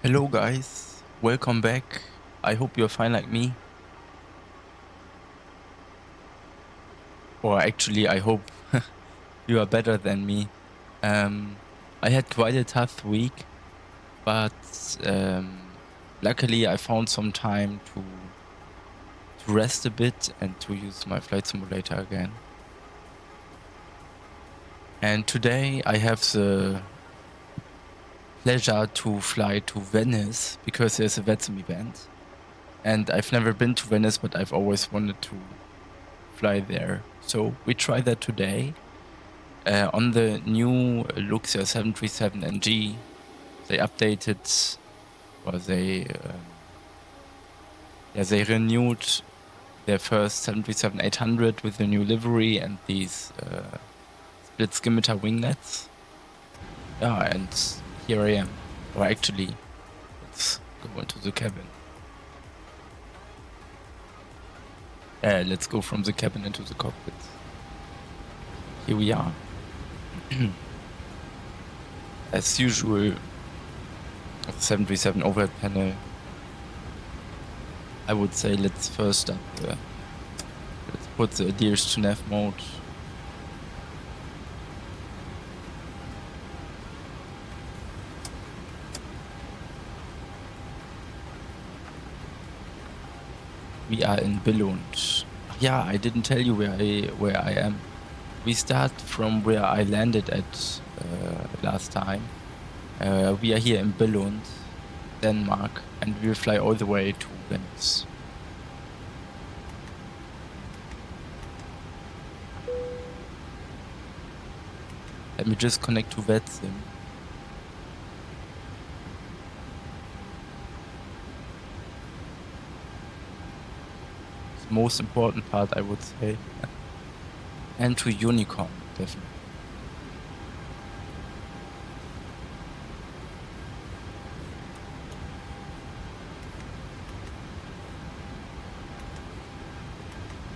Hello guys, welcome back. I hope you're fine like me. Or actually, I hope you are better than me. I had quite a tough week, but luckily I found some time to rest a bit and to use my flight simulator again. And today I have the pleasure to fly to Venice because there's a VCE event. And I've never been to Venice, but I've always wanted to fly there. So we try that today. On the new Luxair 737NG, they updated, or they renewed their first 737-800 with the new livery and these split skimitar winglets. Yeah, and here I am. Or actually, let's go into the cabin. Let's go from the cabin into the cockpit. Here we are. As usual, the 737 overhead panel. I would say let's first let's put the adheres to nav mode. We are in Billund. Yeah, I didn't tell you where I am. We start from where I landed at last time. We are here in Billund, Denmark, and we will fly all the way to Venice. Let me just connect to VetSim. It's the most important part, I would say. And to Unicorn, definitely.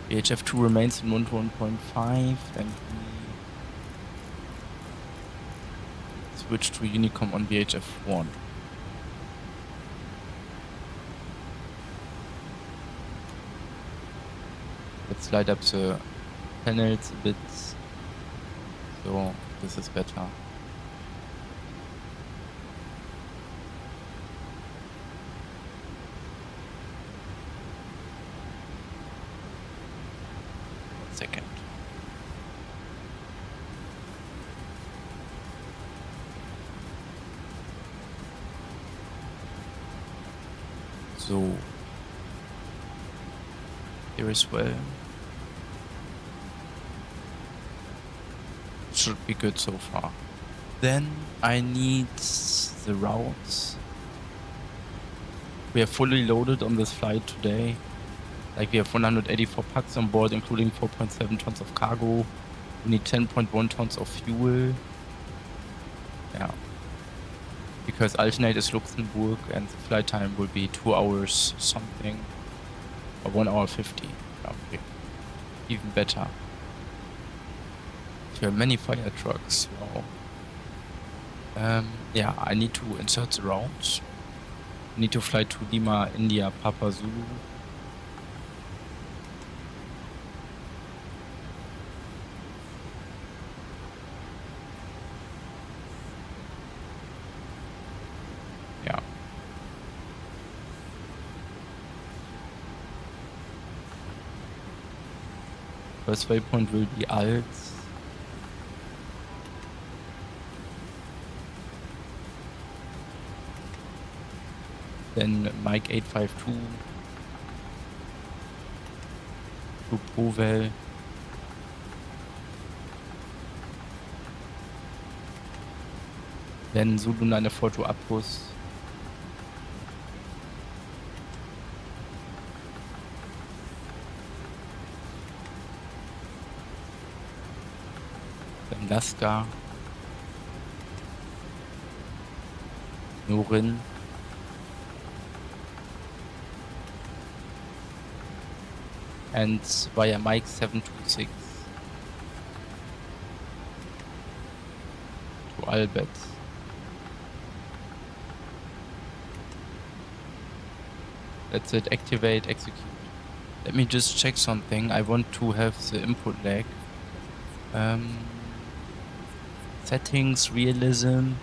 VHF2 remains in 1.5 and we switch to Unicom on VHF1. Let's light up the panels a bit, so this is better. Second. So here as well. Should be good so far. Then I need the routes. We are fully loaded on this flight today. Like we have 184 packs on board, including 4.7 tons of cargo. We need 10.1 tons of fuel. Yeah. Because alternate is Luxembourg and the flight time will be 2 hours something. Or 1 hour 50. Okay. Even better. There are many fire trucks. Wow. Yeah, I need to insert the route. I need to fly to Lima, India, Papa Zulu. Yeah. First waypoint will be Alt. Then Mike 852 to Povel. Then Zulu 94 to Abus. Then Laska. Norin. And via Mike 726 to Albert. That's it. Activate, execute. Let me just check something. I want to have the input lag. Settings, realism.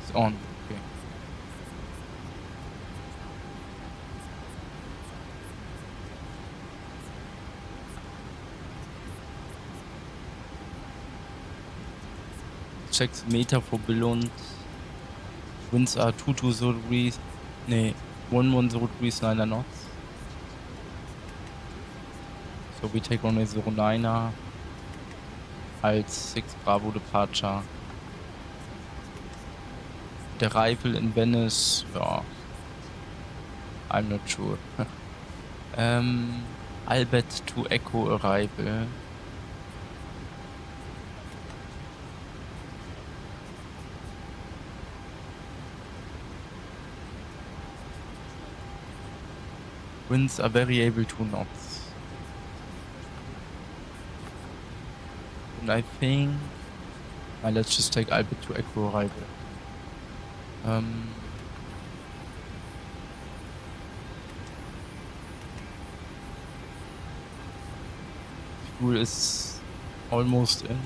It's on. Okay. Check the meter for Billund. Winds are 220 degrees. Nee, 110 degrees, 9 knots. So we take runway 09er als 6 Bravo departure. The arrival in Venice, yeah, I'm not sure. Albert to Echo arrival. Winds are variable 2 knots. And I think... let's just take Albert to Echo arrival. Fuel is almost in.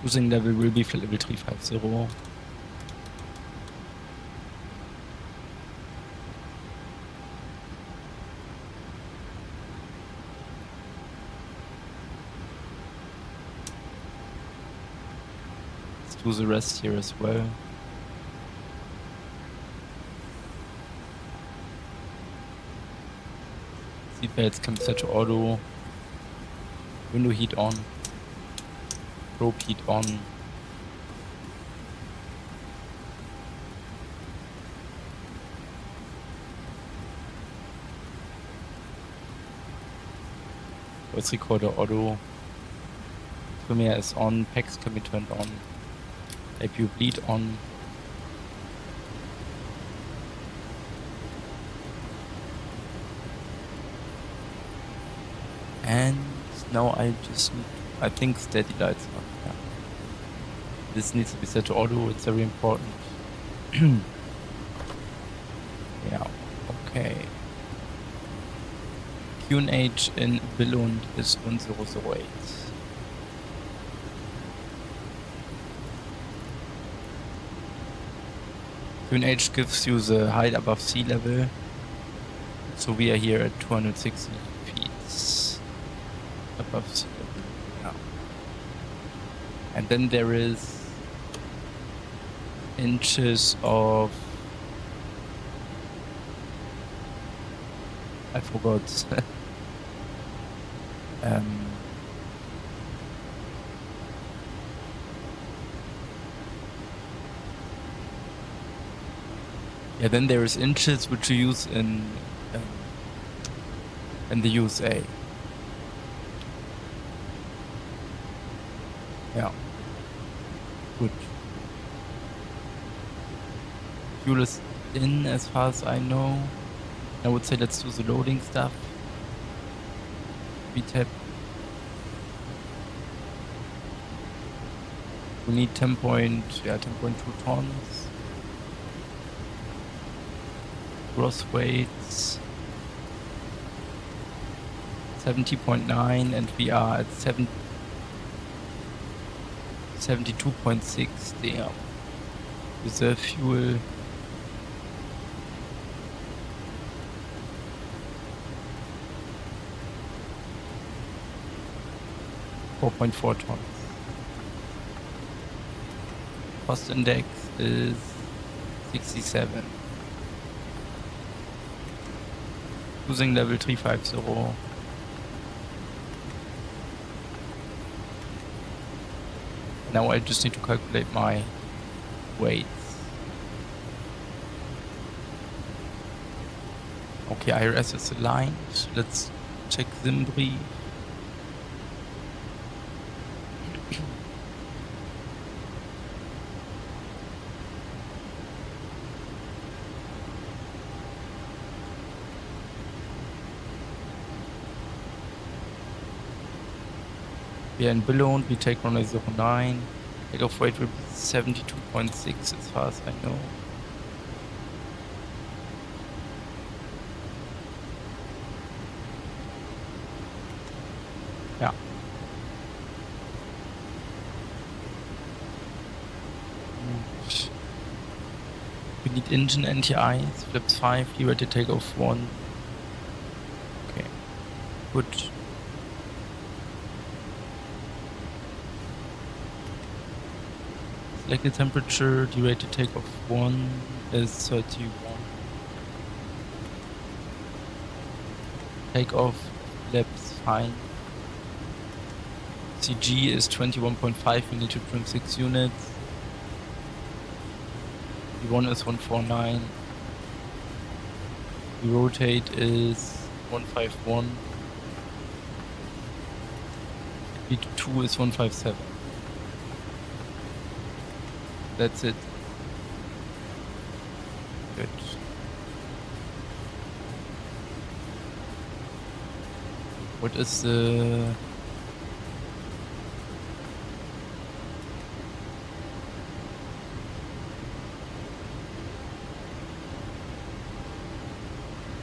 Cruising level will be for level 350. Let's do the rest here as well. Seatbelts can be set to auto. Window heat on. Probe heat on. Voice recorder auto. Premiere is on. Packs can be turned on. APU bleed on. And now I just need, I think steady lights on. Yeah. This needs to be set to auto, it's very important. Yeah, okay. QNH in Billund is 1008. QNH gives you the height above sea level. So we are here at 260 feet above sea level. Yeah. And then there is inches of, I forgot. Yeah, then there is inches which you use in the USA. Yeah. Good. Fuel is in as far as I know. I would say let's do the loading stuff. VTAP. We need 10.2 tons. Gross weights 70.9 and we are at 72.6 there. Reserve fuel 4.4 tons. Cost index is 67. Cruising level 350. Now I just need to calculate my weights. Okay, IRS is aligned. Let's check Zimbri. We are in Billund, we take runway 09. Takeoff weight will be 72.6 as far as I know. Yeah. We need engine NTIs, flaps 5, be ready to take off 1. Okay, good. Select the temperature, the rate to take off 1 is 31. Take off flaps 5. CG is 21.5, we need to trim 6 units. V1 is 149. The rotate is 151. V2 is 157. That's it. Good. What is the...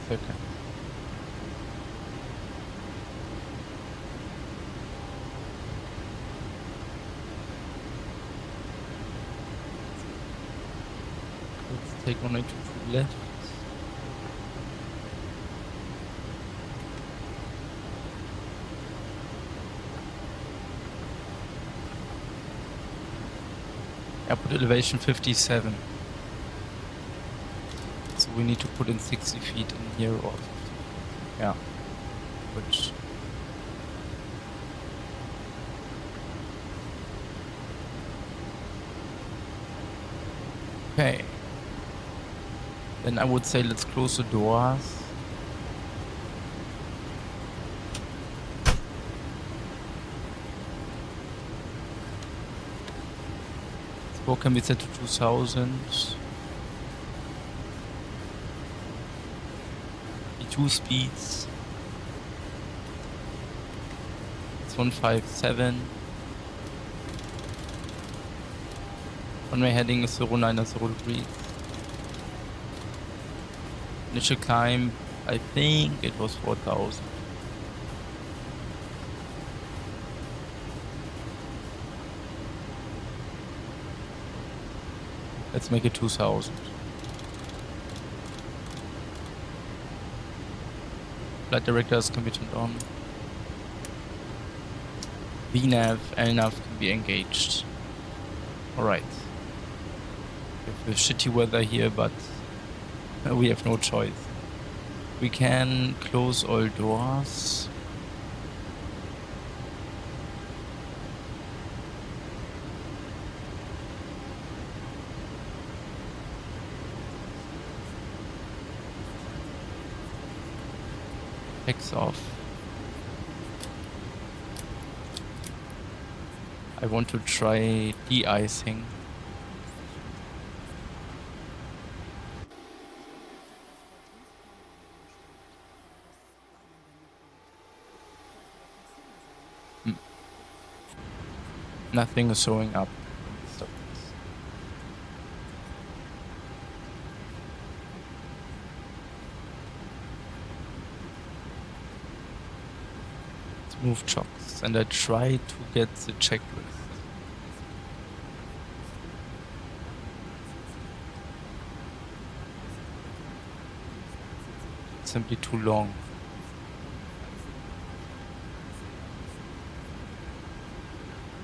Second. Let's take 192 left. Airport elevation 57. So we need to put in 60 feet in here or 50. Yeah. Which... Okay. Then I would say let's close the doors. Score can be set to 2000. B2 speeds. It's 157. Runway heading is 090 degrees. Initial climb, I think it was 4000. Let's make it 2000. Flight directors can be turned on. VNAV, LNAV can be engaged. Alright. We have shitty weather here, but we have no choice. We can close all doors. Takes off. I want to try de-icing. Nothing is showing up. Let's move chocks, and I try to get the checklist. It's simply too long.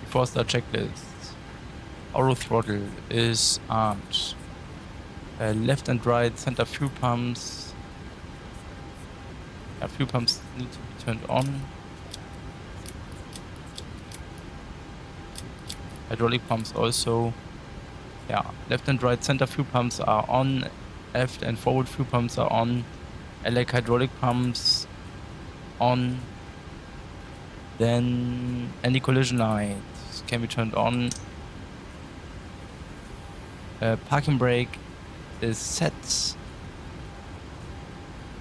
Four-star checklist. Auto throttle is armed. Left and right center fuel pumps. Yeah, fuel pumps need to be turned on. Hydraulic pumps also. Yeah, left and right center fuel pumps are on. Left and forward fuel pumps are on. Like hydraulic pumps on. Then any collision lights can be turned on. Parking brake is set.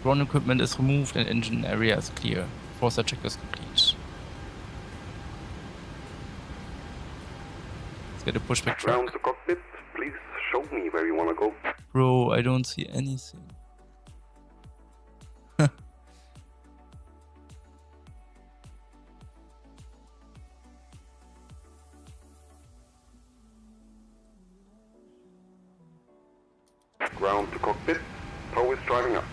Ground equipment is removed and engine area is clear. Four-star check is complete. get a pushback Ground truck. to cockpit, please show me where you want to go. Bro, I don't see anything. Ground to cockpit, tow is driving up.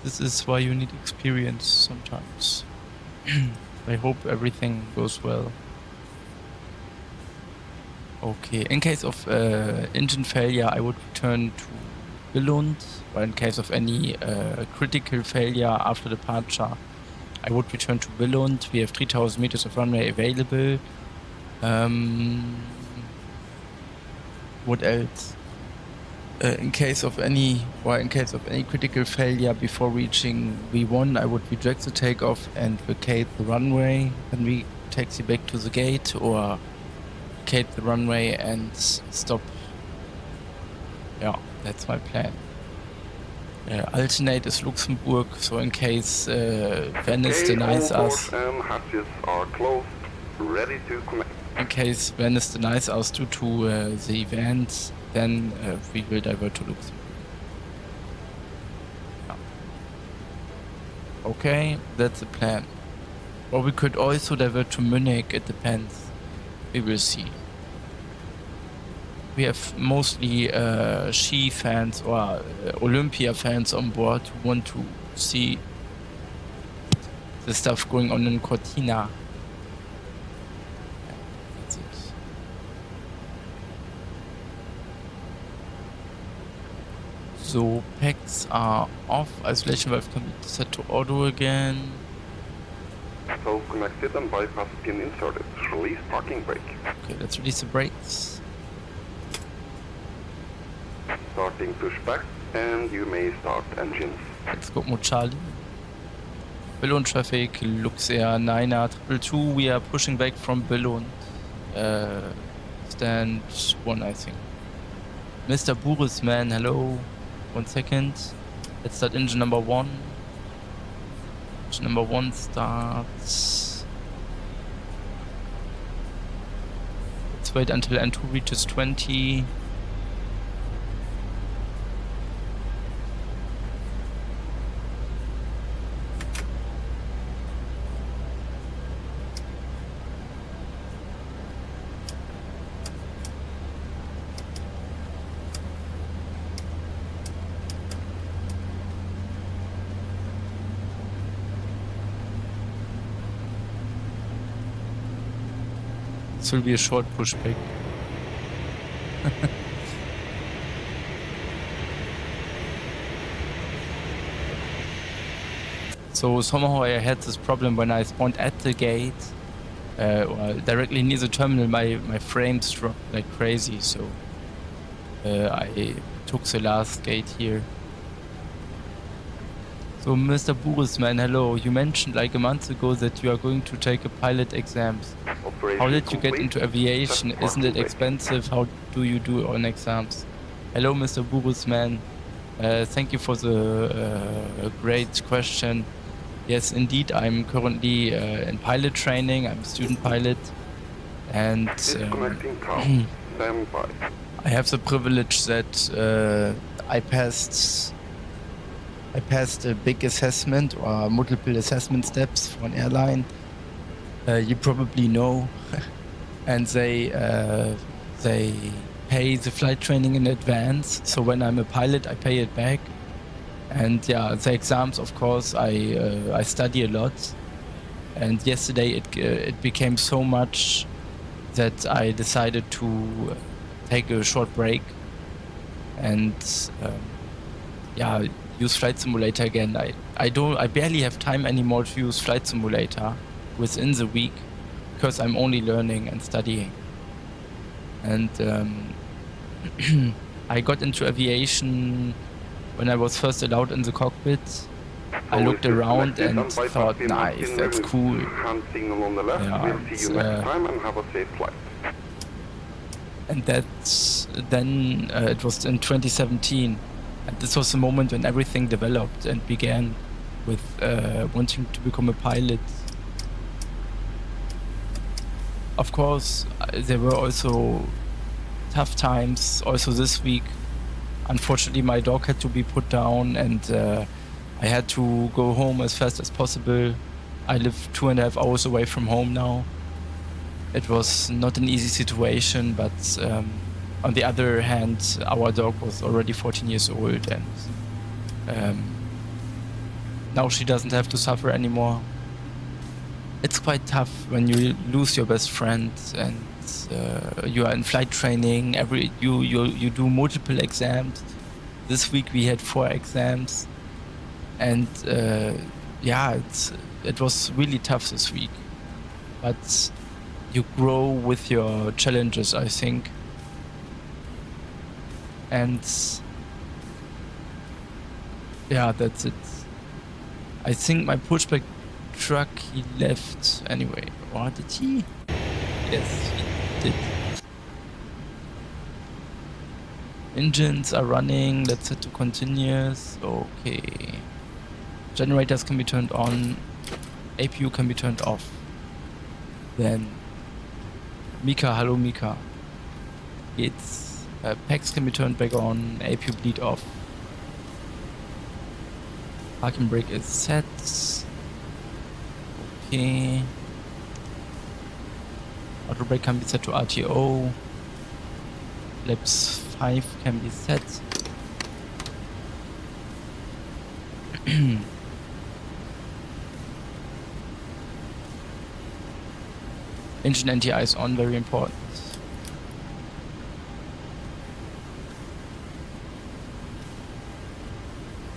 This is why you need experience sometimes. I hope everything goes well. Okay, in case of engine failure, I would return to Billund, or in case of any critical failure after departure, I would return to Billund. We have 3000 meters of runway available. What else? In case of any critical failure before reaching V1, I would reject the takeoff and vacate the runway. Then we taxi back to the gate, or vacate the runway and stop. Yeah, that's my plan. Alternate is Luxembourg, so in case Venice denies us. Hatches are closed, ready to connect. In case Venice denies us due to the event, then we will divert to Luxembourg. Yeah. Okay, that's the plan. Or we could also divert to Munich, it depends. We will see. We have mostly Ski fans or Olympia fans on board who want to see the stuff going on in Cortina. So packs are off, isolation valve can be set to auto again. So connected and bypass pin inserted. Release parking brake. Okay, let's release the brakes. Starting pushback, and you may start engines. Let's go more Charlie. Billund traffic, Luxair 9er 222. We are pushing back from Billund. Stand 1, I think. Mr. Burisman, hello. 1 second. Let's start engine number 1. Engine number 1 starts. Let's wait until N2 reaches 20. This will be a short pushback. So somehow I had this problem when I spawned at the gate, or directly near the terminal. My frames dropped like crazy, so I took the last gate here. So Mr. Burisman, hello. You mentioned like a month ago that you are going to take a pilot exams. How did you get into aviation? Isn't it expensive? How do you do on exams? Hello, Mr. Burisman. Thank you for the great question. Yes, indeed, I'm currently in pilot training. I'm a student pilot, and I have the privilege that I passed a big assessment or multiple assessment steps for an airline. You probably know, and they pay the flight training in advance. So when I'm a pilot, I pay it back. And yeah, the exams, of course, I study a lot. And yesterday it became so much that I decided to take a short break and yeah, use Flight Simulator again. I barely have time anymore to use Flight Simulator within the week because I'm only learning and studying. And I got into aviation when I was first allowed in the cockpit. I looked around and thought, nice, that's cool. And that's then it was in 2017, and this was the moment when everything developed and began with wanting to become a pilot. Of course, there were also tough times. Also this week, unfortunately, my dog had to be put down, and I had to go home as fast as possible. I live 2.5 hours away from home now. It was not an easy situation, but on the other hand, our dog was already 14 years old, and now she doesn't have to suffer anymore. It's quite tough when you lose your best friend and you are in flight training. You do multiple exams. This week we had 4 exams, and yeah, it was really tough this week. But you grow with your challenges, I think. And yeah, that's it. I think my pushback truck, he left anyway. Or did he? Yes, he did. Engines are running. Let's set to continuous. Okay. Generators can be turned on. APU can be turned off. Then Mika, hello Mika. It's packs can be turned back on. APU bleed off. Parking brake is set. Okay. Auto brake can be set to RTO. Flaps 5 can be set. Engine NTI is on, very important.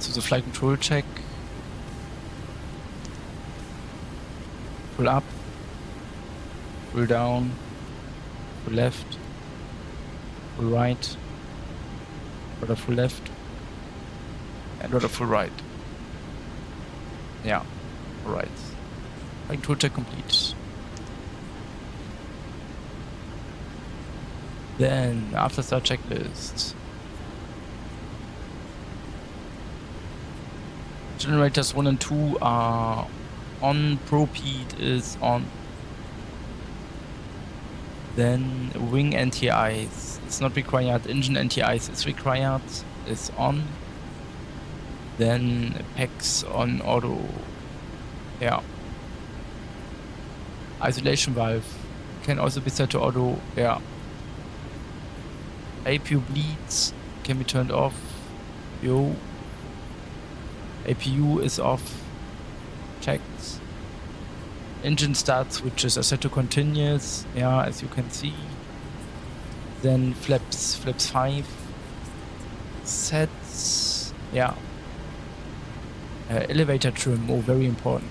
So the flight control check. Pull up, pull down, pull left, pull right, rudder full left, and rudder full right. Yeah, right. Flight control check complete. Then, after start checklist. Generators 1 and 2 are on, ProPeat is on. Then wing NTIs, it's not required. Engine NTIs is required, is on. Then PEX on auto. Yeah. Isolation valve can also be set to auto. Yeah. APU bleeds can be turned off. Yo. APU is off. Checked. Engine start switches are set to continuous. Yeah, as you can see. Then flaps 5. Sets. Yeah. Elevator trim. Oh, very important.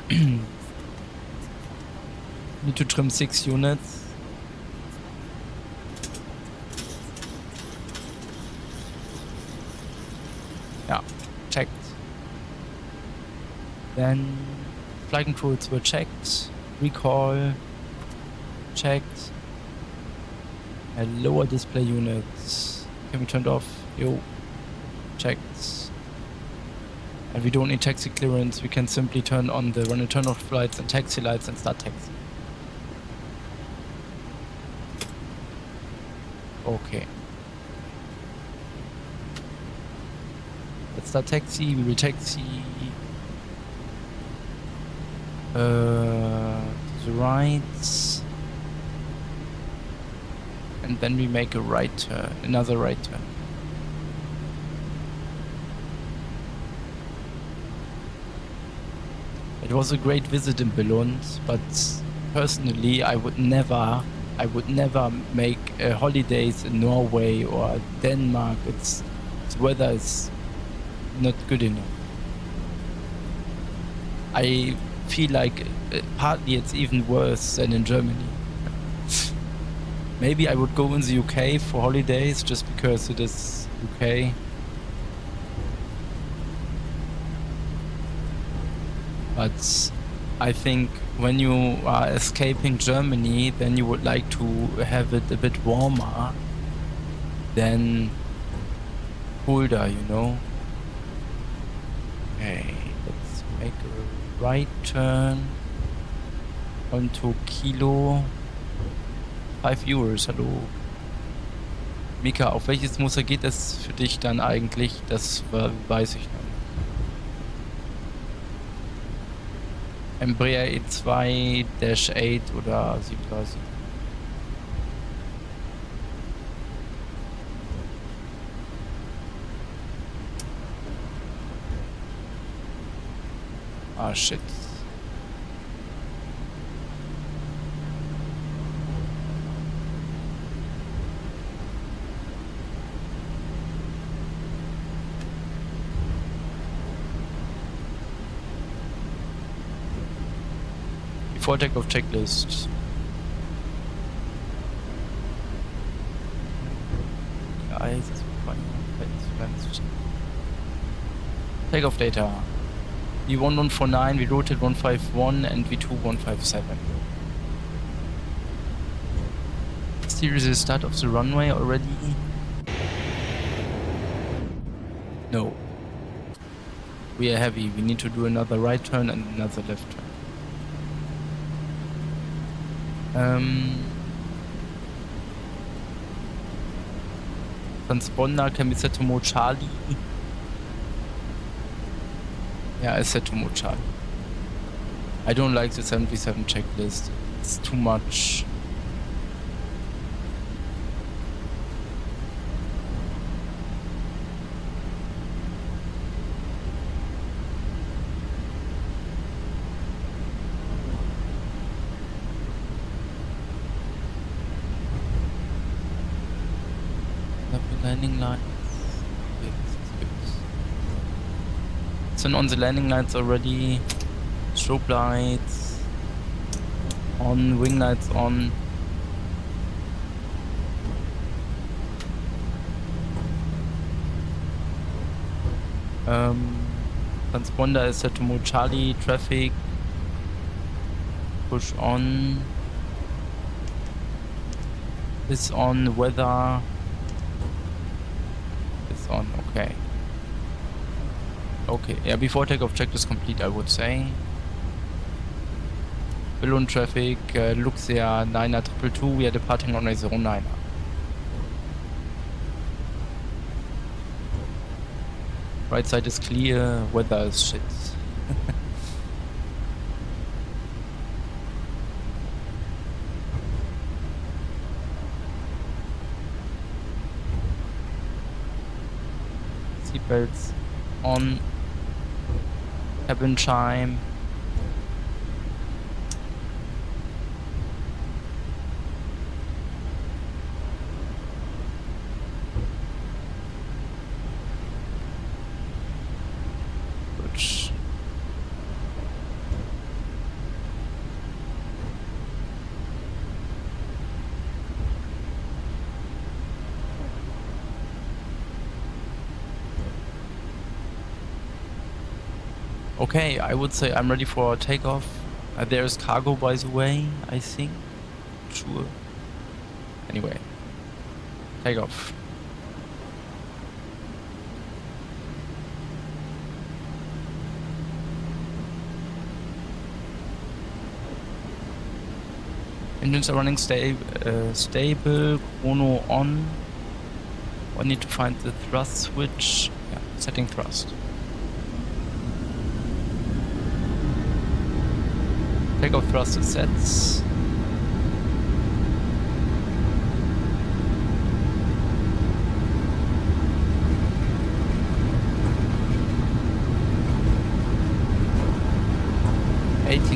Need to trim 6 units. Yeah, checked. Then flight controls were checked. Recall checked. Lower display units can be turned off. Yo, checked. And we don't need taxi clearance. We can simply turn on the run and turn off lights and taxi lights and start taxi. Okay. Let's start taxi. We will taxi to the right, and then we make a right turn, another right turn. It was a great visit in Billund, but personally I would never make holidays in Norway or Denmark. The weather is not good enough. I feel like partly it's even worse than in Germany. Maybe I would go in the UK for holidays just because it is UK. But I think when you are escaping Germany, then you would like to have it a bit warmer than colder, you know? Okay, let's make a right turn. onto Kilo 5 Viewers, hallo. Mika, auf welches Muster geht es für dich dann eigentlich? Das weiß ich noch nicht. Embraer E2-8 oder 737. Ah, shit. Before takeoff checklist. Guys, takeoff data. V1 149, we rotated 151 and V2 157. Series is start of the runway already? No. We are heavy, we need to do another right turn and another left turn. Transponder can be set to mode Charlie. Yeah, I set to mode Charlie. I don't like the 737 checklist. It's too much. Landing lines. Okay, this is good. So on the landing lights already. Strobe lights on, wing lights on. Transponder is set to mode Charlie. Traffic. Push on. This on. Weather. On, okay. Okay, yeah, before takeoff checklist complete, I would say. Balloon traffic, Luxair 9er 222, we are departing on a 09er. Right side is clear, weather is shit. Seatbelts on, cabin chime. Which okay, I would say I'm ready for takeoff. There's cargo, by the way, I think. Sure. Anyway, takeoff. Engines are running stable, chrono on. I need to find the thrust switch. Yeah, setting thrust. Takeoff thrust is set.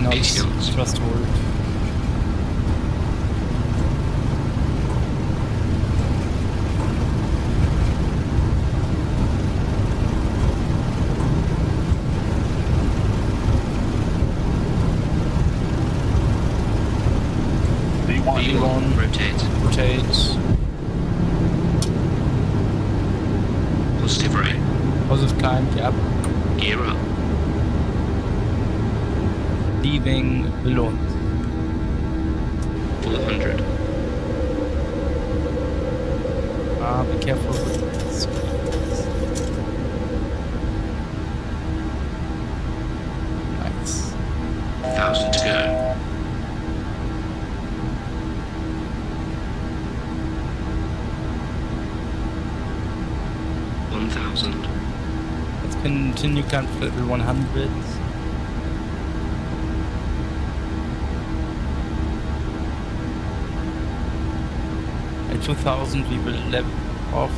knots thrust hold. V1, rotate. Positive right. Positive climb, yep. Gear up. Leaving balloon. Full 100. Be careful with this. Nice. 1,000 to go. continue climb to level 100. At 2000 we will level off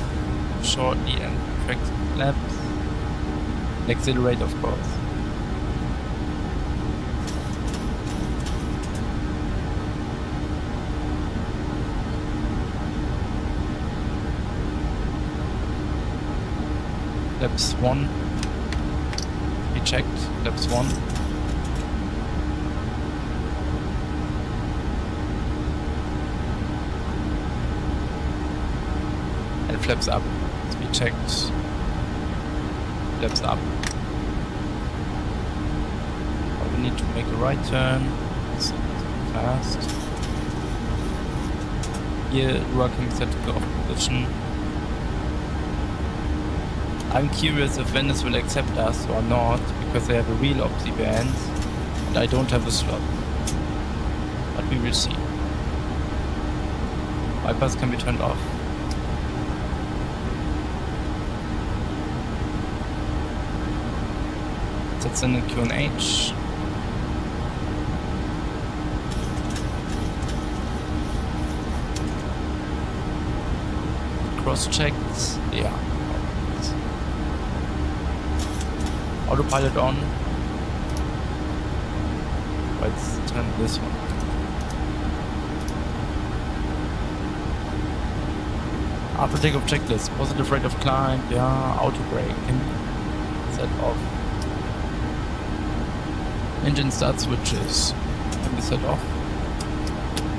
shortly and track the flaps. And accelerate, of course. Flaps 1. We checked. Flaps 1. And flaps up. We checked. Flaps up. But we need to make a right turn. It's fast. Here, working set to go off position. I'm curious if Venice will accept us or not, because they have a real opsi band and I don't have a slot. But we will see. Bypass can be turned off. That's in the QNH. Cross-checked, yeah. Autopilot on. Let's turn this one. After takeoff checklist, positive rate of climb, yeah, auto brake can be set off. Engine start switches can be set off.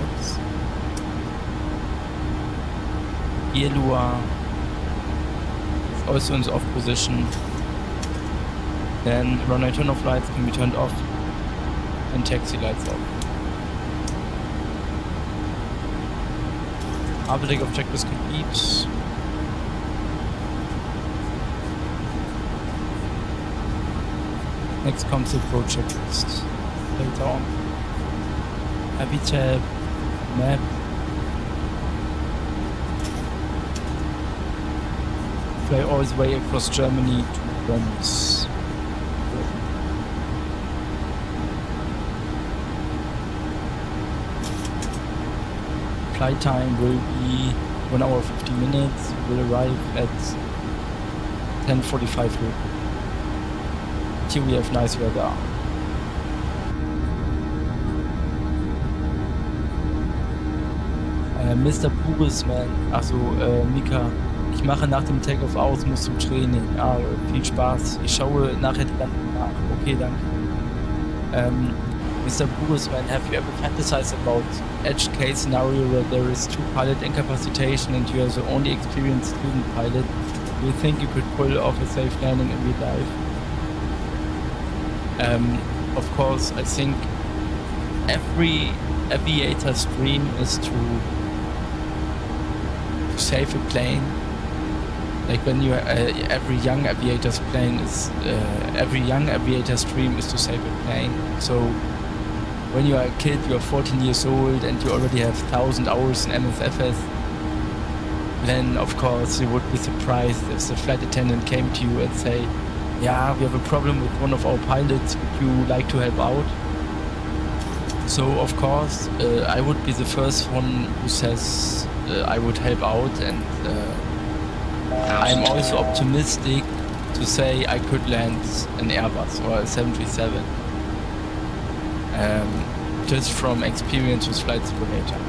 Oops. Gear lure is also in the off position. Then runway turn-off lights can be turned off and taxi lights off. After takeoff checklist complete. Next comes the pro checklist. Later on. Heavy tab, map. Fly all the way across Germany to Venice. Flight time will be 1 hour 50 minutes. We'll arrive at 10:45 local. Here we have nice weather. Mr. Purisman, also Mika, ich mache nach dem Takeoff aus, muss zum Training. Viel Spaß. Ich schaue nachher die Landen nach. Okay, danke. Mr. Purisman, have you ever fantasized about edge case scenario where there is 2 pilot incapacitation and you are the only experienced student pilot? Do you think you could pull off a safe landing in real life? Of course, I think every aviator's dream is to save a plane. Like when you every young aviator's dream is to save a plane. So when you are a kid, you are 14 years old and you already have 1,000 hours in MSFS, then of course you would be surprised if the flight attendant came to you and say, yeah, we have a problem with one of our pilots, would you like to help out? So of course I would be the first one who says I would help out, and I'm also optimistic to say I could land an Airbus or a 737. Just from experience with Flight Simulator.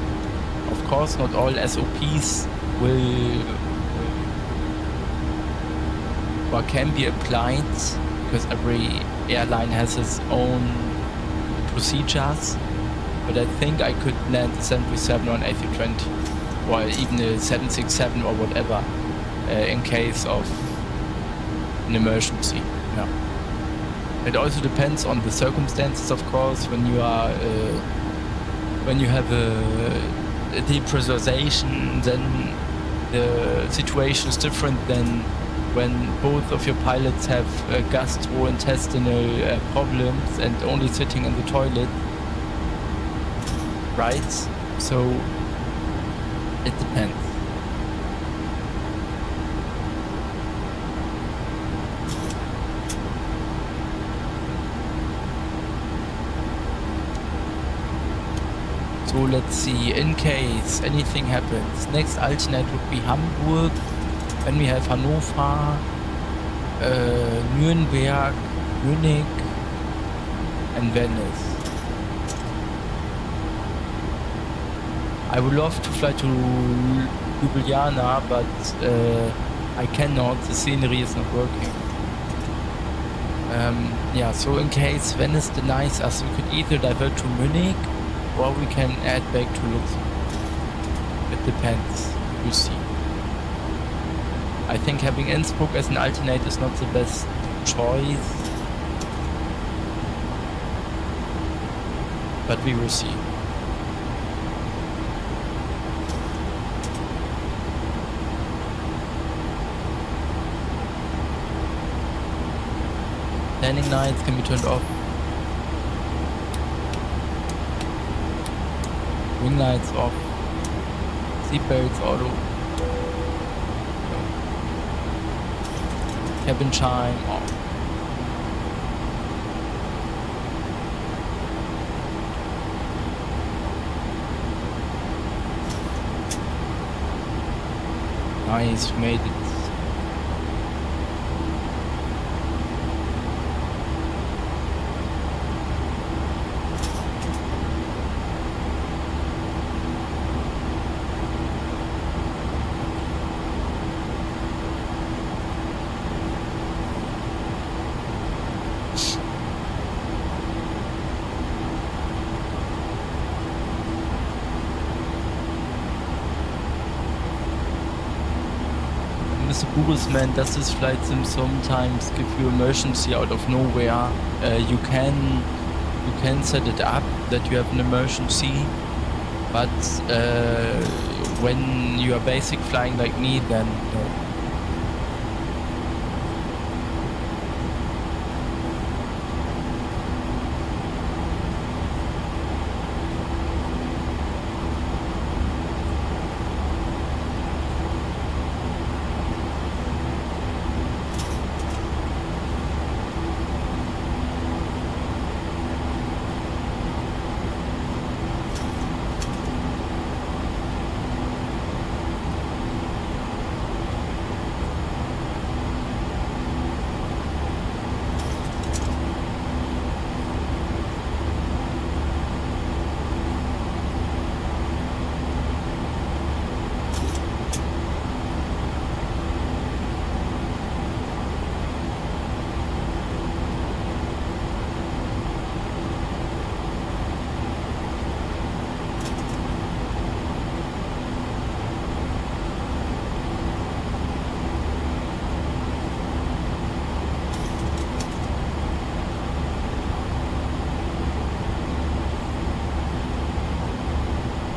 Of course, not all SOPs will or can be applied, because every airline has its own procedures. But I think I could land a 737 or an A320 or even a 767 or whatever in case of an emergency. Yeah. It also depends on the circumstances, of course. When you are, when you have a depressurization, then the situation is different than when both of your pilots have gastrointestinal problems and only sitting in the toilet, right? So it depends. So let's see, in case anything happens, next alternate would be Hamburg, then we have Hannover, Nuremberg, Munich, and Venice. I would love to fly to Ljubljana, but I cannot, the scenery is not working. Yeah, so in case Venice denies us, we could either divert to Munich or we can add back to Luxair. It depends, we'll see. I think having Innsbruck as an alternate is not the best choice, but we will see. Landing lights can be turned off. Wing lights off. Seatbelts auto. Cabin chime off. Nice, we made it. Mr. Burisman, does this flight sim sometimes give you emergency out of nowhere? You can set it up that you have an emergency, but when you are basic flying like me, then no.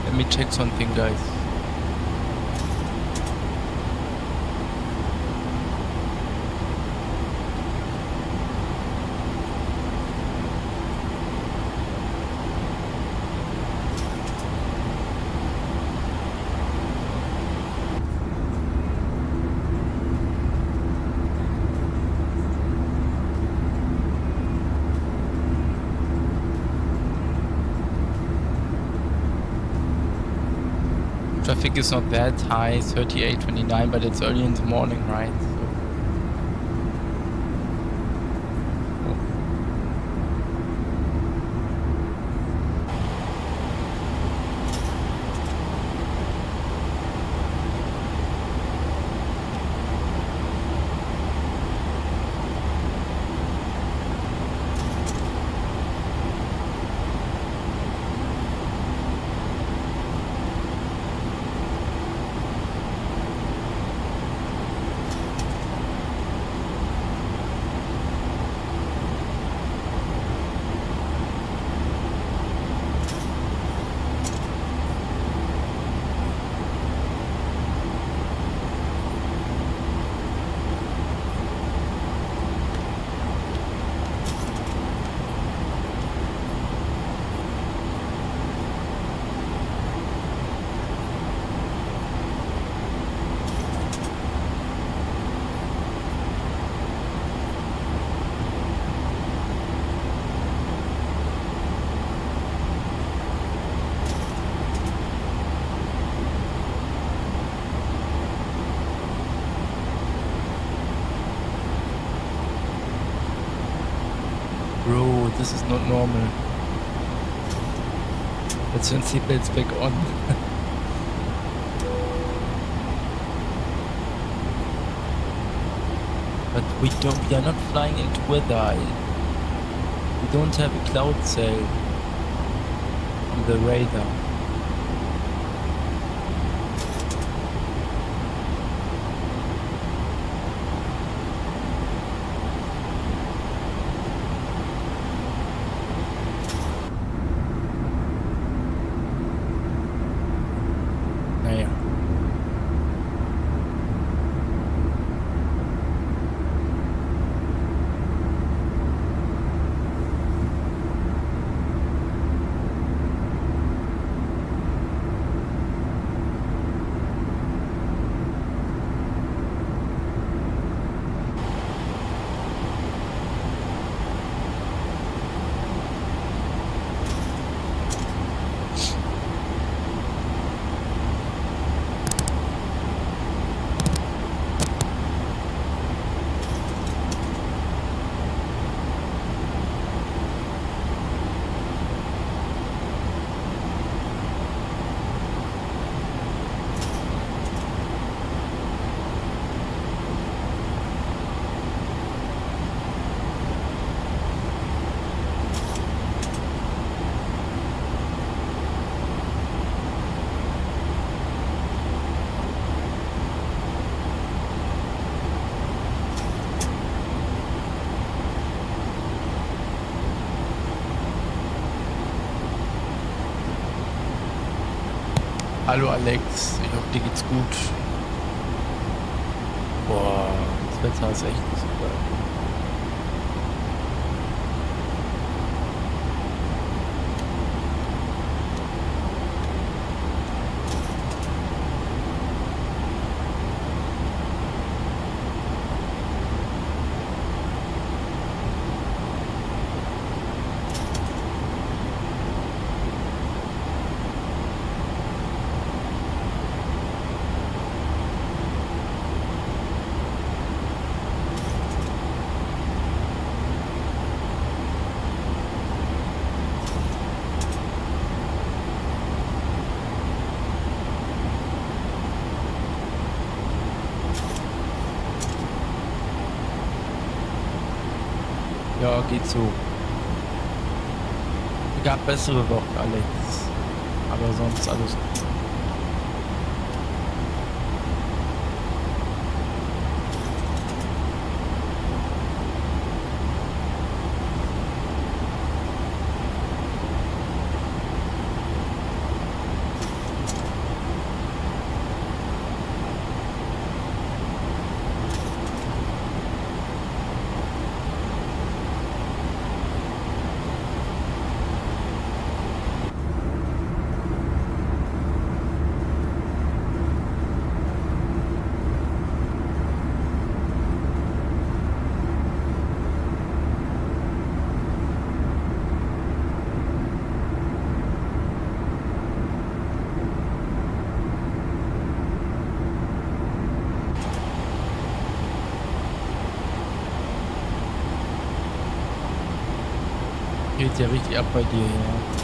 Let me check something, guys. Traffic is not that high, 38:29, but it's early in the morning, right? this is not normal. Let's turn seatbelts back on. But we are not flying into weather. We don't have a cloud sail on the radar. Naja. Hallo Alex, ich hoffe dir geht's gut. Boah, das Wetter ist echt super. Ja, geht so. Es gab bessere Wochen, Alex. Aber sonst alles gut. Geht ja richtig ab bei dir, ja.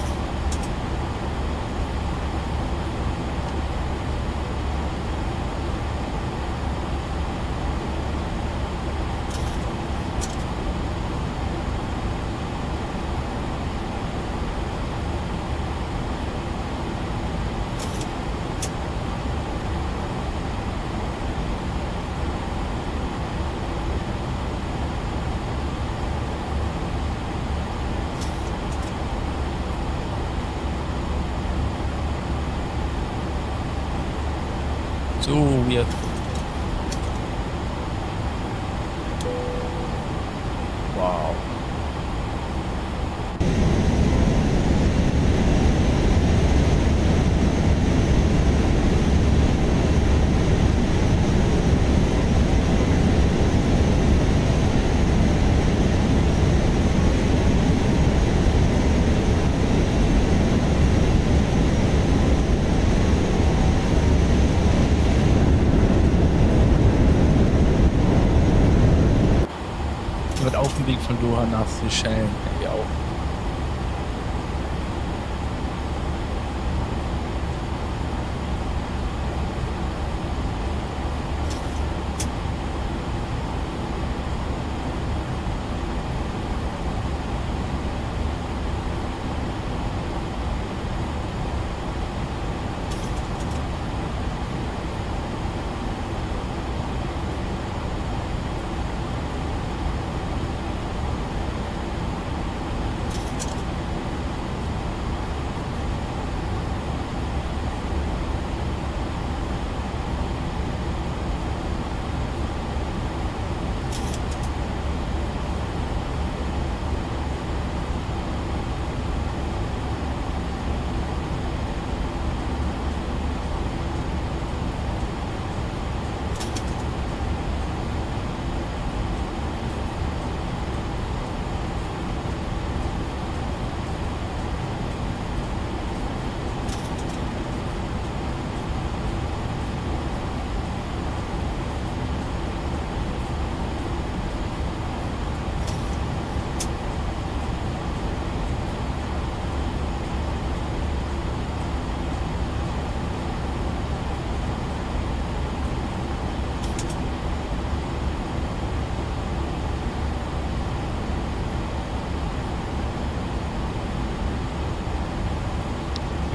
So, wir. Wow. Wird auf dem Weg von Doha nach Seychellen, ja auch.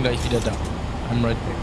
bin gleich wieder da. I'm right back.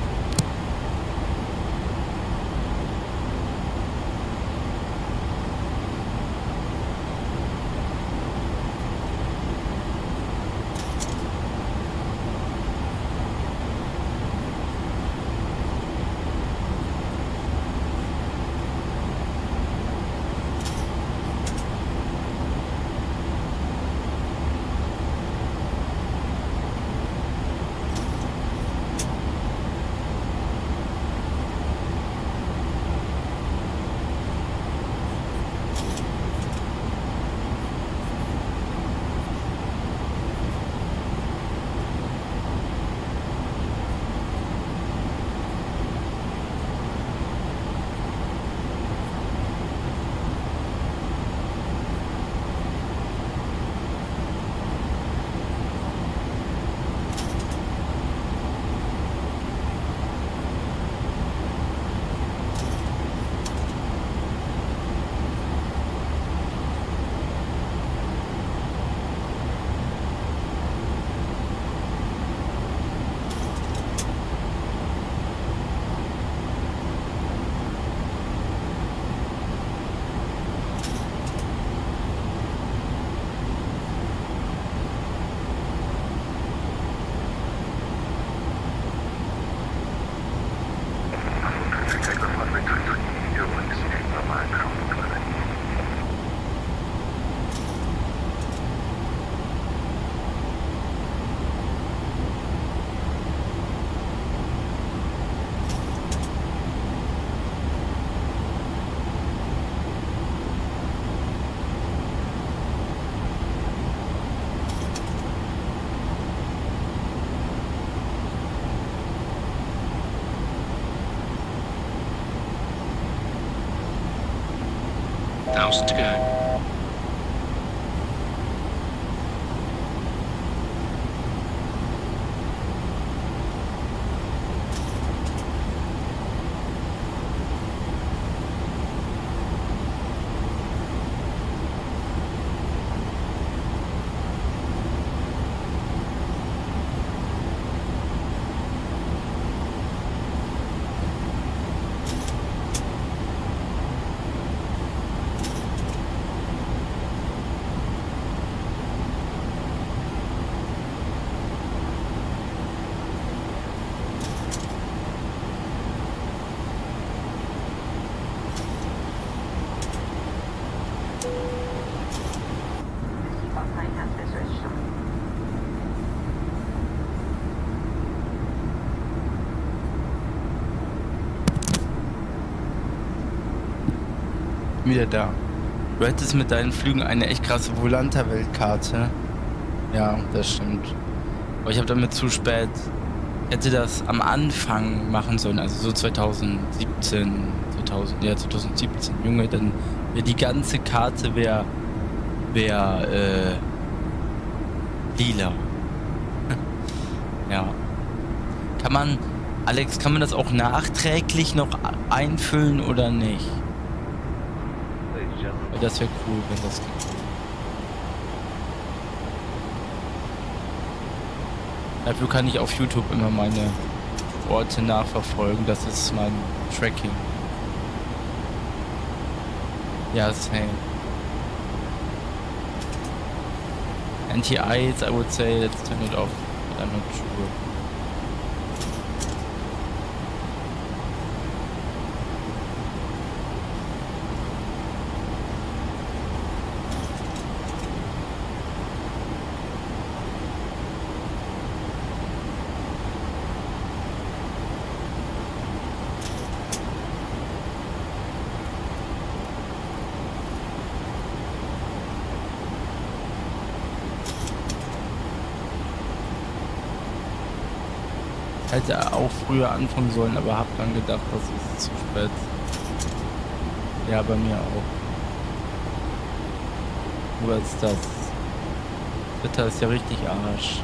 To go. Wieder da. Du hättest mit deinen Flügen eine echt krasse Volanta-Weltkarte. Ja, das stimmt. Aber ich habe damit zu spät. Ich hätte das am Anfang machen sollen, also so 2017, 2017, Junge, dann wäre die ganze Karte wäre lila. Ja. Alex, kann man das auch nachträglich noch einfüllen oder nicht? Das wäre cool, wenn das geht. Dafür kann ich auf YouTube immer meine Orte nachverfolgen. Das ist mein Tracking. Ja, same. Anti-Ice, I would say let's turn it off, but I'm not sure. Hätte auch früher anfangen sollen, aber hab dann gedacht, das ist zu spät. Ja, bei mir auch. Nur als das Wetter ist ja richtig Arsch.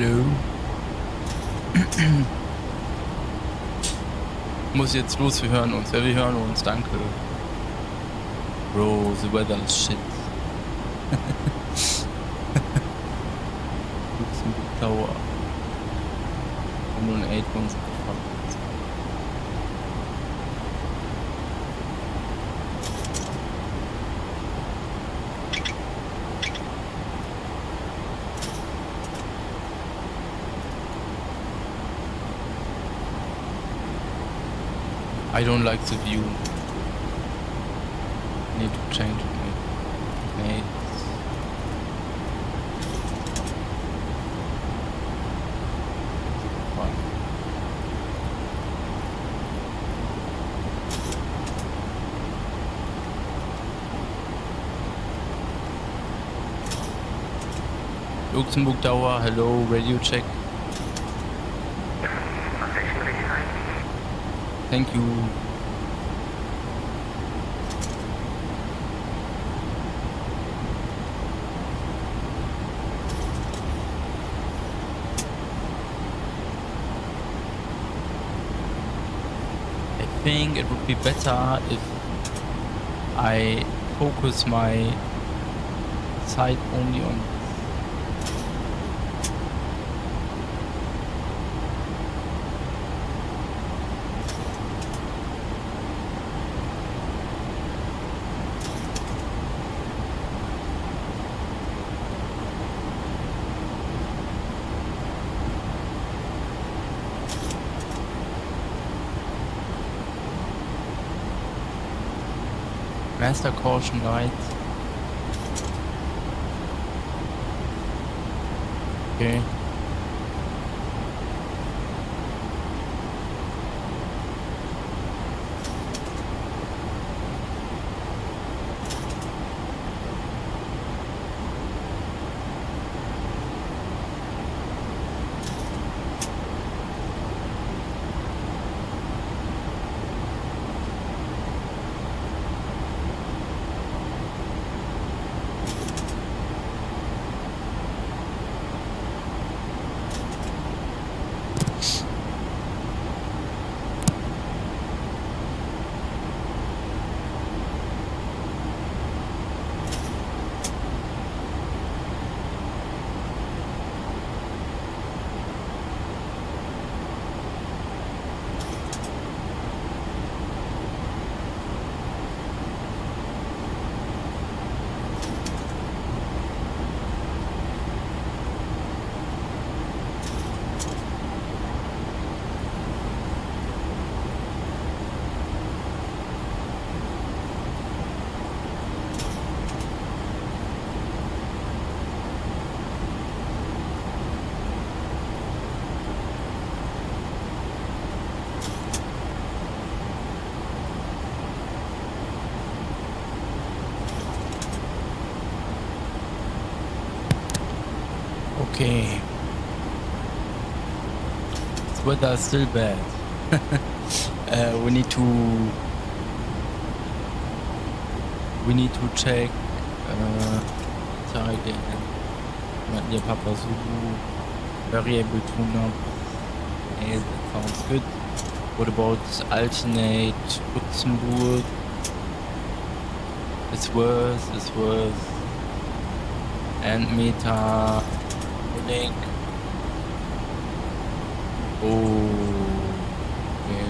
Hallo. Muss jetzt los, wir hören uns. Ja, wir hören uns, danke. Bro, the weather is shit. Luxembourg Tower. 108 ones. I don't like the view. Need to change it. Maybe. Luxembourg Tower, hello, radio check. Thank you. I think it would be better if I focus my sight only on master caution light. Okay. Okay. The weather is still bad. We need to check target near Papa Zulu variable tune-up. Okay, that sounds good. What about alternate Luxembourg? It's worse. And meta link. Oh, okay.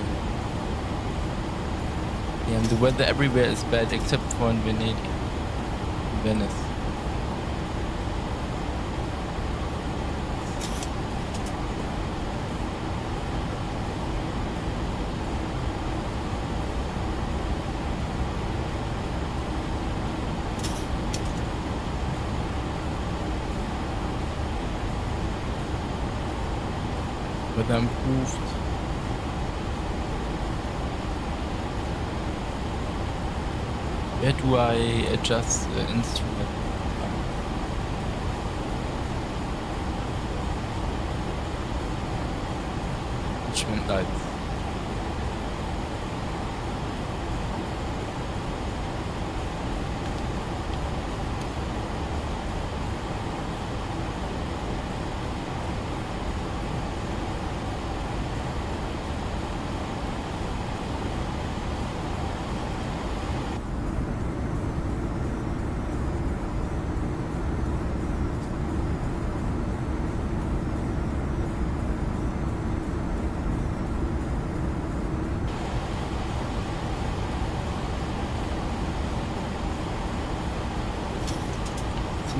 Yeah, and the weather everywhere is bad except for in Venice. Weather improved. Where do I adjust the instrument? Instrument lights.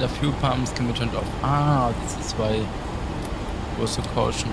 and the fuel pumps can be turned off. Ah, this is why was a caution.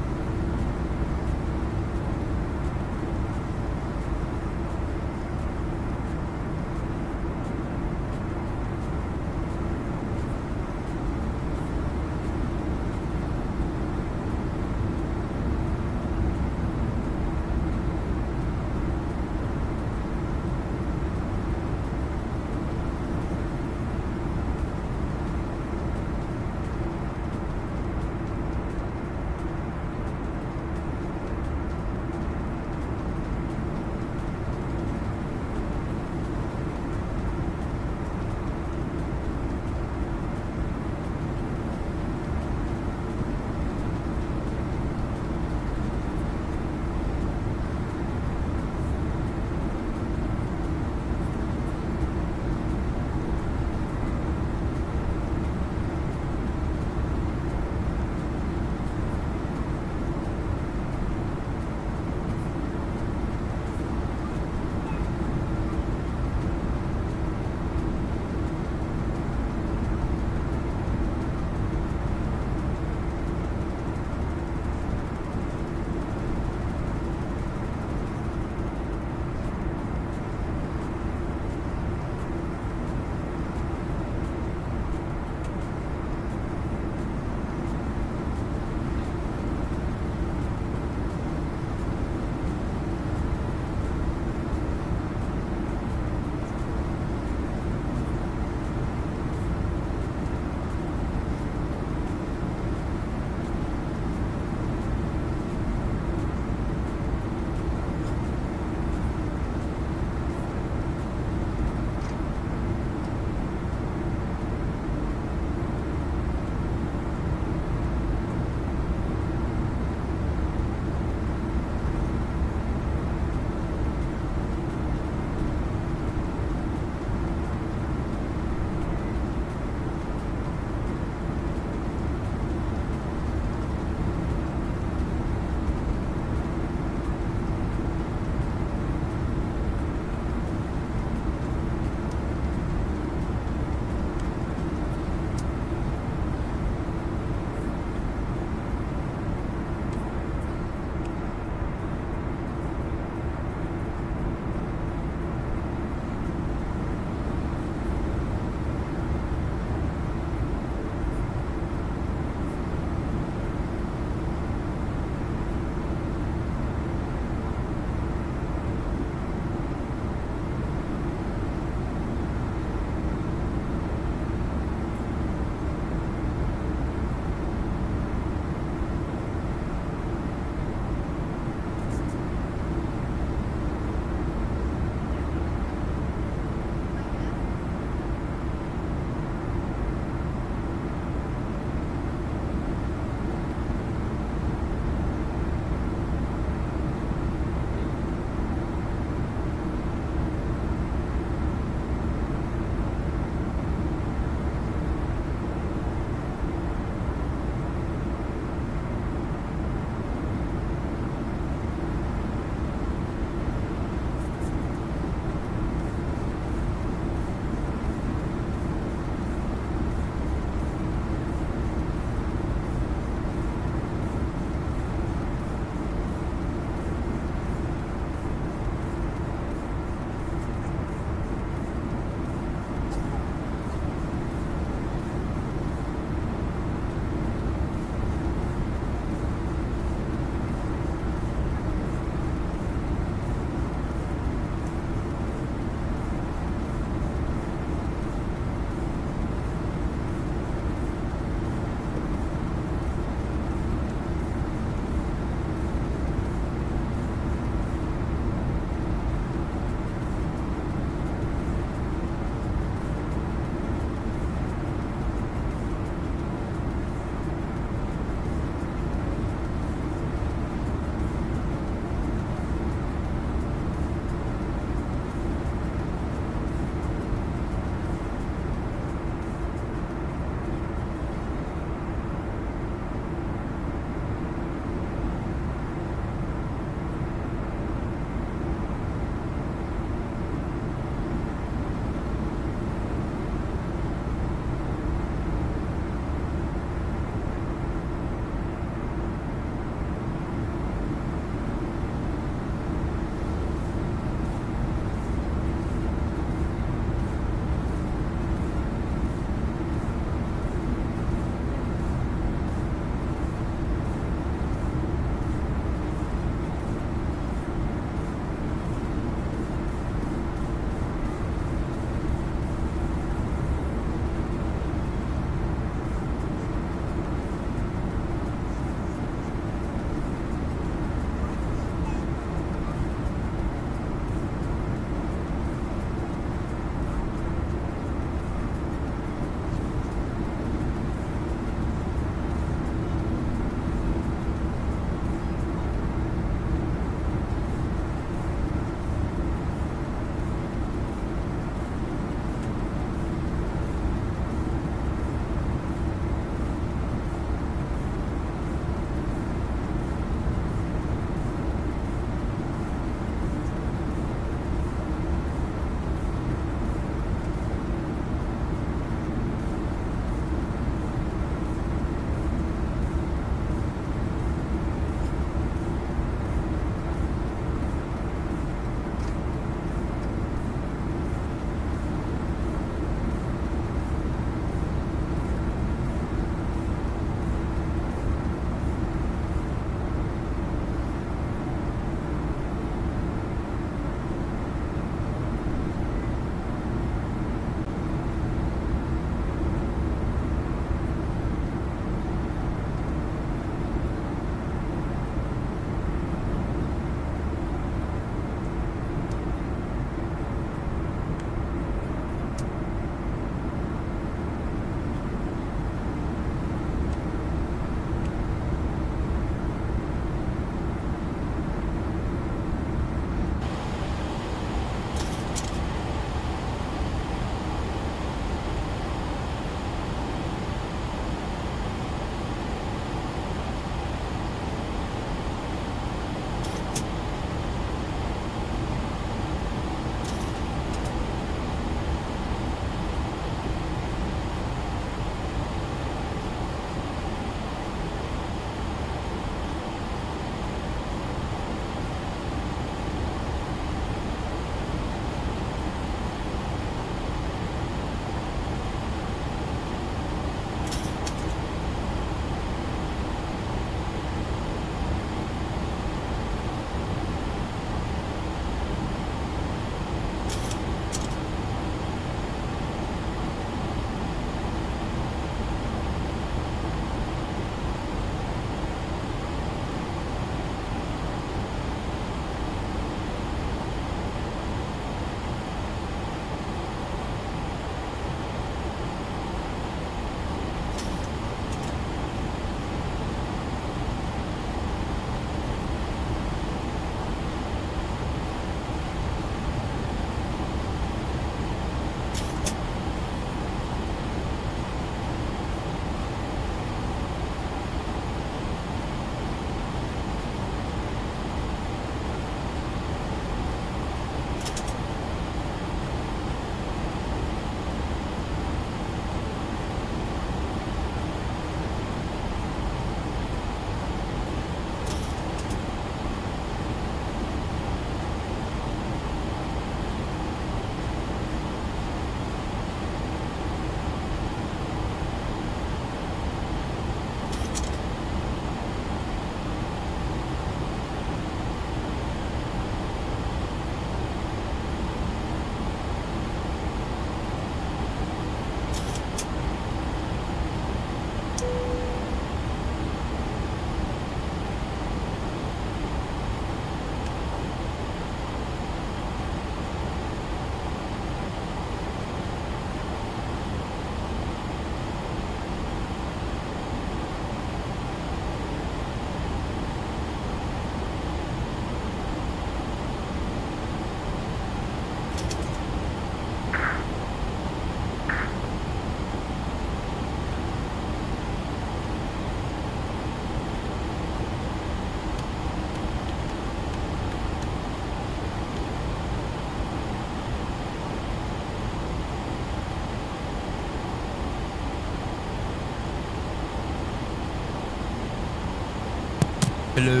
Hello,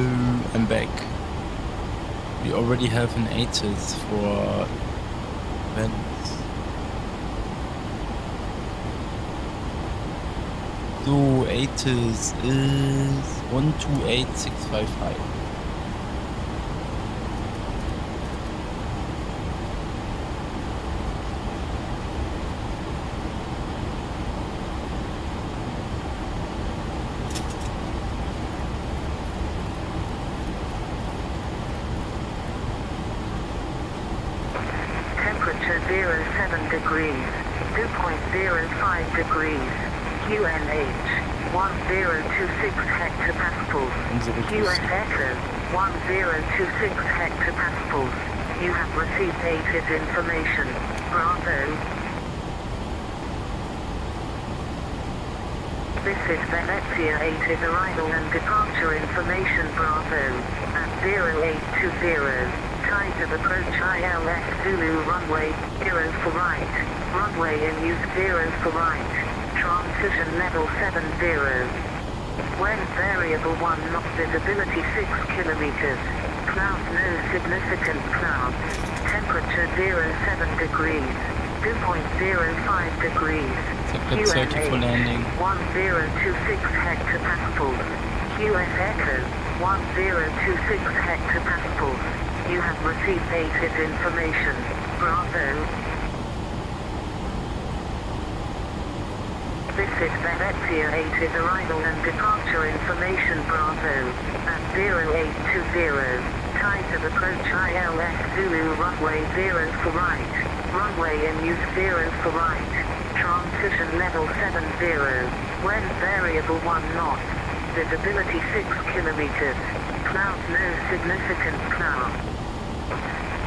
I'm back. We already have an ATIS for Venice. So ATIS is 128655. Temperature 07 degrees, 2.05 degrees, QNH 1026 hectopascals, QS Echo 1026 hectopascals. You have received ATIS information. Bravo. This is Venezia ATIS arrival and departure information. Bravo. At 0820. Tides of approach ILS Zulu runway 0 for right. Runway in use 0 for right. Transition level 70. When variable 1 knot visibility 6 kilometers. Clouds no significant clouds. Temperature 07 degrees. 2.05 degrees. Sector 30 for landing. 1026 hectopascals. QS Echo 1026 hectopascals. You have received ATIS information. Bravo. This is Venezia ATIS arrival and departure information. Bravo. At 0820. Tides of approach ILS Zulu runway 0 for right. Runway in use 0 for right. Transition level 70. When variable 1 knot. Visibility 6 kilometers. Clouds no significant clouds.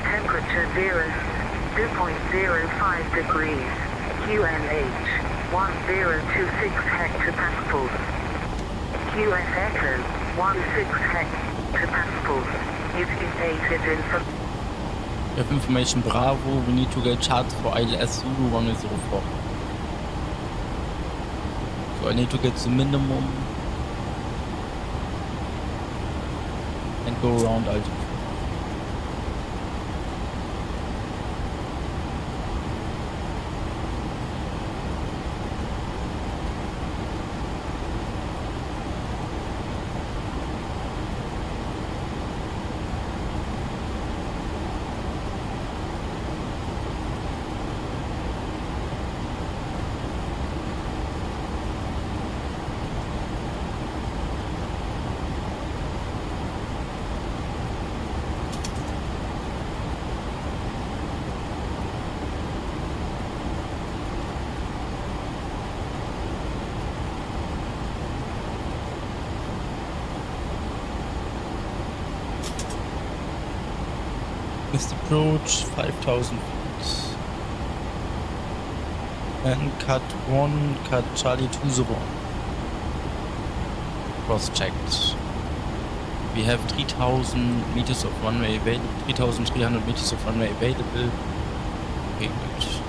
Temperature 2.05 degrees. QNH 1026 hectopascals. QS Echo 16 hectopascals. You've ATIS info. We have information Bravo. We need to get charts for ILS Zulu 104. So I need to get the minimum and go around altitude. Missed approach 5,000 feet. And cut 1, cut Charlie 20. Cross checked. We have 3,000 meters of runway available, 3,300 meters of runway available. Okay, good.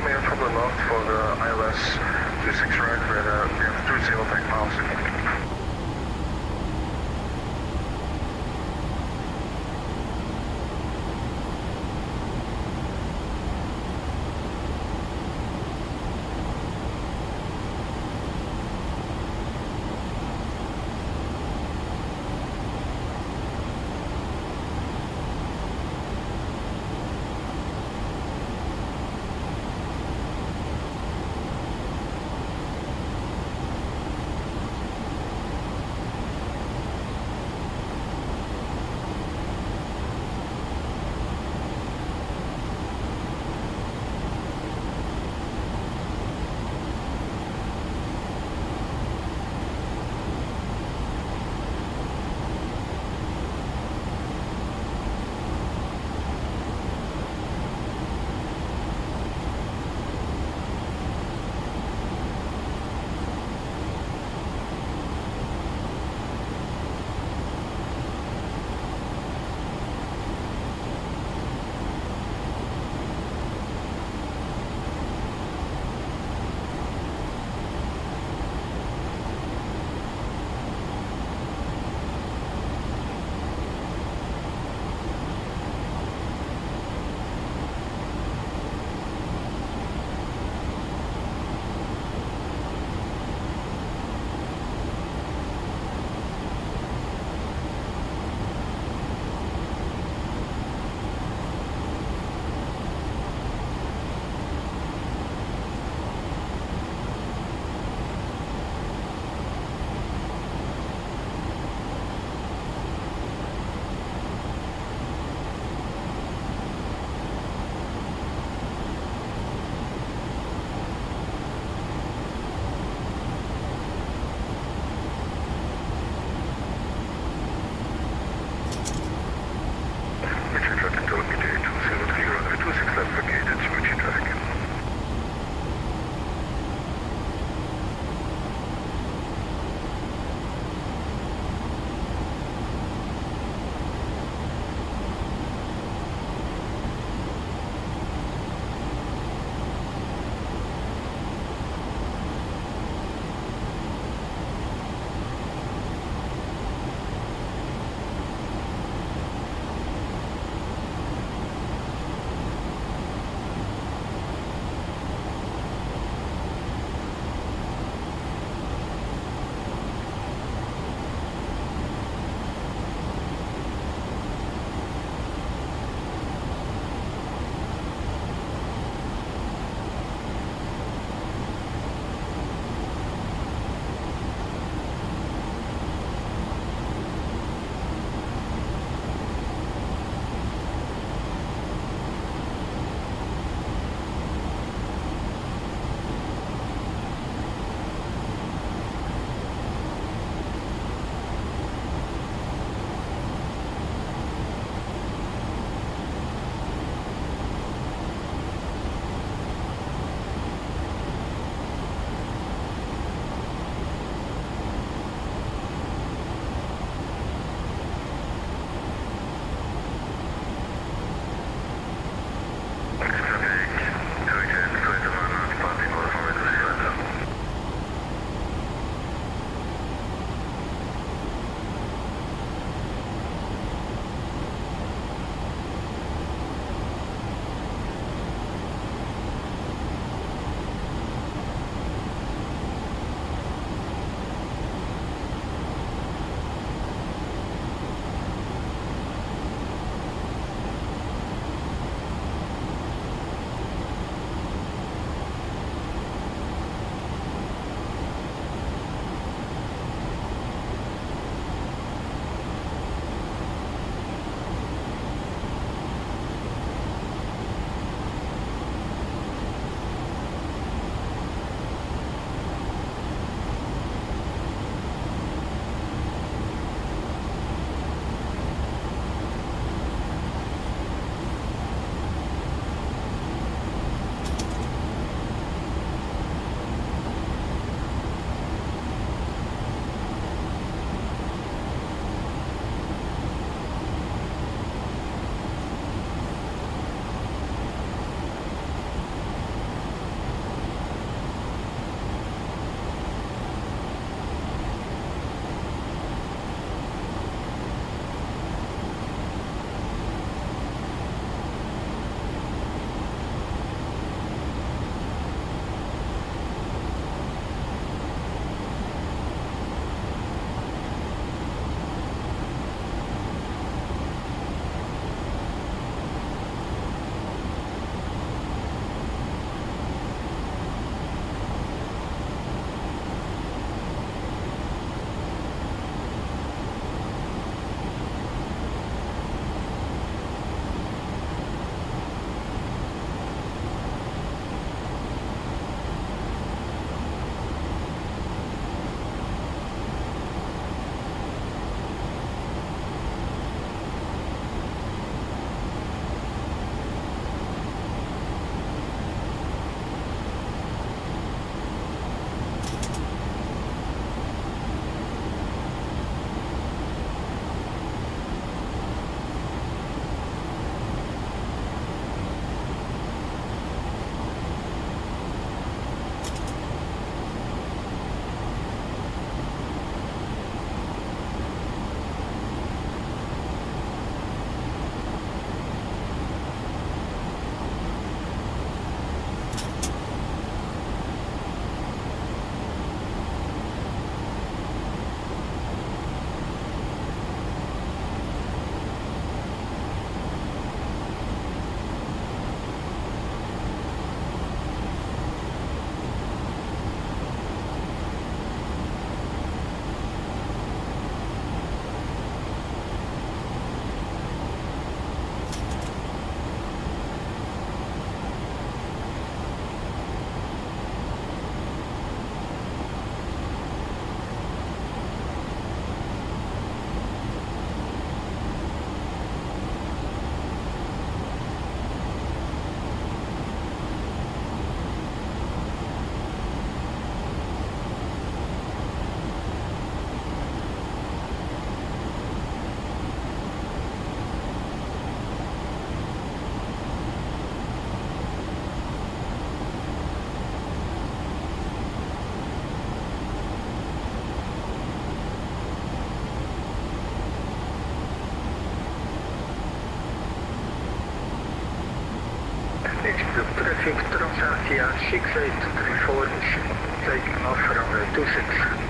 coming in from the north for the ILS 26 right, we have 20 back miles. Traffic Transasia 6834 is taking off from 26.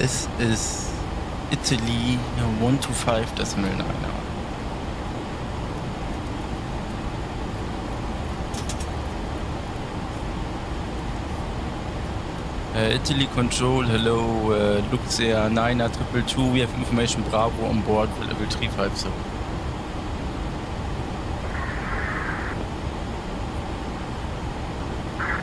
This is Italy 125.9. Italy Control, hello, Luxair 9-222, we have information Bravo on board for level 350.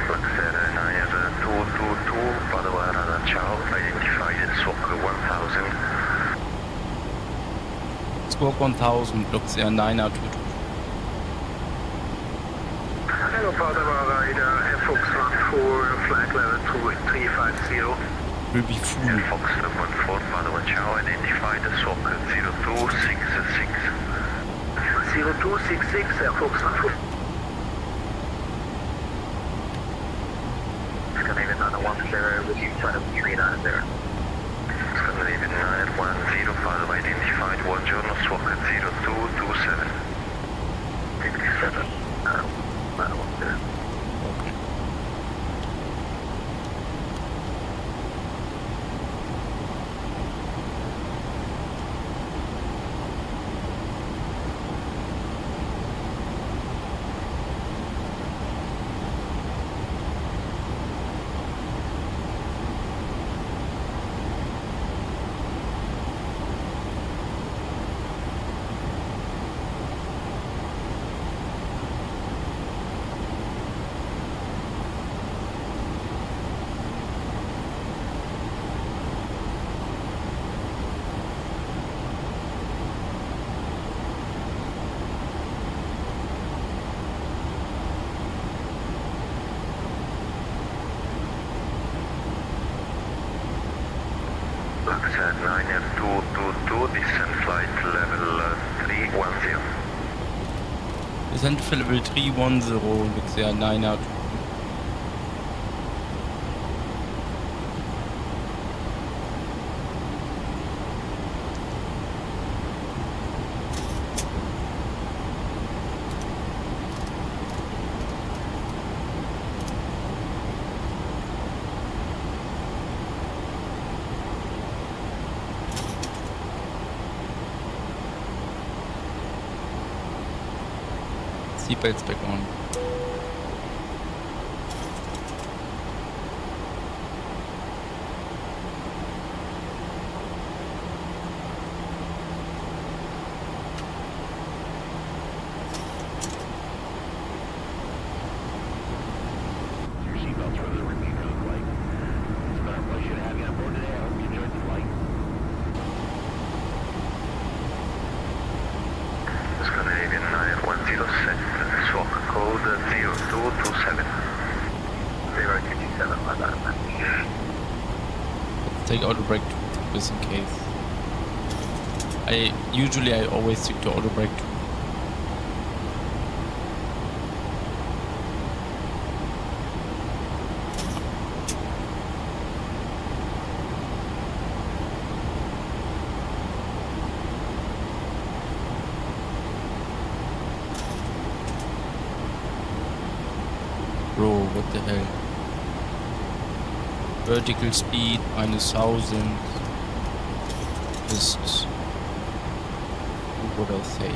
Luxair 9-222, Padova, ciao, identified SWAC 1000. Squawk 1000, Luxair 9-222. Hello, Padova Rider, Fox 14, flight level 2350. Will be full. Fox 14, Padova, ciao, identified SWAC 0266. 0266, Air Fox 14. Scandinavian 910 with you, China 390. Scandinavian 910, Padova, identified, buongiorno, SWAC 0227. 57, 910. Okay. Luxair 9-222, descent flight level 310. Descent for level 310, Luxair 9-222. Seatbelts back on. Your seatbelts are really ringing on the flight. It's been our pleasure to have you on board today. I hope you enjoyed the flight. Scandinavian 910 SWAC code 0227. 027, my bad, man. Take auto brake just in case. I always stick to auto brake. Bro, what the hell? Vertical speed -1000. just do what I say.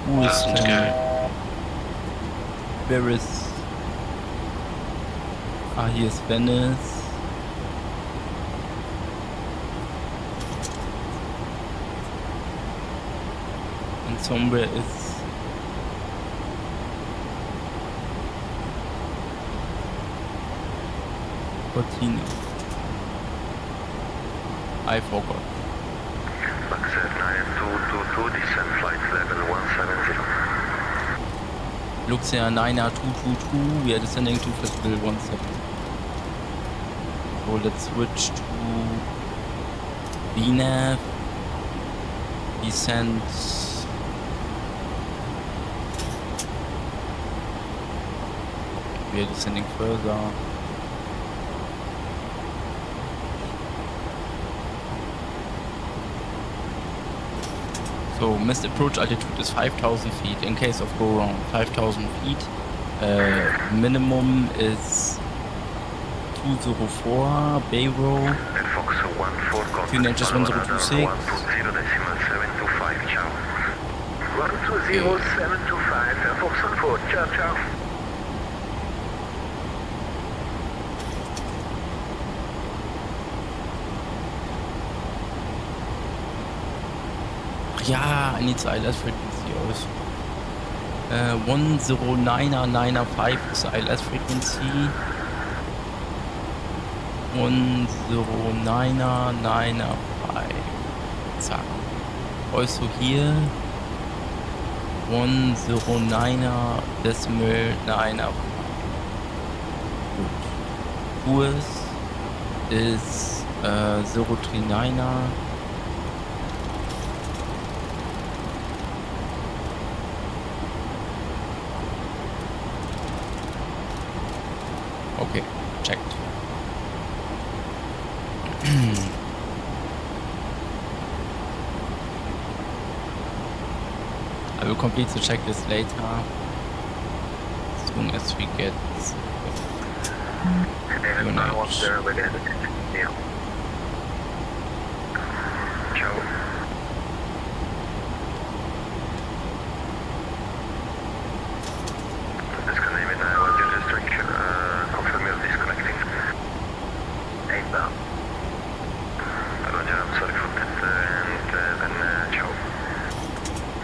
Who is where is here's Venice. And somewhere is Cortina. I forgot. Luxair 9222, descent flight level 170. Luxair 9R222, we are descending to flight level 17. So let's switch to VNAV, descent we are descending further. So missed approach altitude is 5,000 feet. In case of go wrong, 5,000 feet. Minimum is 204 Bay Row. Fox 14 Few inches 1026. 120.725, ciao. 120.725, Fox 14, ciao, ciao. Ja, I need the ILS frequency aus. 109.905 is the ILS frequency. 109.905. Zack. Also here 109.905. Gut. Kurs ist 039er. Okay, checked. I will complete the checklist later, as soon as we get And I want there with it. Yeah. Ciao. Disconnecting, I was just restriction, confirm you're disconnecting. 8 Roger, I'm sorry for that, and then ciao.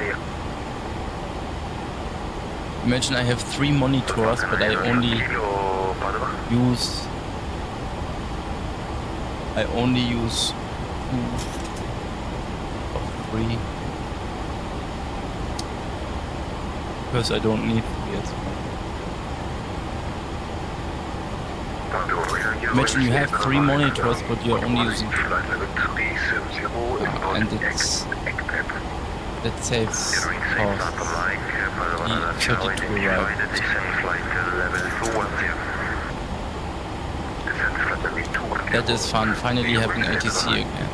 Yeah. Imagine I have 3 monitors, but I only use or 3. Because I don't need 3 as well. Imagine you have 3 monitors, but you're only using 2. And that saves costs. The 32 right. That is fun, finally having ATC again.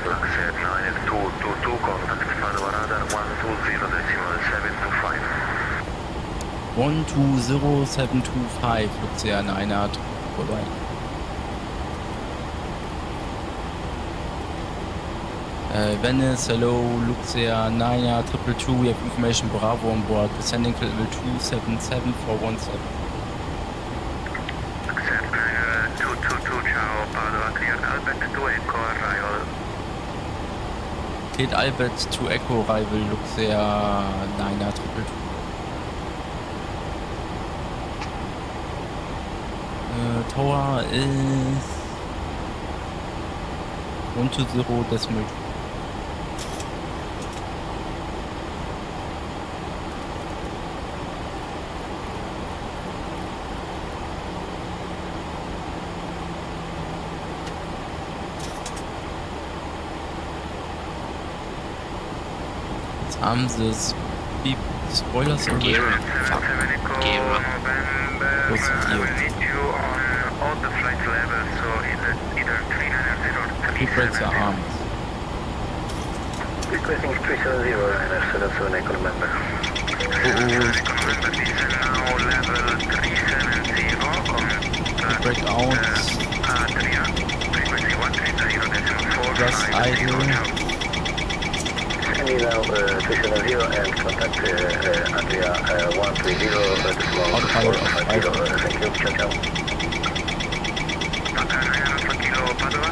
Luxair 9222, contact Padova radar 120.725. 120725, Luxair 9 vorbei. Venice, hello, Luxair 9 222, we have information Bravo on board, descending to level 277417. Luxair 222, ciao, Padova, cleared Albert to Echo, arrival. Cleared Albert to Echo, arrival, Luxair 9 222. Tower is 120.2. Jetzt haben sie die Spoilers und Gear. Was ist hier? All the flight levels, so either 390 or 370. Two brakes are armed. Requesting 370 and 77 Echo November. Echo November, this is now level 370. Two brake out. Adria, frequency 130.4. Just idle. Sending now 370 and contact Adria 130.4. Autopilot off idle. Thank you, ciao ciao. Padova.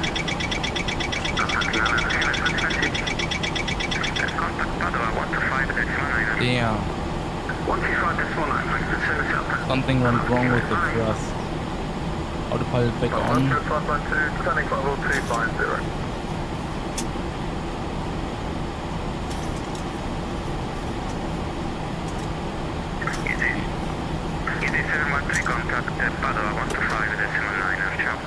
Contact Padova 125.9. Damn. 125.9. Something went wrong with the thrust. Autopilot back on. Easy 713, contact Padova 125.9. Ciao.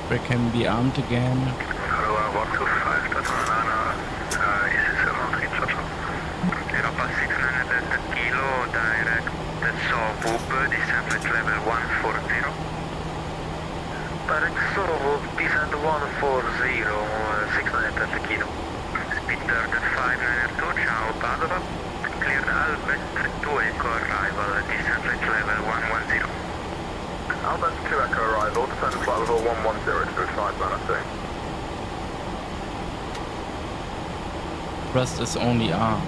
Brake can be armed again. Padova 125.9. Easy 713, ciao ciao. Europa 600 kilo, direct Sovub, descent flight level 140. Direct Sovub, descent 140, 630 kilo. Speed 592, ciao Padova. Cleared Albert to Echo arrival, descent flight level 110. Albert 2 Echo arrival, descend flight level 110 to 592. Thrust is only armed.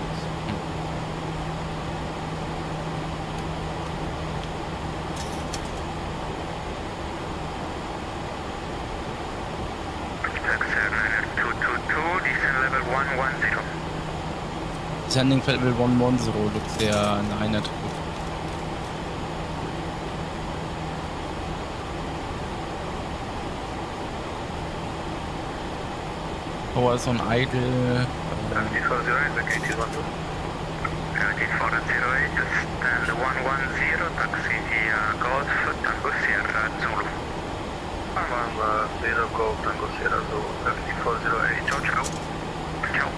Luxair 222, descent level 110. Descending flight level 110, Luxair 9 Tower is on idle. 7408, stand 110, taxi via Golf, Tango Sierra Zulu. 110 Golf Tango Sierra Zulu, 7408, ciao ciao. Ciao.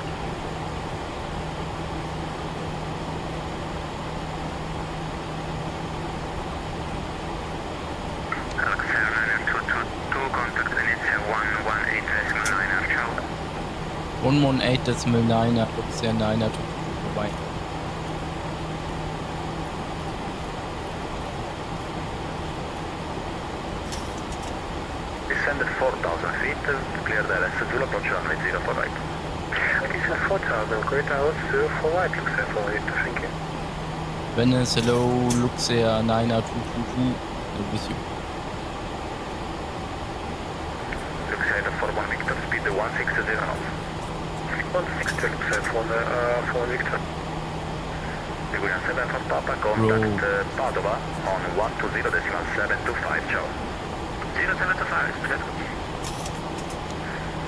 Luxair 222, contact Venice 118.9, ciao. 118.9, Luxair 9 vorbei. Descended 4,000 feet, clear the LS Zulu, approach runway 0 for right. Descend 4,000, great hours 0 for right, Luxair 48, thank you. Venice, hello, Luxair 9 with you. Luxair for 1 Victor, speed 160 knots. 160 Luxair for 1 Victor. Liguria 7 for Papa, contact Padova on 120.725, ciao. 0725, let's go.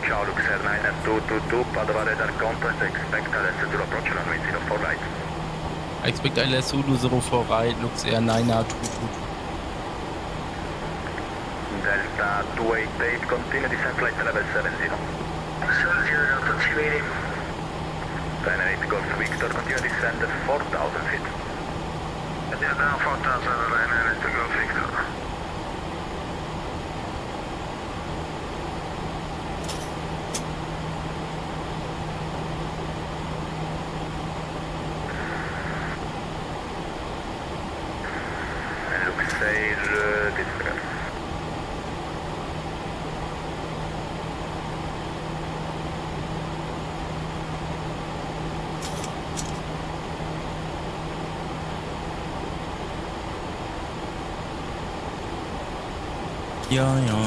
Ciao, Luxair 9222, Padova radar contact, expect LS Zulu approach runway 04 right. I expect LS Zulu 04 right, Luxair 9R222. Delta 288, continue descent flight level 70. 70, Delta 280. Venere Golf Victor, continue descent at 4,000 feet. Yeah, down 4,000, Venere Golf Victor. And Luxair, disregard. Ja, ja.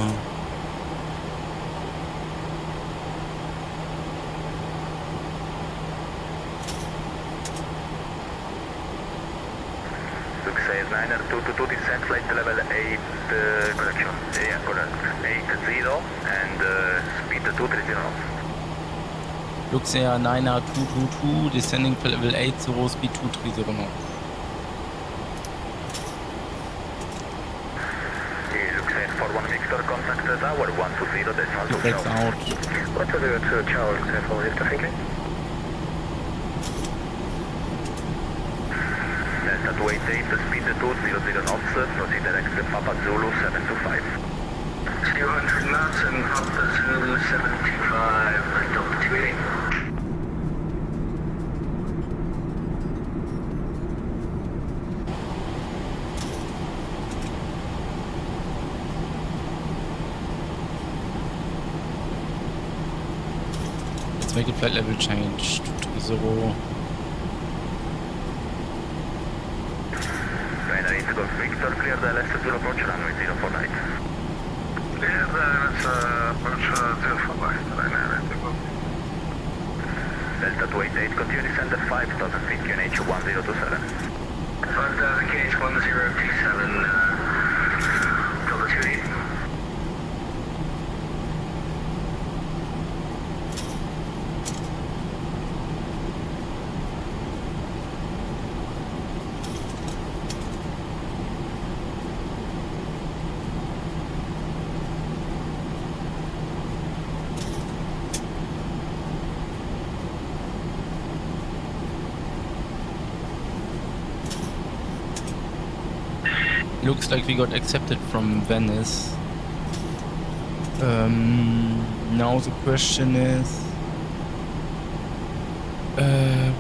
Luxair 9R222, descent flight level 8, correction, yeah, correct, 80 and speed 230 knots. Luxair 9R222, descending for level 80, speed 230 knots. Luxair 41 Victor, contact tower 120 decimal He 2 breaks Ciao. out. 120 Ciao, Luxair 41 Victor, thank you. Delta 288, speed 200 knots, proceed direct to Papa Zulu 725. 200 knots and Papa Zulu 725, Delta 288. Let's make a flight level change to 0. Venere Golf Victor, clear the LS Zulu approach runway 04 right. Clear the LS approach 04 right, Venere Golf. Delta 288, continue descent at 5,000 feet, QNH 1027. 5,000 QNH 1027, Delta 288. Looks like we got accepted from Venice. Now the question is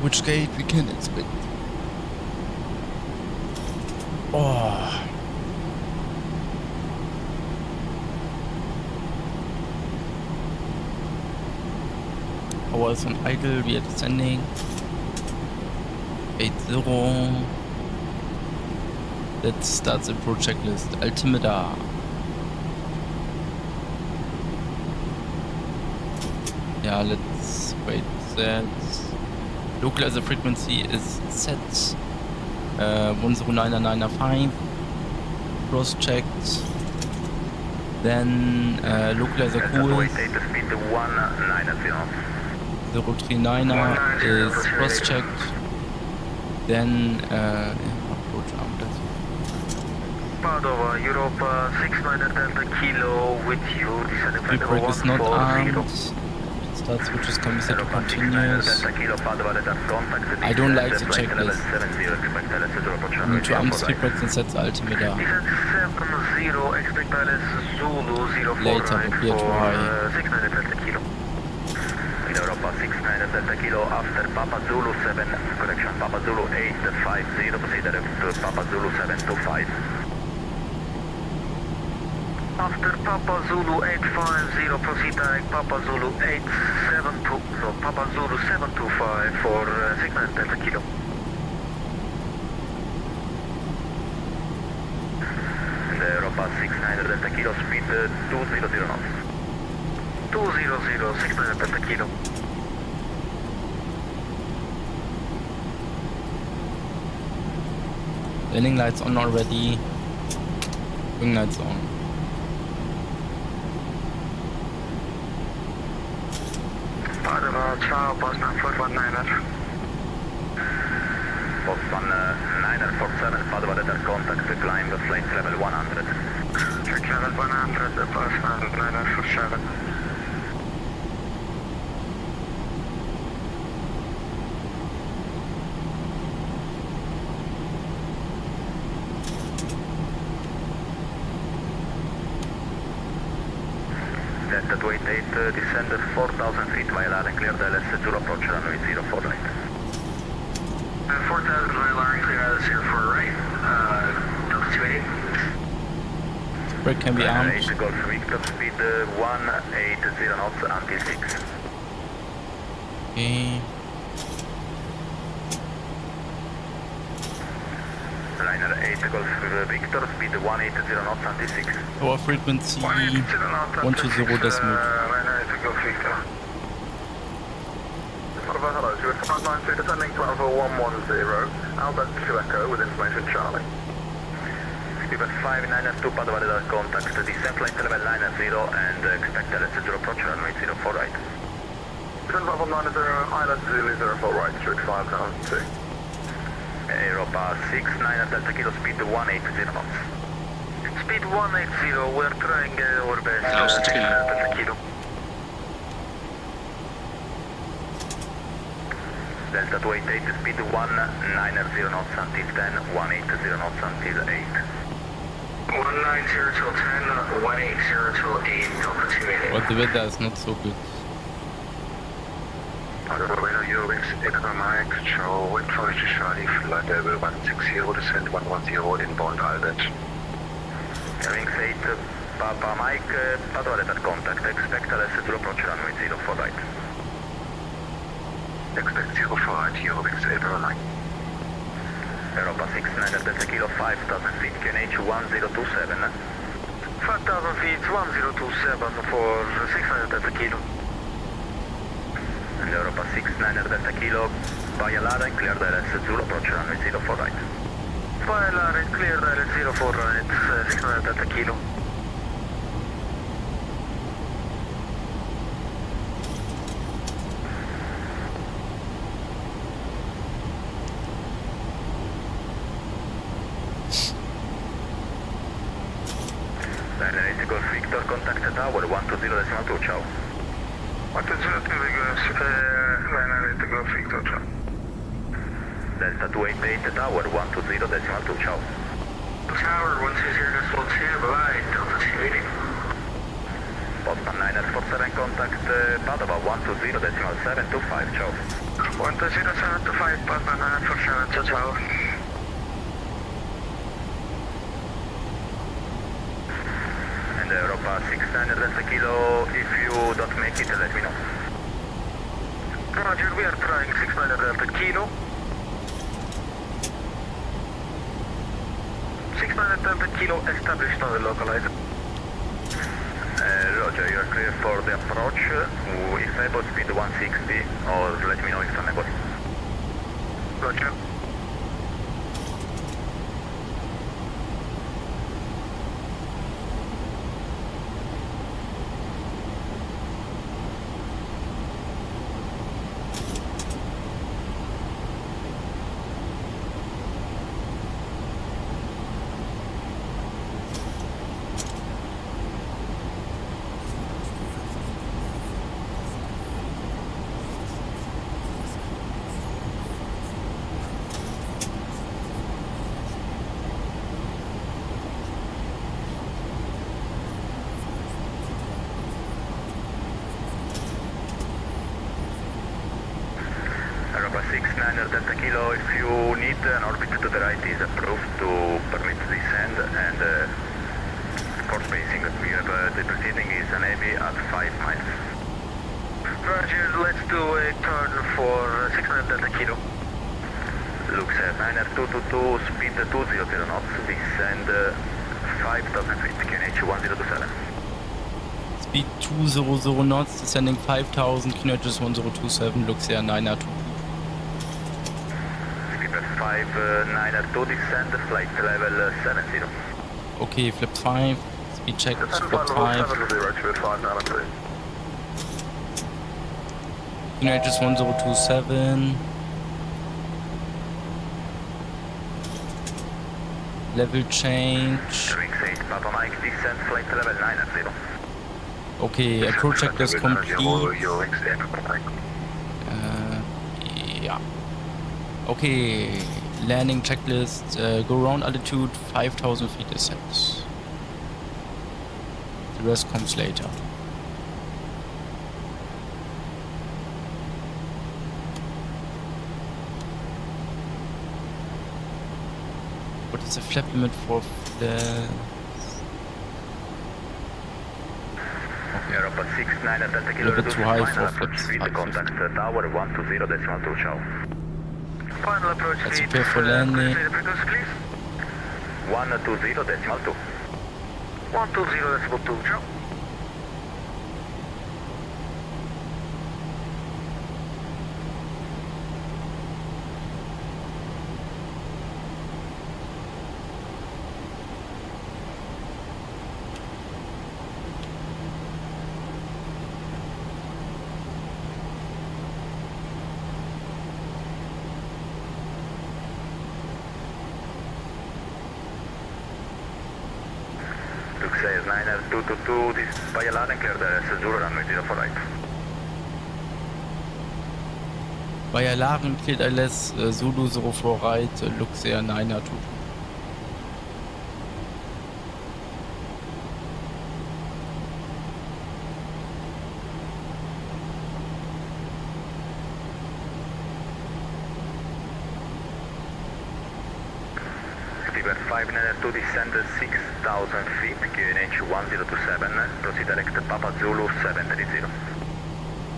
which gate we can expect. Oh. Power is on idle, we are descending. 80. Let's start the approach checklist. Altimeter. Yeah, let's wait that. Localizer frequency is set. 10995. Cross checked. Then localizer course. 039er is cross checked. Then approach arm. Padova, Europa 69 Delta Kilo with you, descending flight Pre-brake is not 140. armed. Start switches can be set to continuous. I don't like the checklist. I need to arm speed brakes and set the altimeter. Descent 70, expect LS Zulu 04 Later, right prepare to high. for 69 Delta Kilo. Europa 69 Delta Kilo after Papa Zulu 7, correction, Papa Zulu 850, proceed direct to Papa Zulu 725. After Papa Zulu 850, proceed direct Papa Zulu 872, so Papa Zulu 725 for 69 Delta Kilo. And Europa 69 Delta Kilo, speed 200 knots. 200, 69 Delta Kilo. Landing lights on already. Wing lights on. ciao, Boston 419er. Boston 947, Padova radar contact, climb flight level 100. Flight level 100, Boston 947. Delta 288, descend 4,000 feet via LAR and clear the LS0 approach runway 04 right. 4,000 via LAR and clear LS04 right, Delta 288. Brake can be armed. 8 Golf Victor, speed 180 knots until 6. Okay. Liner 8 Golf Victor, speed 180 knots until 6. Power frequency 120 decimal. Liner 8 Golf Victor. Hello, so it's 592 descending to Alpha 110, Albert 2 Echo with information Charlie. Speed 592 Padova radar contact, descent flight level 90 and expect LS0 approach runway 04 right. Descent level 90, Island Zulu 04 right, through 592. Europa 69 Delta Kilo, speed 180 knots. Speed 180, we're trying our best. Delta Kilo. Delta 288, speed 190 knots until 10, 180 knots until 8. 190 till 10, 180 till 8, Delta 288. But the weather is not so good. Radar Eurowings, Echo Mike, show information Charlie, flight level 160, descent 110, inbound Albert. Wings 8, Papa Mike, Padova radar contact, expect LS0 approach runway 04 right. Expect 04 right, Eurowings, Echo Mike. Europa 69 Delta Kilo, 5,000 feet, QNH 1027. 5,000 feet, 1027 for 600 Delta Kilo. And Europa 69 Delta Kilo, via LAR and clear the LS0 approach runway 04 right. Via LAR and clear the LS04 right, 600 Delta Kilo. Liner 8 Golf Victor, contact tower 120.2, ciao. 120, Liner 8 Golf Victor, ciao. Delta 288 tower 120.2, ciao. Tower 120.2, bye-bye, Delta 280. Boston 947, contact Padova 120.725, ciao. 120.725, Boston 947, ciao. Europa 69 Delta Kilo, if you don't make it, let me know. Roger, we are trying 69 Delta Kilo. 69 Delta Kilo established on the localizer. Roger, you are clear for the approach. If able, speed 160, or let me know if unable. Roger. Europa 69 Delta Kilo, if you need an orbit to the right is approved to permit descent and for spacing. We have the proceeding is an heavy at 5 miles. Roger, let's do a turn for 69 Delta Kilo. Luxair 9222, speed 200 knots, descend 5,000 feet, QNH 1027. Speed 200 knots, descending 5,000, QNH 1027, Luxair 992. Skipper 592, descend, flight level 70. Okay, flip 5, speed check, flip 5. Unit is 1027. Level change. Wings 8, Papa Mike, descent flight level 9 Okay, approach checklist complete. Eurowings 8, Papa Mike. Yeah. Okay, landing checklist. Go around altitude 5,000 feet descent. The rest comes later. What is the flap limit for flaps? Europa 69 at Delta A Kilo little bit too high for final approach flaps. speed, 550. contact tower 120.2, ciao. Final approach Let's speed. prepare for landing. Frequency, please. 120.2. 120.2, ciao. Luxair 9222, this is BLL and clear the Zulu runway 04 right. Bei Alarm cleared ILS Zulu 04 right, Luxair 9er 22. Steamer 592, descend 6,000 feet, QNH 1027, proceed direct Papa Zulu 730.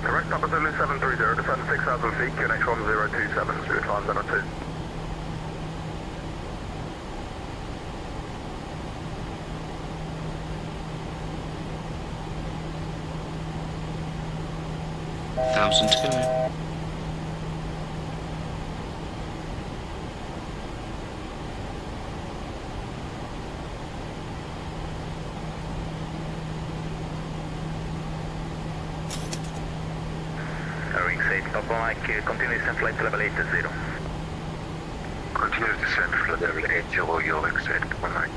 Correct, Papa Zulu 730, descend 6,000 feet, QNH 1027, through time 02. Wings 8, Papa Mike, continue descent flight level 80. Continue descent flight level 80, Eurowings 8, Papa Mike.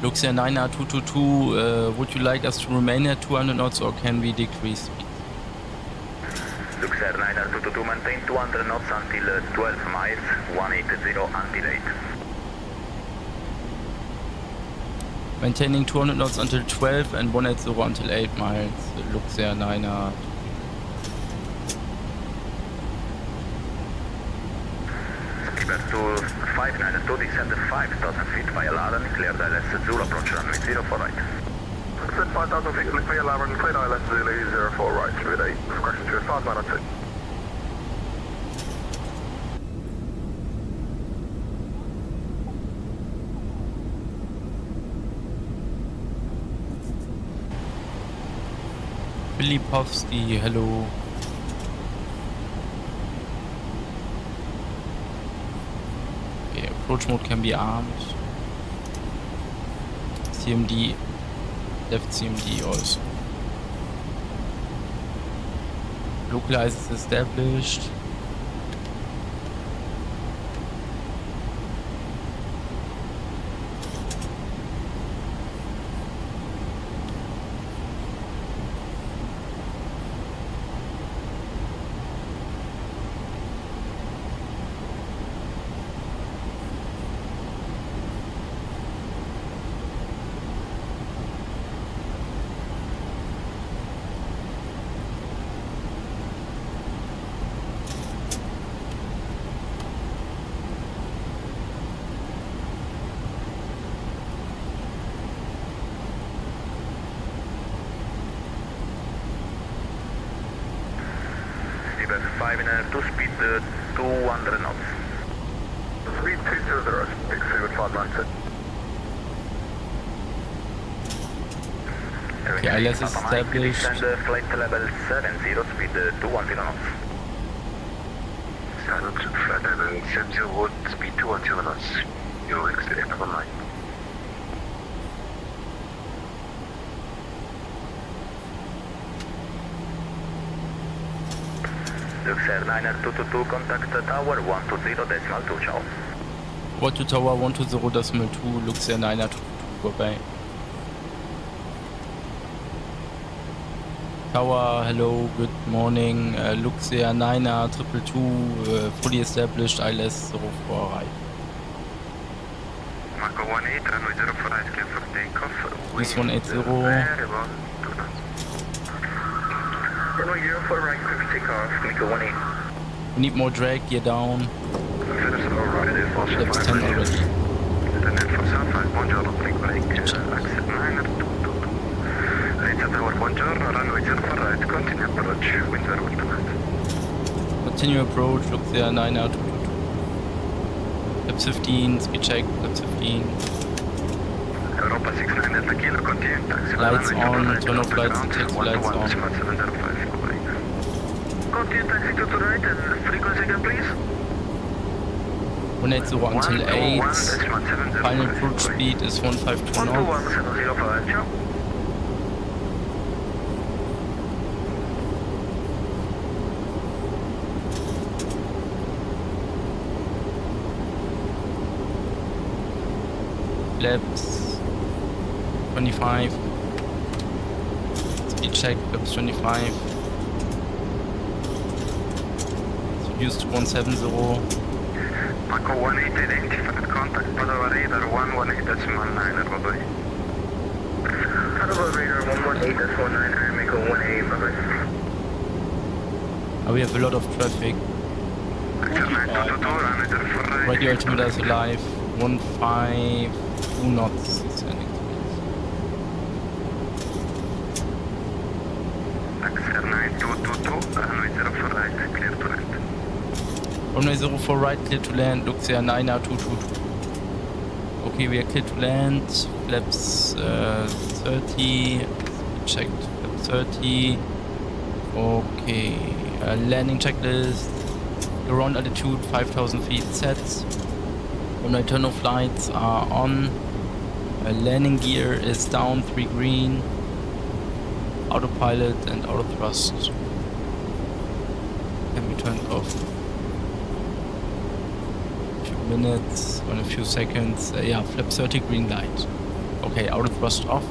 Luxair 9er 222, would you like us to remain at 200 knots or can we decrease speed? Luxair 9222, maintain 200 knots until 12 miles, 180 until 8. Maintaining 200 knots until 12 and 180 until 8 miles, Luxair 9er. Steamer 592, descend 5,000 feet via Laren, clear the LS Zulu approach runway 04 right. Descend 5,000 feet, look via Laren, clear ILS Zulu 04 right, with a progression to 5902. Filipovsky, hello. Okay, approach mode can be armed. CMD, left CMD also. Localize is established. Steamer 592, speed 200 knots. Speed 220, exceed with 596. Okay, ILS is established. Descend flight level 70, speed 210 knots. Silent flight level 70, speed 210 knots. Eurowings 8, Papa Mike. Luxair 9222, contact tower 120.2, ciao. What to tower 120.2, Luxair 922, bye-bye. Tower, hello, good morning, Luxair 922, fully established, ILS 04 right. Mako 18, runway 04 right, clear for takeoff. This 180. Very well, 2 knots. Runway 04 right, clear for takeoff, Mako 18. We need more drag, gear down. Finish all right, Air Force That's 10 5. already. Then Air Force 5, buongiorno, break, exit 922. Later tower, buongiorno, runway 04 right, continue approach, wind very well tonight. Continue approach, Luxair 922. Laps 15, speed check, laps 15. Europa 69 Delta Kilo, continue taxi. Lights on, turn off lights, taxi lights on. 705, bye. Continue taxi to right and frequency again, please. 180 until 8. Final cruise speed is 152 knots. 121.705, ciao. Laps 25. Speed check, laps 25. It's reduced to 170. Mako 18 identified contact Padova radar 118.9 bye-bye. Padova radar 118.9, Mako 18, bye-bye. We have a lot of traffic. Vector 922, runway 04 right. Radio altimeter is alive. 152 knots. Sending Luxair 9222, runway 04 right, clear to land. Runway 04 right, clear to land. Luxair 92222. Okay, we are clear to land. Flaps 30. Checked. Flaps 30. Okay. Landing checklist. Ground altitude 5,000 feet set. Runway turn off lights are on. Landing gear is down 3 green. Autopilot and auto thrust can be turned off. A few minutes, or a few seconds. Yeah, flap 30 green light. Okay, auto thrust off.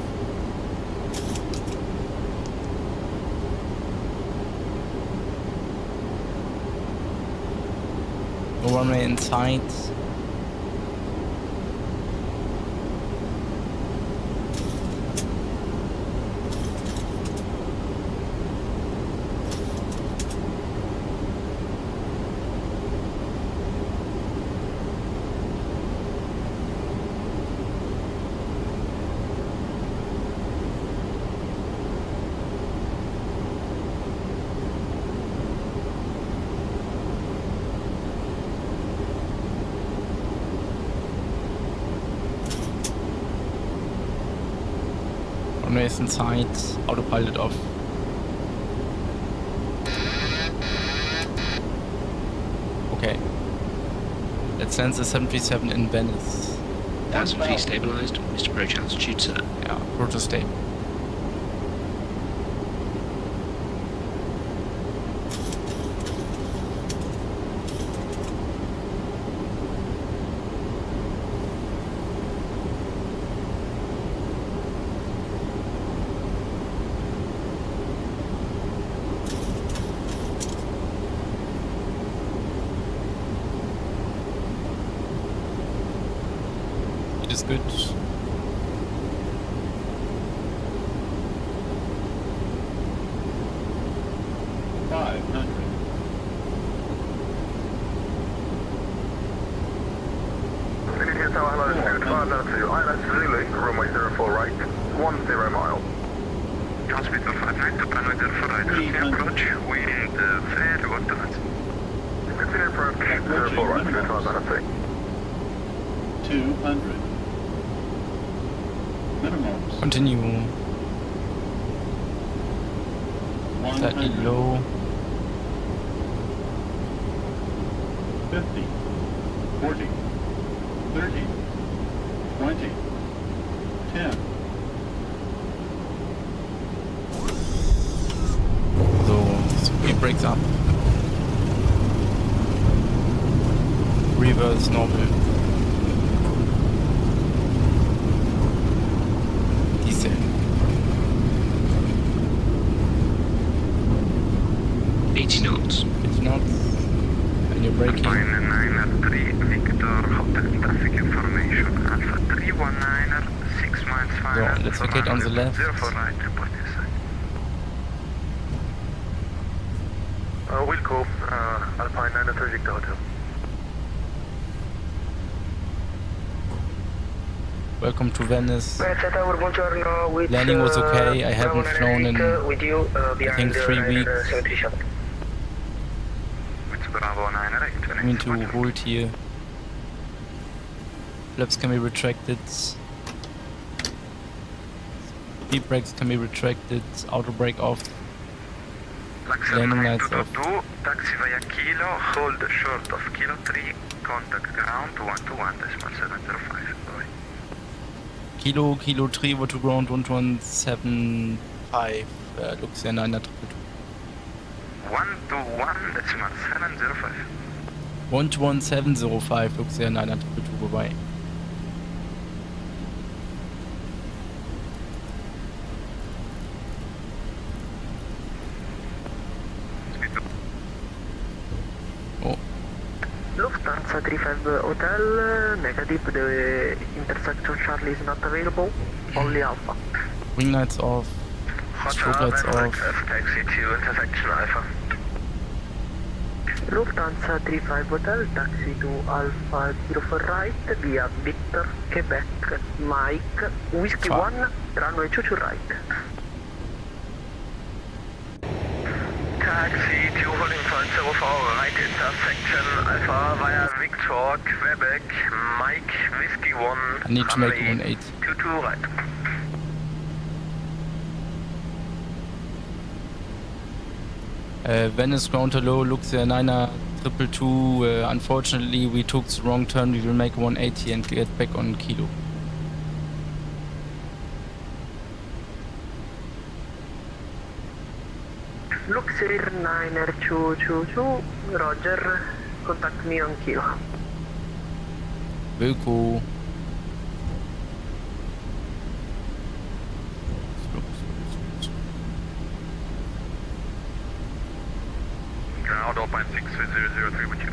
No runway in sight. Runway is in sight, autopilot off. Okay. Let's land the 737 in Venice. 1000 feet stabilized. Mr. Approach altitude, sir. Yeah, approach to stable. It is good. India Tower, hello, Scoot 592, ILS Zulu, runway 04 right, 10 miles. Hospital 592, runway 04 right, continue approach, wind very well to us. Continue approach, 04 right, Scoot 592. 200. Minimums. Continue. Slightly 100. low. 50. 40. 30. 20. 10. So, speed breaks up. Reverse normal. Diesel. 80 knots. It's not. And you're braking. Alpine 93 Victor Hotel traffic information. Alpha 319er 6 miles final. So, let's vacate on the left. 04 right, report inside. Wilco, Alpine 93 Victor Hotel. Welcome to Venice. Buongiorno, with, Landing was okay. I haven't flown in, with you, I think, 3 weeks. It's Bravo 98. I mean to hold here. Flaps can be retracted. Speed brakes can be retracted. Auto brake off. Luxair Landing lights off. 222, taxi via Kilo, hold short of Kilo 3, contact ground 121.705. Bye. Kilo 3 over to ground 1175. Luxair 922. 121.705. 11705 Luxair 922. Bye bye. Oh, Lufthansa 35 Hotel, negative, the intersection Charlie is not available, only Alpha. wing lights off. Strobe lights off. Taxi to intersection Alpha. Lufthansa 35 Hotel, taxi to Alpha 04 right, via Victor, Quebec, Mike, Whiskey Fuck. 1, runway 22 right. Taxi to holding point 04 right intersection Alpha via Victor, Quebec, Mike, Whiskey 1, I need to make runway 18. 22 right. Venice ground hello, Luxair 922. Unfortunately, we took the wrong turn. We will make 180 and get back on Kilo. Luxair 9222, Roger, contact me on Kilo. Wilco. Ground Alpine 6003 with you.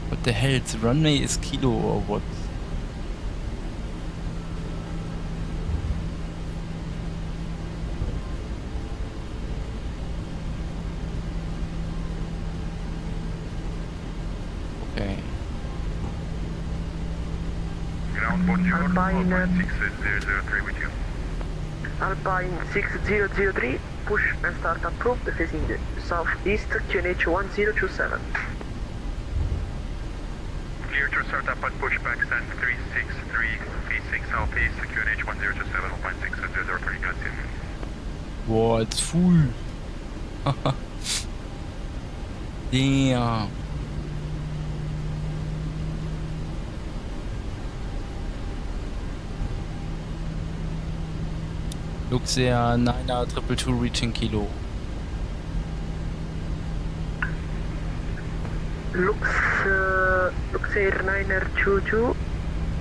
What the hell? The runway is Kilo or what? Okay. Ground Bonjour, Alpine, Alpine 6003 with you. Alpine 6003, push and start approved, facing the southeast, QNH 1027. Clear to start up at pushback stand 363 V6 southeast, QNH 1027, Alpine 6003, grazie. Boah, it's full. Damn. Luxair 922 reaching Kilo. Luxair 922,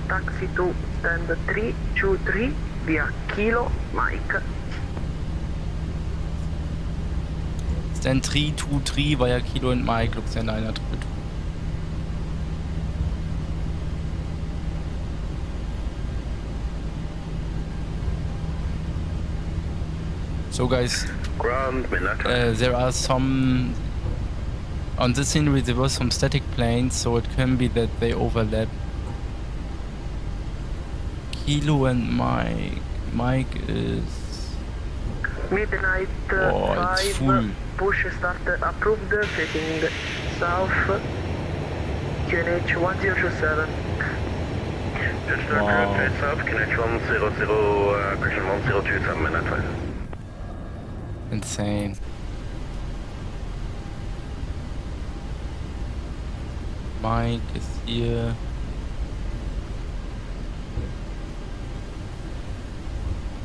taxi to stand 323 via Kilo, Mike. Stand 323 via Kilo and Mike, Luxair 922. So guys, Ground, Minata. there are some... On this scenery there were some static planes, so it can be that they overlap. Kilo and Mike. Mike is... Midnight Oh, it's 5, full. push start approved, facing south, QNH 1027. Just Wow. correct face south, connection 100, question 1027, Minata. Insane. Mike is here.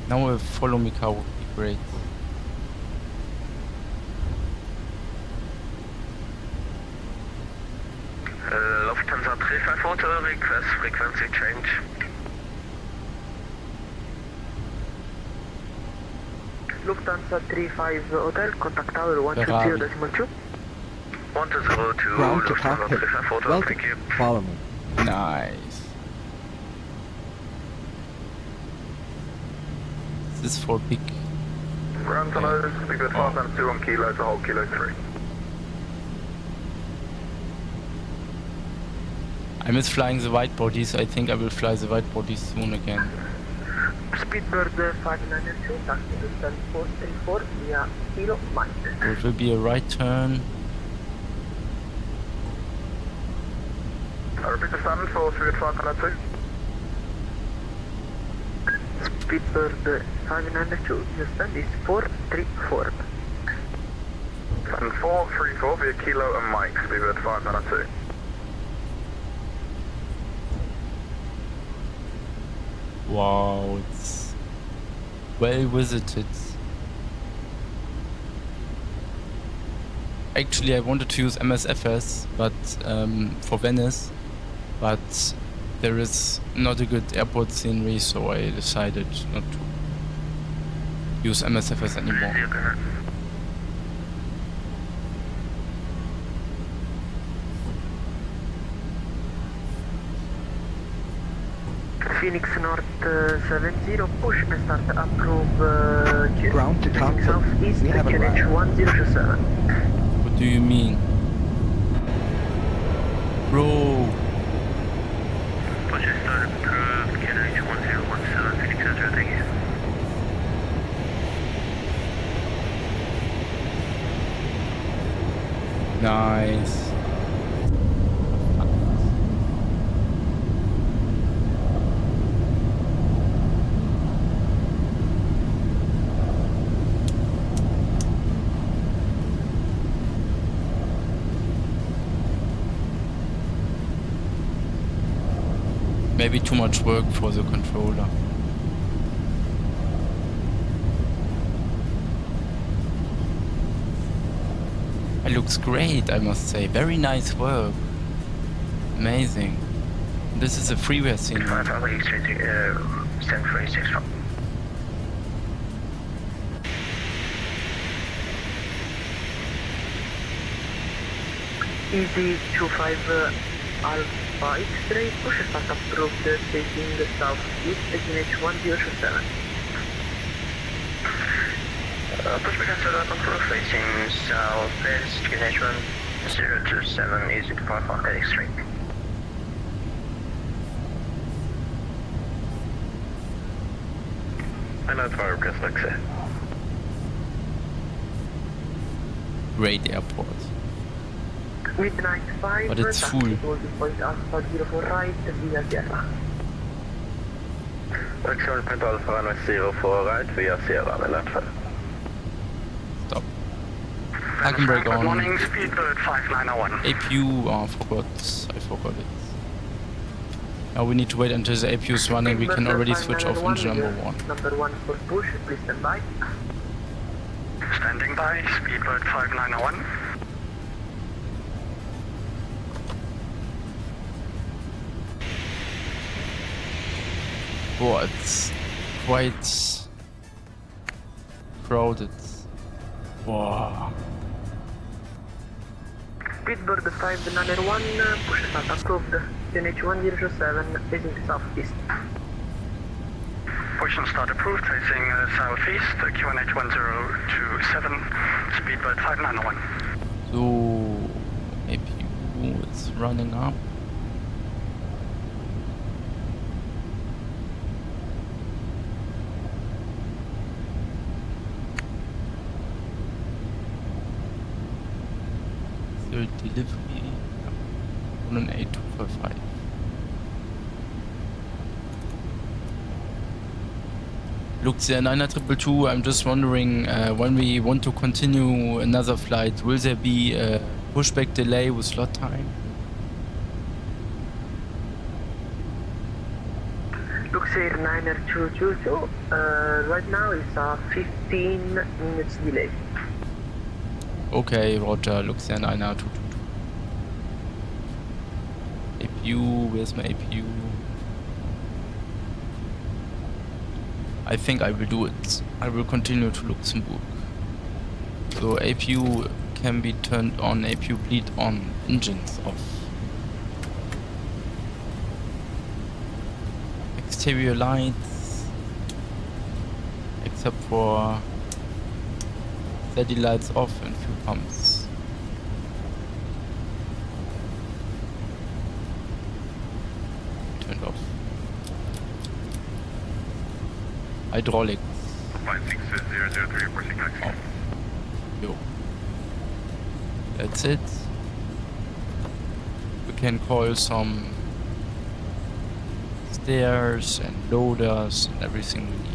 Now a follow me car would be great. 354 to request frequency change. Lufthansa 35 Hotel, contact tower 120.2. 120 Ground to Lufthansa cockpit. 354 to Welcome. thank you. Follow me. Nice. This is for big. Ground to nose, speedbird 592 on kilo to hold kilo 3. I miss flying the white bodies. I think I will fly the white bodies soon again. Speedbird 592, taxi distance 434 via Kilo Mike. So it will be a right turn. I repeat the stand for speedbird 592. Speedbird 592, the stand is 434. And 434 via kilo and Mike, speedbird 592. Wow, it's well visited. Actually, I wanted to use MSFS, but for Venice, but there is not a good airport scenery, so I decided not to use MSFS anymore. Phoenix North 70, push and start approve Ground to cockpit. southeast We have a QNH ride. 107. What do you mean? Bro, Push and start approved, QNH 1017, Phoenix Center, thank you. nice. Maybe too much work for the controller. It looks great, I must say. Very nice work. Amazing. This is a freeware scene. 746 from. Easy 25 Alpha X-ray, push and start approved facing the southeast QNH 107. Push back and start approved facing southwest QNH 1027, easy to 5 X-ray. I know fire request Luxair. Great airport. Midnight 5, But it's taxi full. holding point Alpha 04 right via Sierra. Luxair point Alpha and 04 right via Sierra, alert fire. Stop. Parking brake Good on. morning, speedbird 5901. APU, I forgot it. Now we need to wait until the APU is running. We can already switch off engine number 1. Number 1 for push, please stand by. Standing by, speedbird 5901. Boah, it's quite crowded. Wow. Speedbird 591, push start approved. QNH 107 facing southeast. Push and start approved, facing southeast, QNH 1027, speedbird 5901. So APU is running up. Third delivery on an 8255. Luxair 9222, I'm just wondering when we want to continue another flight, will there be a pushback delay with slot time? Luxair 9222, right now it's a 15 minutes delay. Okay, Roger, Luxair 9222. APU? Where's my APU? I think I will do it. I will continue to Luxembourg. So APU can be turned on, APU bleed on, engines off. Exterior lights, except for steady lights off and fuel pumps. Turned off. Hydraulics. 56003 reporting taxi. Off. Yo. That's it. We can call some stairs and loaders and everything we need.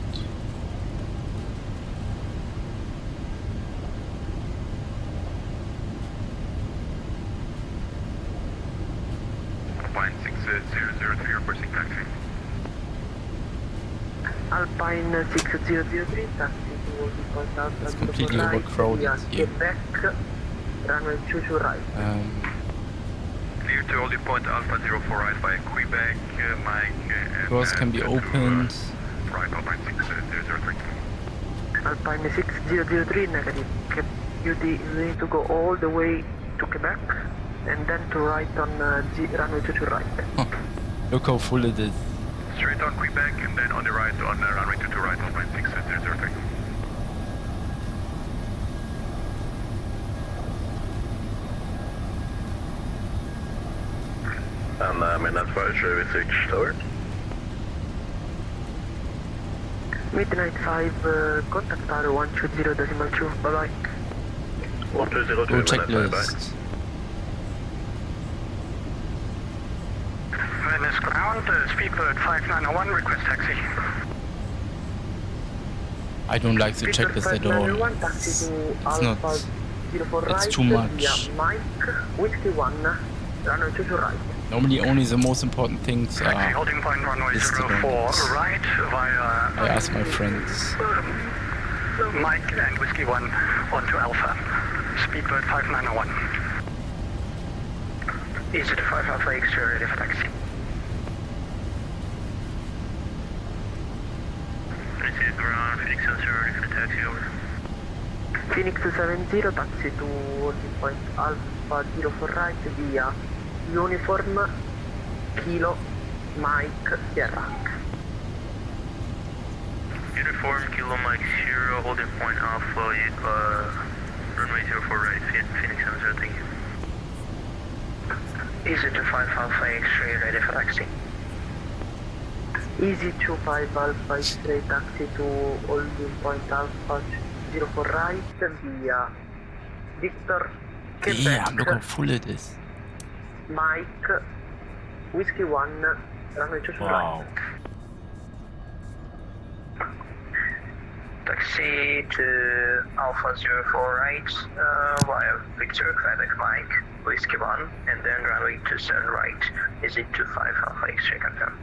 Alpine 6003 reporting taxi. Alpine 6003, taxi to default out. It's completely overcrowded here. Quebec, runway 22 right. Clear to holding point Alpha 04 right by Quebec, Mike. Doors can be opened. Right, Alpine 6003. Alpine 6003, negative. You need to go all the way to Quebec and then to right on runway 22 right. Look how full it is. Straight on Quebec and then on the right on runway 22 right, Alpine 6003. And Midnight Fire Service 6 tower. Midnight 5, contact tower 120.2, bye bye. 1202, Go Midnight 5, bye. checklist. Venice ground, Speedbird 5901, request taxi. I don't like the checklist at all. Taxi to It's Alpha not. 04 It's right, too much. via Mike, Whiskey 1, runway 22 right. Normally only the most important things Taxi are holding point runway listed on 04 it. right via I ask my friends. Mike and Whiskey 1 onto Alpha. Speedbird 5901. Easy to 5 Alpha X-ray ready for taxi. Receive ground, Phoenix 70 ready for the taxi, over. Phoenix 70, taxi to holding point Alpha 04 right via Uniform, Kilo, Mike, Sierra. Uniform, Kilo Mike 0, holding point Alpha, runway 04 right, Phoenix 70, thank you. Easy to 5 Alpha X-ray ready for taxi. Easy 25 Alpha X-ray taxi to holding point Alpha 04 right via Victor, Quebec, Damn, look how full it is. Mike, Whiskey 1, runway 22 Wow. right. Taxi to Alpha 04 right via Victor, Quebec, Mike, Whiskey 1, and then runway 27 right. Is it 25 Alpha X-ray confirm?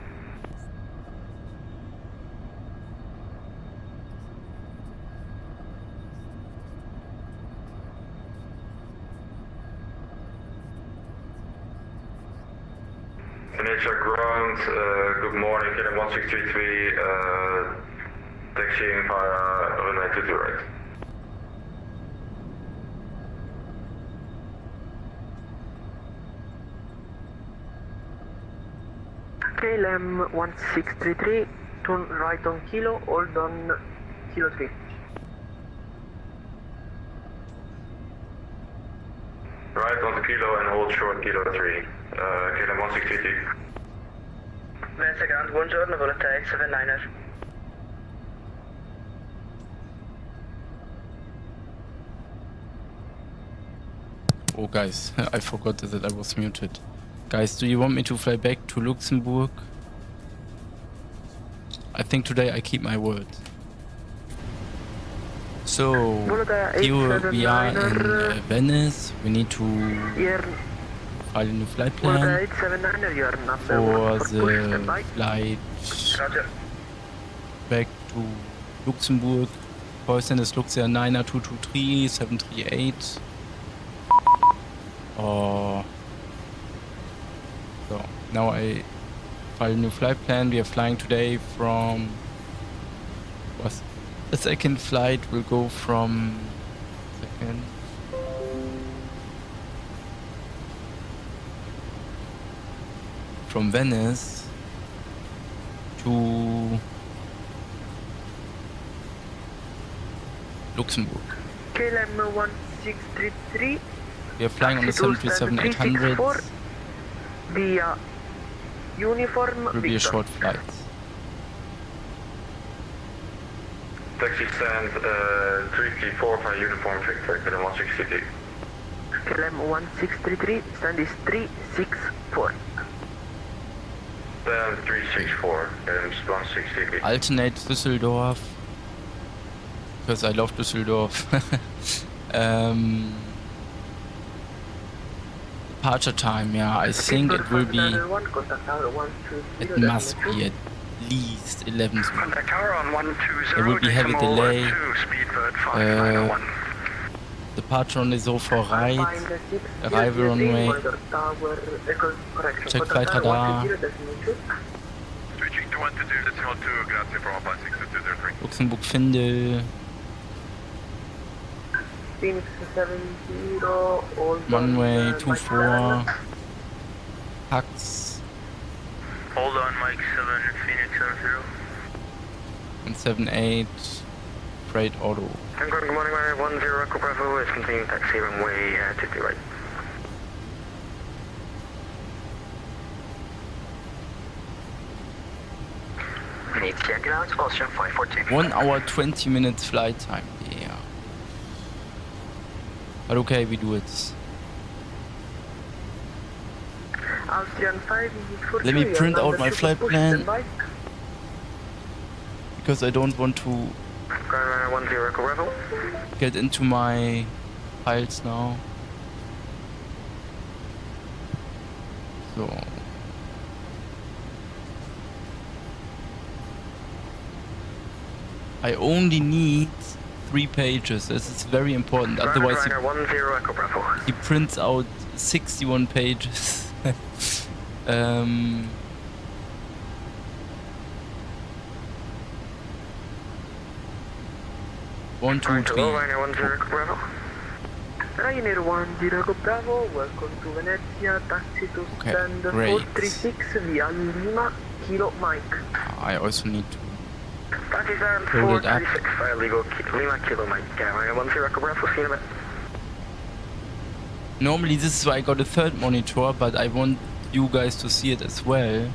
Venice ground, good morning, KLM 1633, taxiing via runway 22 right. KLM 1633, turn right on Kilo, hold on Kilo 3. Right on the Kilo and hold short Kilo 3, KLM 1633. Venice ground, buongiorno, Volatility 79er. Oh guys, I forgot that I was muted. Guys, do you want me to fly back to Luxembourg? I think today I keep my word. So, here we are in Venice. We need to file a new flight plan for the flight back to Luxembourg. Poison is Luxair 9R223 738. So, Now I file a new flight plan. We are flying today from... The second flight will go from... From Venice to Luxembourg. KLM 1633. We are flying on the 737-800. Via Uniform It will be a short flight. Taxi stand 334 for uniform Victor, KLM 1633. KLM 1633, stand is 364. Stand 364, KLM 163. Alternate Düsseldorf. Because I love Düsseldorf. Departure time, yeah, I think it will be... It must be at least 11 minutes. Contact tower on 120. There will be heavy delay. Speedbird 5901. Departure on is over right. Arrival runway. Check flight radar. Switching to 120, decimal 2, grazie for 15623. Luxembourg Findel. Phoenix 70, Runway 24. Hux. Hold on, Mike 7, Phoenix 70. 178. Freight auto. Good morning, Mary 10, Echo Bravo is continuing taxi runway 20 right. Venezia ground, Ocean 542. 1 hour 20 minutes flight time. Yeah. But okay, we do it. Austrian 5 is for Let me Julia, print out number my two flight push plan. standby. Because I don't want to Ground 10, Echo Bravo. get into my files now. So. I only need 3 pages. This is very important. Otherwise, Ground 10, Echo Bravo. he prints out 61 pages. 1, 2, 3. Ryanair 10, Echo Bravo. Ryanair 10 Echo Bravo, welcome to Venezia, taxi to Okay, stand great. 436 via Lima, Kilo Mike. I also need to Taxi stand Load it up. 436 via Lima Kilo Mike. Ryanair 10, Echo Bravo, see you in a bit. Normally this is why I got a third monitor, but I want you guys to see it as well.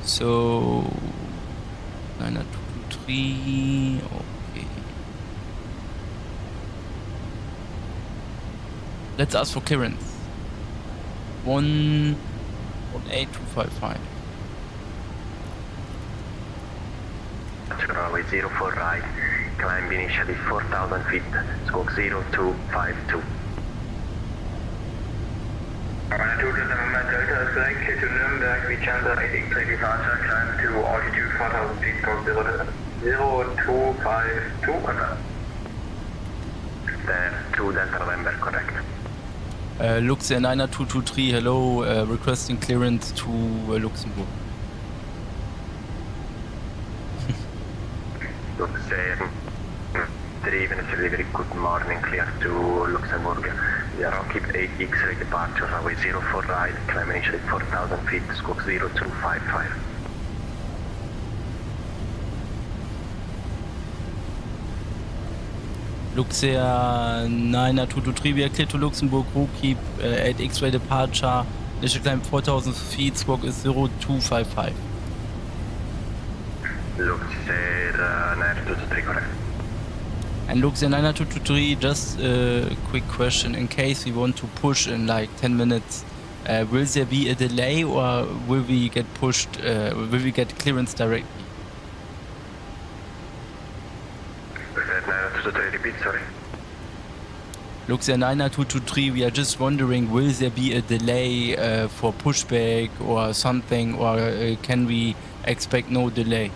So 9223, okay. Let's ask for clearance. 18255. Runway 04 right, climb initially 4,000 feet, squawk 0252. Delta is going clear to Nuremberg, we channel 8X departure, climb to altitude 4,000 feet, squawk 0252, confirm. There, 2 Delta November, correct. Luxair 90223, hello, requesting clearance to Luxembourg. Luxair 3, Venice delivery, good morning, clear to Luxembourg. We are on keep 8X departure, runway 04 right, climb initially 4,000 feet, squawk 0255. Luxair 90223, we are clear to Luxembourg, crew keep 8 X-ray departure, initial climb 4,000 feet, squawk is 0255. Luxair 9223, correct. And Luxair 90223, just a quick question, in case we want to push in like 10 minutes, will there be a delay or will we get pushed, will we get clearance directly? Luxair 9223, repeat, sorry. Luxair 90223, we are just wondering, will there be a delay for pushback or something, or can we expect no delay?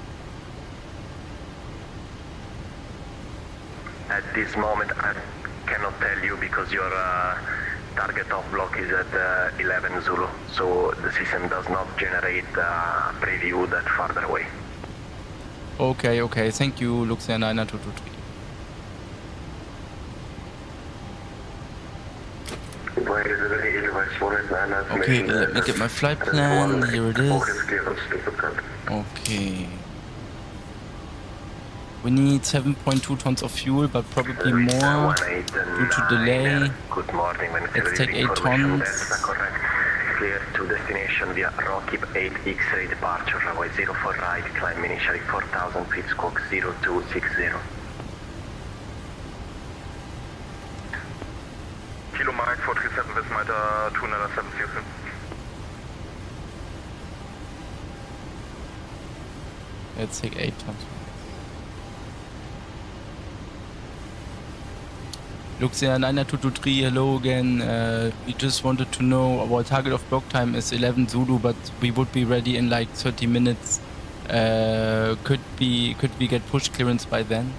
At this moment, I cannot tell you because your Target of block is at 11 Zulu, so the system does not generate preview that farther away. Okay, okay. Thank you, Luxair 99223. Okay, let me get my flight plan. Here it is. Okay. We need 7.2 tons of fuel, but probably more due to delay. Good morning, Let's take 8 tons. Clear to destination via Rockip 8 X-ray departure, runway 04 right, climb initially 4,000 feet, squawk 0260. Kilo Mike 437 with Mitre 207, see you soon. Let's take 8 tons. Luxair 99223, hello again. We just wanted to know our target of block time is 11 Zulu, but we would be ready in like 30 minutes. Could we get push clearance by then?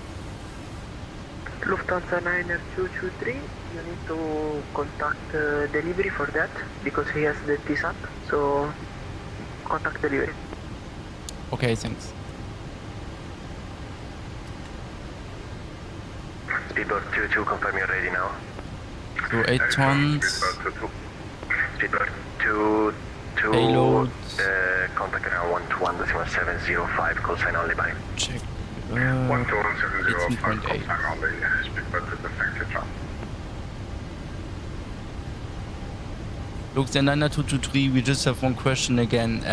Lufthansa 99223, you need to contact delivery for that because he has the TSAP, so contact delivery. Okay, thanks. Speedboat 22, confirm you're ready now. So 8 tons. Speedboat 22, Payload. contact around 121.705, call sign only by. Check. 121.705, call 18.8. sign only, speedboat to the thank you, Luxair 99223, we just have one question again.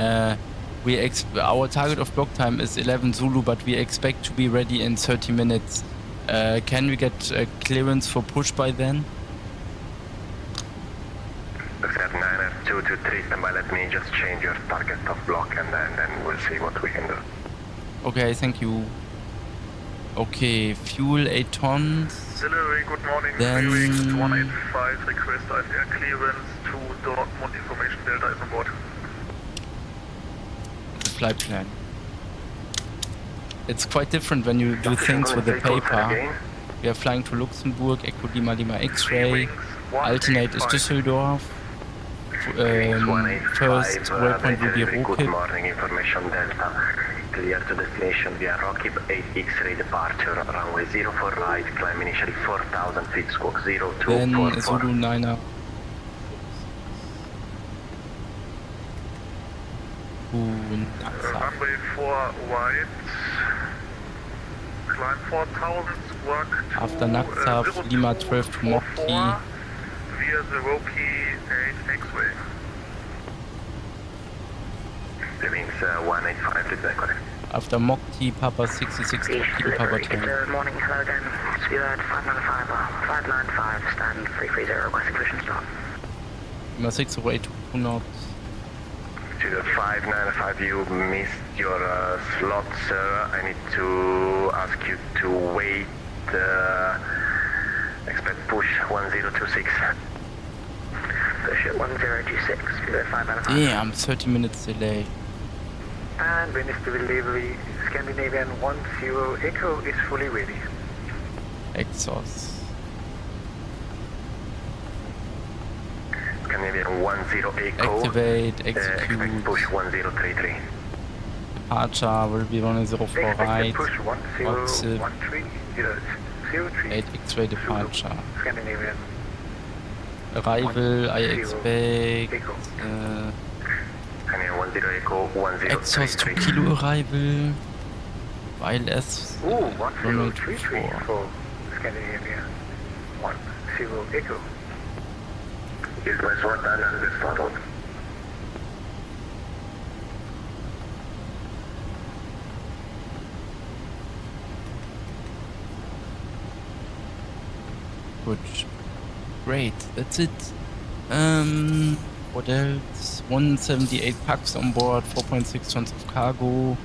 Our target of block time is 11 Zulu, but we expect to be ready in 30 minutes. Can we get clearance for push by then? Luxair 99223, stand by, let me just change your target of block and then we'll see what we can do. Okay, thank you. Okay, fuel 8 tons. Delivery, good morning. Then- 185, request IFR clearance to Dortmund, information Delta is on board. The flight plan. It's quite different when you do things with the paper. We are flying to Luxembourg, Echo Lima Lima X-ray. Alternate is Düsseldorf. First waypoint will be Good Rockip. morning, information Delta. Clear to destination via Rockip 8 X-ray departure, runway 04 right, climb initially 4,000 feet, squawk Then 0244. Zulu 9er. Naxa. Runway 4 right, climb 4,000, squawk to After Naxa, Lima 12 to Mokti. via the Roki 8 X-ray. That means 185, is that correct? After Mokti, Papa 66 to Kilo Papa 10. Good morning, hello again. Speedbird 595, stand 330, requesting push and start. Lima 608 to Punot. To the 595, you missed your slot, sir. I need to ask you to wait. Expect push 1026. Push at 1026, Speedbird 595. Damn, 30 minutes delay. And Venice to delivery, Scandinavian 10 Echo is fully ready. Exhaust. Canadian 10 Echo. Activate, Expect execute. push 1033. Departure will be 104 right. Expected push Roxip 1013, 8 X-ray departure. Scandinavian. Arrival, I 10 expect. Echo. Canadian 10 Echo, Exhaust to 1033. Kilo Arrival. While S. Ooh, 1033 4. for Scandinavian 10 Echo. Is my sword done and this startled? Good. Great, that's it. What else? 178 packs on board, 4.6 tons of cargo.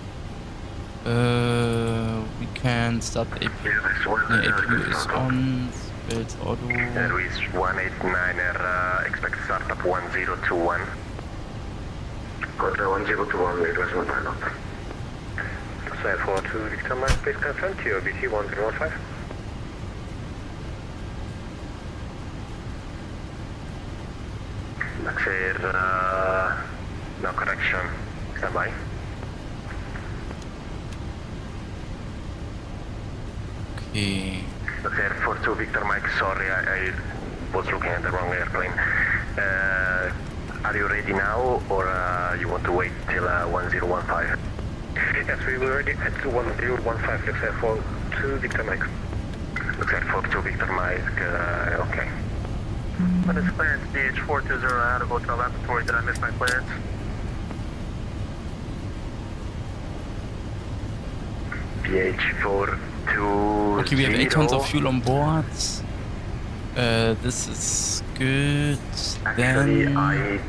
We can start the APU. The APU is on. Builds auto. Airways 189er, expect startup 1021. Contact 1021, it was 1 pilot. Flight 42, Victor Mike, please confirm to your BT 1015. clear, no correction, stand by. Okay. Luxair 42 Victor Mike, sorry, I was looking at the wrong airplane. Are you ready now, or you want to wait till 1015? Yes, we were ready at 1015, Luxair 42 Victor Mike. Luxair 42 Victor Mike, okay. What is clearance? DH420 out of Hotel Laboratory. Did I miss my clearance? DH420. Okay, we have 8 tons of fuel on board. This is good. Actually, Then I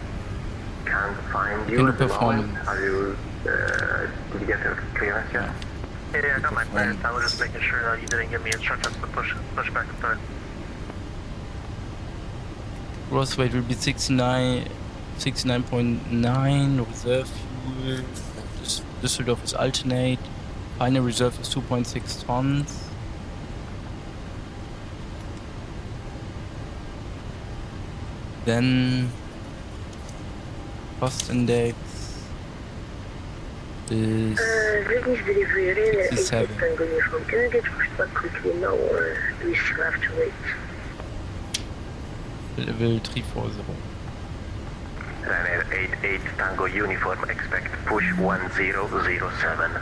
can't find you. can do at the moment. performance. Are you, did you get your clearance yet? Yeah, I got my clearance. I was just making sure that you didn't give me instructions to push back and start. gross weight will be 69.9. Reserve fuel. Düsseldorf is alternate. Final reserve is 2.6 tons. Then cost index is Greetings, delivery rail 67. Tango Uniform. Can I get pushed back quickly now, or do we still have to wait? level 340. Ryanair 88 Tango Uniform, expect push 1007.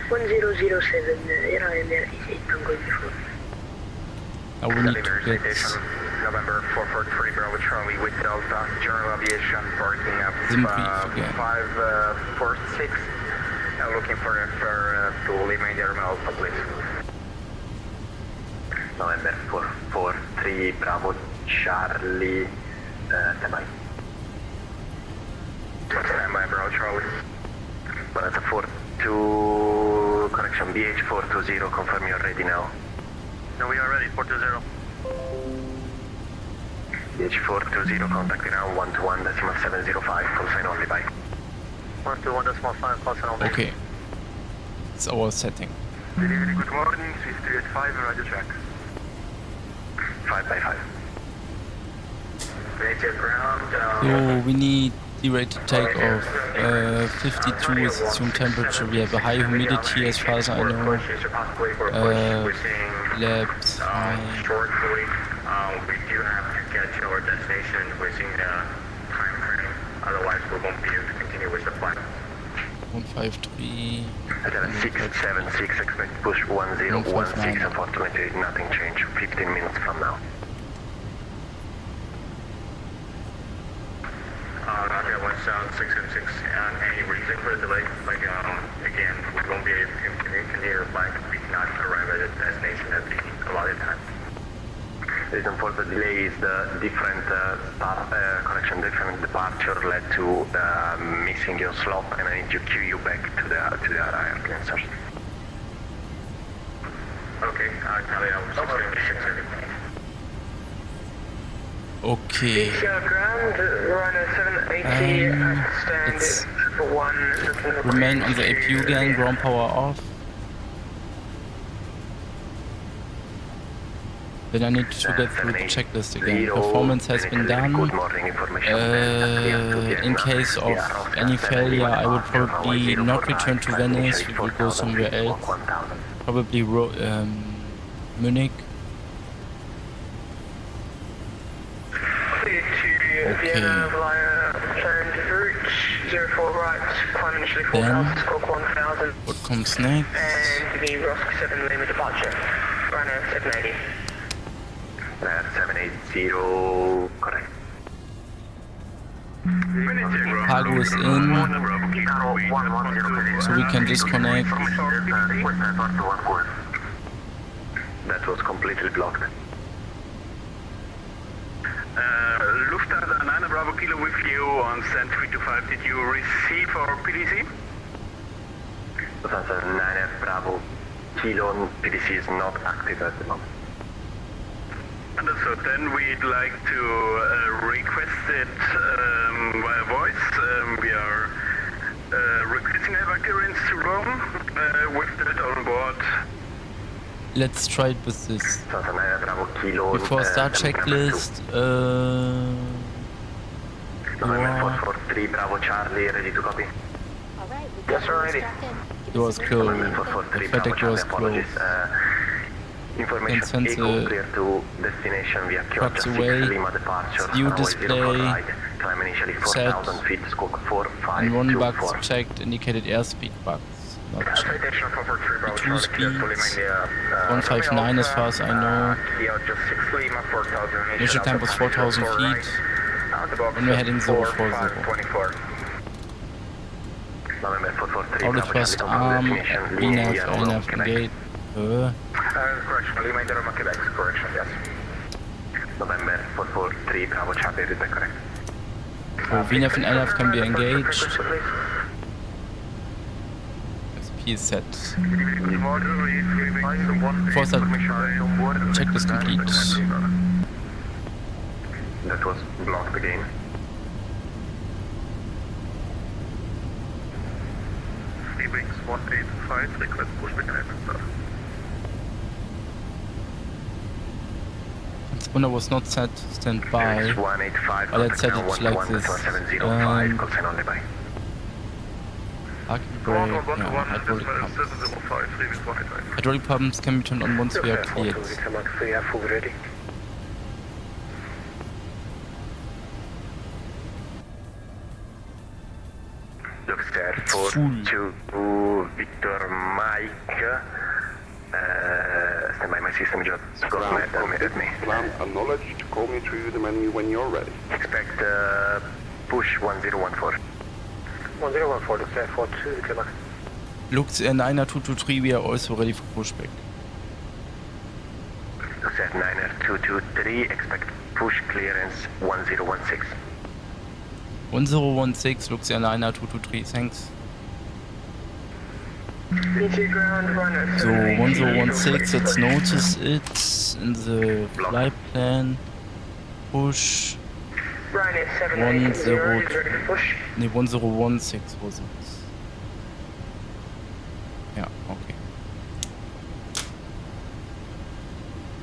1007, Ryanair 88 Tango Uniform. Now we need to get November 443 Bravo Charlie with Delta General Aviation parking up Sim brief again. 546. Looking for to remain the Alpha, please. November 443 Bravo Charlie, standby. Standby, Bravo Charlie. But that's a 42, correction, BH420, confirm you're ready now. No, we are ready, 420. BH420, contact ground 121.705, call sign only, bye. 121.5, call sign only. okay. It's our setting. Delivery, good morning, Swiss 385, radio check. 5 by 5. Native ground, So we need D-rated takeoff. 52 is assumed temperature. We have a high humidity as far as I know. Labs high. Shortly, we do have to get to our destination within the time frame. Otherwise, we won't be able to continue with the flight. 153. 676, expect push 1016, unfortunately nothing changed, 15 minutes from now. Roger, 176, and any reason for the delay? Again, we won't be able to continue the flight. We cannot arrive at the destination at the allotted time. The reason for the delay is the different different departure led to missing your slot, and I need to queue you back to the other airplane source. Okay, Charlie, I was 676. Okay. ground, runner 780 let's stand for 1. Remain on the APU again. Ground power off. Then I need to get through the checklist again. Performance has been done. In case of any failure, I will probably not return to Venice. We will go somewhere else. Probably Munich. Okay. Then, what comes next? And the Rosk 7 limit departure. Runner 780. 780, correct. Cargo is in, so we can disconnect. That was completely blocked. Lufthansa 9 Bravo Kilo with you on stand 325. Did you receive our PDC? Lufthansa 9 Bravo Kilo, PDC is not active at the moment. Understood. Then we'd like to request it via voice. We are requesting evacuations to Rome with that on board. Let's try it with this. Lufthansa 9 Bravo Kilo. Before start checklist, door. 443 Bravo Charlie, ready to copy. All right, we Yes, got sir, one ready. strapped in. Give Door us is a closed. minute. November 443 The FedEx Bravo door is Charlie, apologies. Can Information sense Echo the clear to destination via Kyoto trucks 6 away. Lima departure. View runway 04 display right, climb initially 4,000 feet, scope and one bugs 4524. checked, indicated airspeed bugs. Not checked. Citation 443 Bravo Two Charlie, speeds, clear to Lima, 159 as far as I know. Kyoto 6 Lima, 4,000 Initial climb was 4,000 feet. And we're heading 040. 4524. November 443 Audit Bravo first Charlie, arm, destination VNAV, Lima, Rome, INAV, Quebec. engage. Correction, Lima India Roma, Quebec, correction, yes. November 443 Bravo Charlie, is that correct? So VNAV and INAV can be engaged. SP is set. Force checklist complete. That was blocked again. Wings 185, request pushback timing, sir. Spooner was not set, stand by. Wings 185, But let's set it like this. 705, call sign only by. Parking brake, no, hydraulic pumps. Hydraulic pumps can be turned on once we are cleared. Luxair It's 42 Victor Mike. Stand by, my system just got mad at me. Plan acknowledged. Call me through the menu when you're ready. Expect push 1014. 1014, Luxair 42, Victor Mike. Luxair 9223, we are also ready for pushback. Luxair 9223, expect push clearance 1016. 1016, Luxair 9223, thanks. So 1016, let's notice it in the flight plan. Push 1016 was it? Yeah, okay.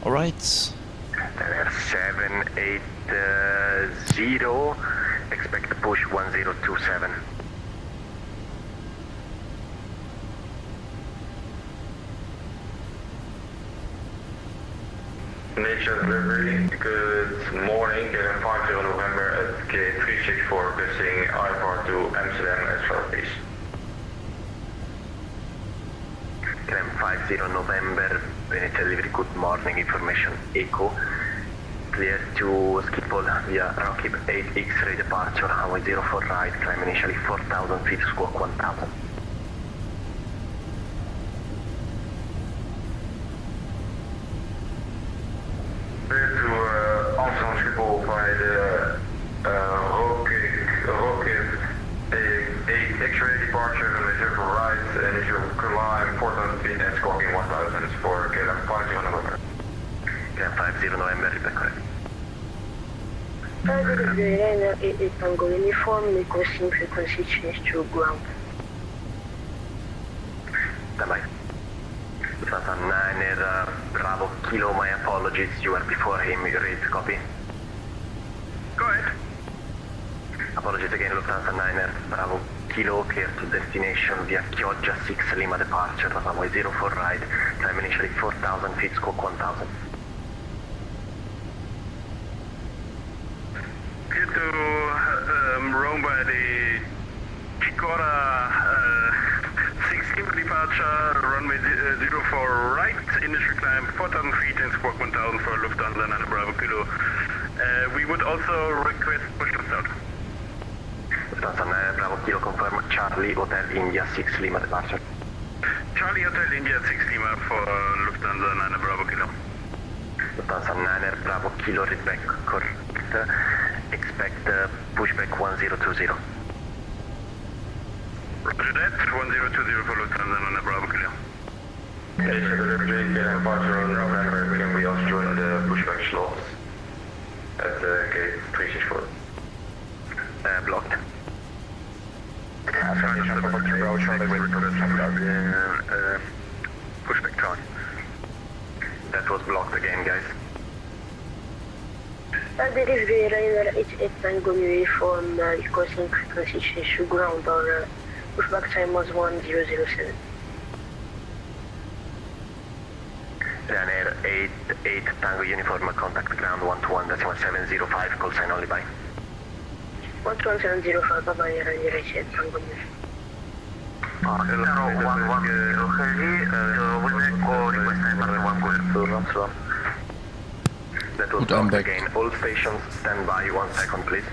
Alright. 780, expect push 1027. Nature delivery, good morning, KLM 50 November at gate 364, requesting IFR to Amsterdam as well, please. KLM 50 November, Venice delivery, good morning, information Echo. Clear to Schiphol via Rockib 8 X-ray departure, runway 04 right, climb initially 4,000 feet, squawk 1,000. Clear to Amsterdam Schiphol via the Rockib 8 X-ray departure, runway 04 right, and if you climb 4,000 feet and squawking 1,000 for KLM 50 November. KLM 50 November, repeat correct. Tango uniform, requesting frequency change to ground. Standby. Lufthansa 9 Bravo Kilo, my apologies, you were before him, you read, copy. Go ahead. Apologies again, Lufthansa 9 Bravo Kilo, clear to destination via Chioggia 6 Lima departure, runway 04 right, climb initially 4,000 feet, squawk 1,000. Clear to Rome by the Chicora 6 Lima departure, runway 04 right, initial climb 4,000 feet and squawk 1,000 for Lufthansa 9 Bravo Kilo. We would also request push lift out. Lufthansa 9 Bravo Kilo, confirm Charlie Hotel India 6 Lima departure. Charlie Hotel India 6 Lima for Lufthansa 9 Bravo Kilo. Lufthansa 9 Bravo Kilo, read back correct. Expect pushback 1020. Roger that, 1020 for Lufthansa 9 Bravo Kilo. Nature delivery, KLM 50 November, can we also join the pushback slots at gate 364? Blocked. Pushback time. That was blocked again, guys. delivery radar 88 Tango uniform, requesting frequency change to ground or pushback time was 1007. Ryanair 88 Tango uniform, contact ground 121.705, call sign only by. 11705, bye-bye, Ryanair 88 Tango uniform. Hello, 110 heavy, we call request time 1 That was Good, I'm talk back. again. All stations stand by. 1 second, please.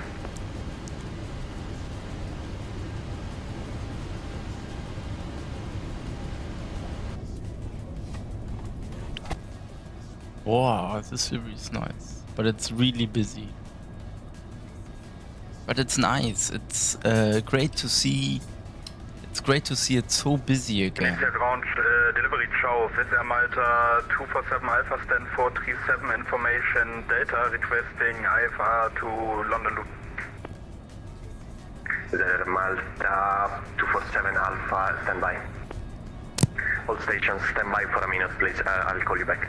Wow, this series is nice, but it's really busy. But it's nice. It's great to see. It's great to see it so busy again. Mr. Ground, delivery Chow, Wizz Malta 247 Alpha stand 437 information, Delta requesting IFR to London Loop. The Malta 247 Alpha, stand by. All stations stand by for a minute, please. I'll call you back.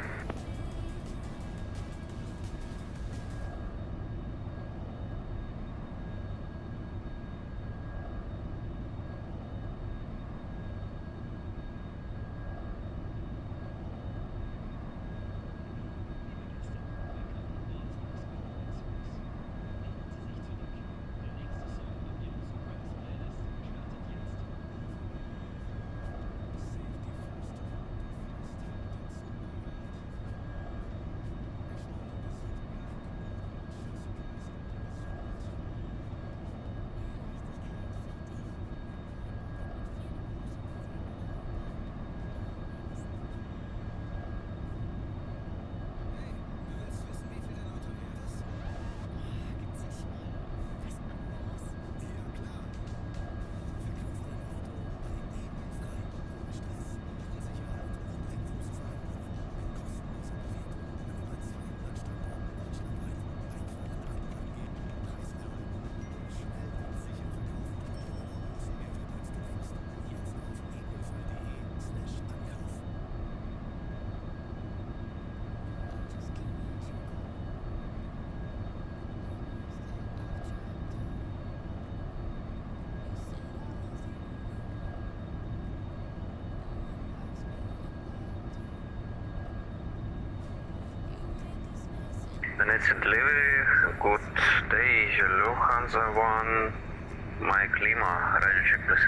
Venice delivery, good day, Lufthansa 1, Mike Lima, radio check please.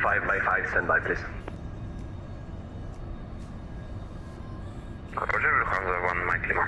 5 by 5, stand by, please. Roger, Lufthansa 1, Mike Lima.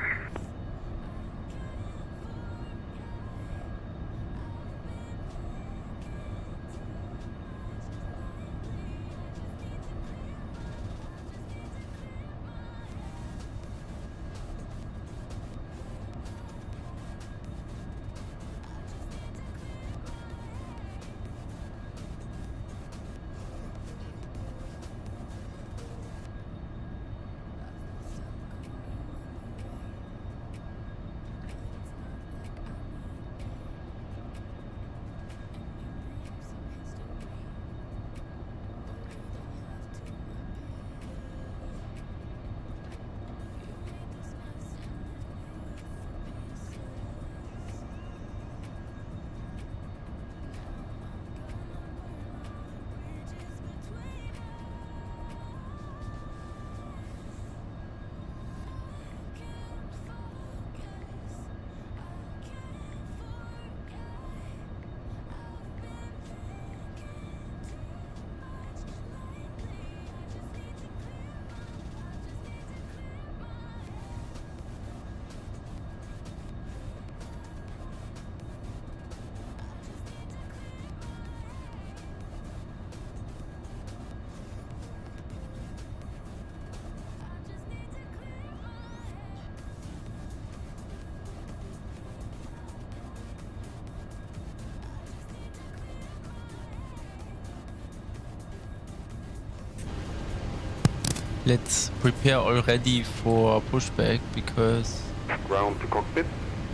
Let's prepare already for pushback because Ground to cockpit.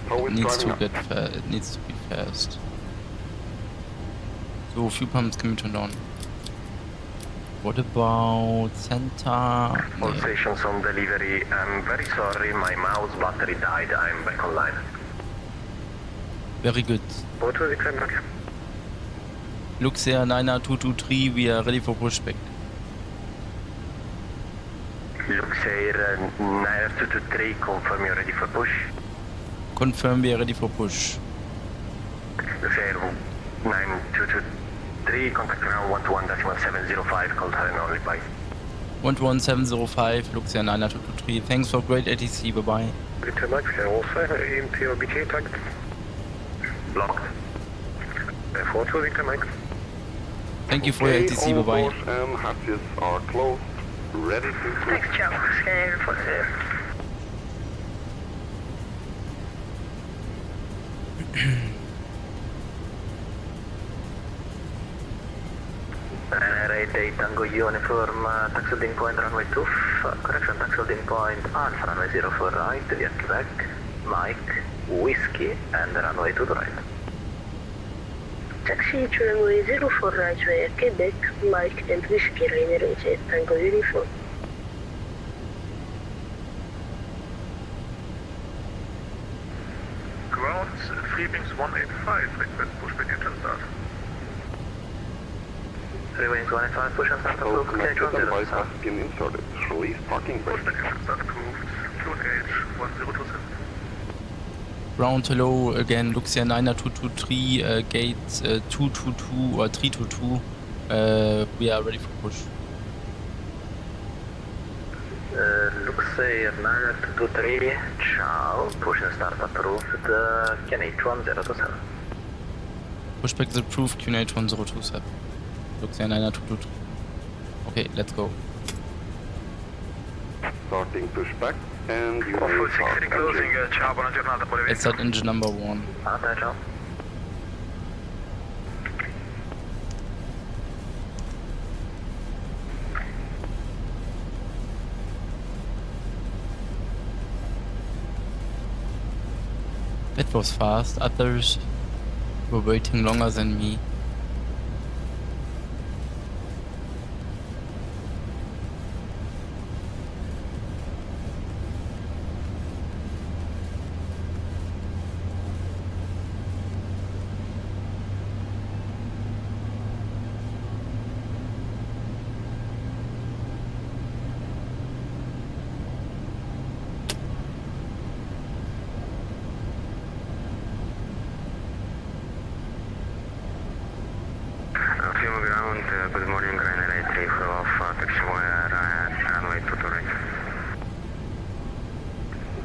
How it is needs to driving get it needs to be fast. So fuel pumps can be turned on. What about Santa? All Nee. stations on delivery. I'm very sorry, my mouse battery died. I'm back online. Very good. Luxair 90223, we are ready for pushback. Luxair 9223, confirm you're ready for push. Confirm we are ready for push. Luxair 9223, contact ground 121.705, call Thailand only, bye. 11705, Luxair 90223. Thanks for great ATC, bye bye. Bitte Max, also EMP or BT tag. Blocked. 42 Victor Mike. Thank you for your ATC, bye bye. And hatches are closed. Ready to push. Thanks, Joe. Scanning for there. Ryanair 8 Tango Uniform, taxi holding point runway 2, correction, taxi holding point Alpha runway 04 right, via Quebec, Mike, Whiskey, and runway 2 to right. Taxi to runway 04 right via Quebec, Mike and Whiskey, Ryanair 8 Tango Uniform. Ground, Freebings 185, request pushback engine start. Freewings 185, push and start All approach, connected and 10 bypass pin inserted. Release parking brake. Pushback engine start approved. Fuel gauge 1027. Ground hello again, Luxair 90223, gate 222 or 322. We are ready for push. Luxair 9223, ciao, push and start approved, QNH 1027. Pushback is approved, QNH 1027. Luxair 90223. Okay, let's go. Starting pushback and you Full will 6 city closing, ciao, buona giornata, buona Let's start engine number 1. Ciao. That was fast. Others were waiting longer than me. Film ground, good morning, Ryanair 83, full of taxiway runway 2 to right.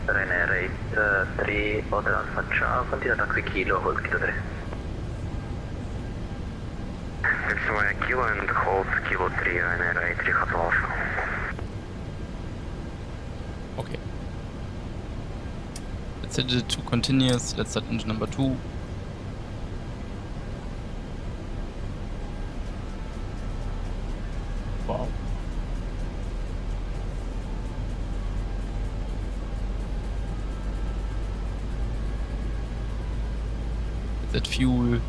Ryanair 83, Hotel Alpha, ciao, continua taxi Kilo, hold Kilo 3. Taxiway Kilo and hold Kilo 3, Ryanair 83, Hotel Alpha. Okay. Let's set it to continuous. Let's start engine number 2. Wow. That fuel.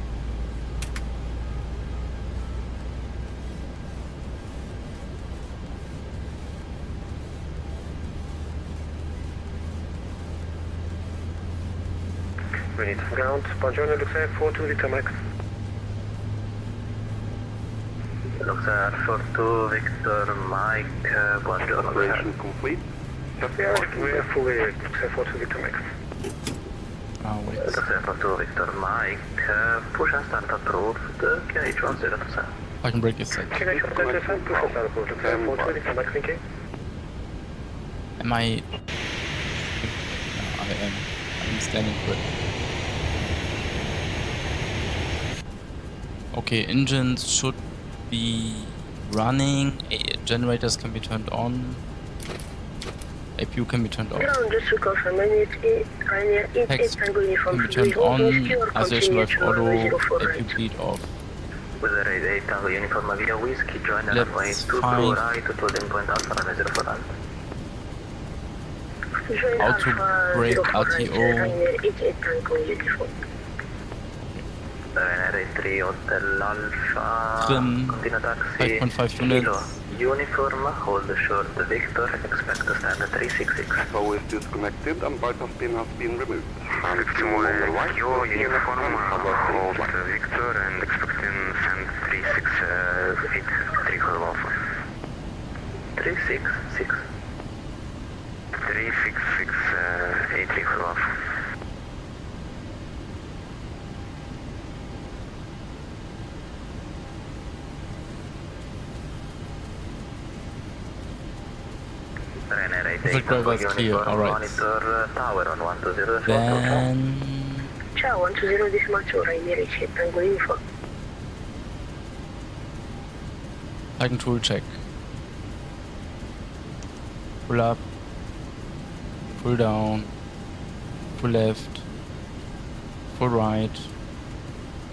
We need ground, buongiorno Luxair 42 Victor Mike. Luxair 42, Victor, Mike, buongiorno. operation complete. Yeah, we are fully Luxair 42 Victor Mike. Ah, wait. Luxair 42, Victor, Mike, push and start approved, QNH 1027. Parking brake is set. Can I short that defense? Push and start approved. Luxair 42 Victor Mike, thank you. Am I... Yeah, I am. I'm standing good. Okay, engines should be running. Generators can be turned on. APU can be turned off. Ground, just to confirm, Ryanair 88 Hex Tango Uniform. can be turned on. Isolation valve auto. APU bleed off. With the rate 8 Tango Uniform via Whiskey, join the Left runway 2 to 5. right to holding point Alpha runway 04 right. Join Auto Alpha brake 04 right, RTO. Ryanair 88 Tango Uniform. Ryanair 3 Hotel Alpha. Trim, Continue taxi. 5.5 Kilo units. uniform, hold short Victor, expect to stand at 366. So is disconnected and bypass pin has been removed. And Maximum Kilo uniform, hold Victor and expecting send 368 3 Kilo Alpha. 366. 366 8 3 Kilo Alpha. Ryanair 8 Perfect, driver is clear, alright. Monitor tower on 120. Then Ciao, 120 di Smacciora, in diretta Tango Info. I can tool check. Pull up, pull down, full left, full right,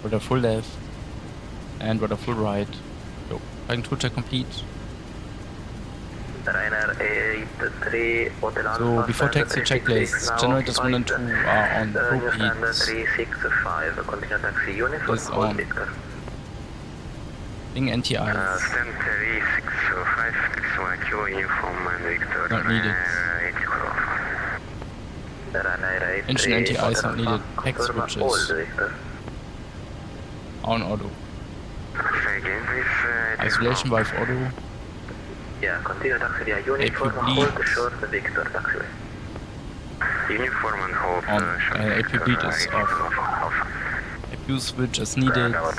rudder full left, and rudder full right. Go. I can tool check complete. Ryanair 83 Hotel Alpha. So before taxi checklist, generators 1 and 2 are on Stand propeds. 365, continue taxi uniform, Is hold on. Victor. Being NTIs. Stand 365 XY Kilo uniform and Victor. Not needed. 8 Kilo Alpha. Ryanair 83 Engine NTIs Hotel not needed. Alpha, Pack confirm, switches. hold Victor. On auto. Say again, please. Isolation valve auto. Yeah, continue taxi via uniform, bleed. hold short Victor taxiway. Uniform and hold On. short. AP bleed is off. APU switch is needed. Off.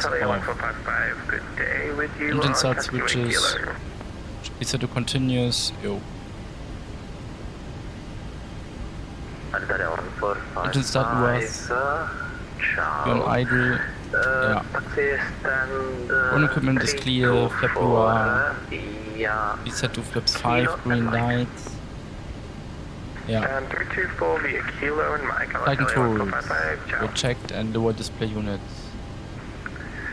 Good day with you. Engine start switches. Should be set to continuous. Yo. Alitalia 1455. Engine start was. Ciao. Be on idle. Yeah. Taxi stand. All equipment is clear. Flap lower. Yeah. Be set to flaps 5. Green lights. Yeah. And 324 via Kilo and Mike. Flight controls Ciao. were checked and lower display units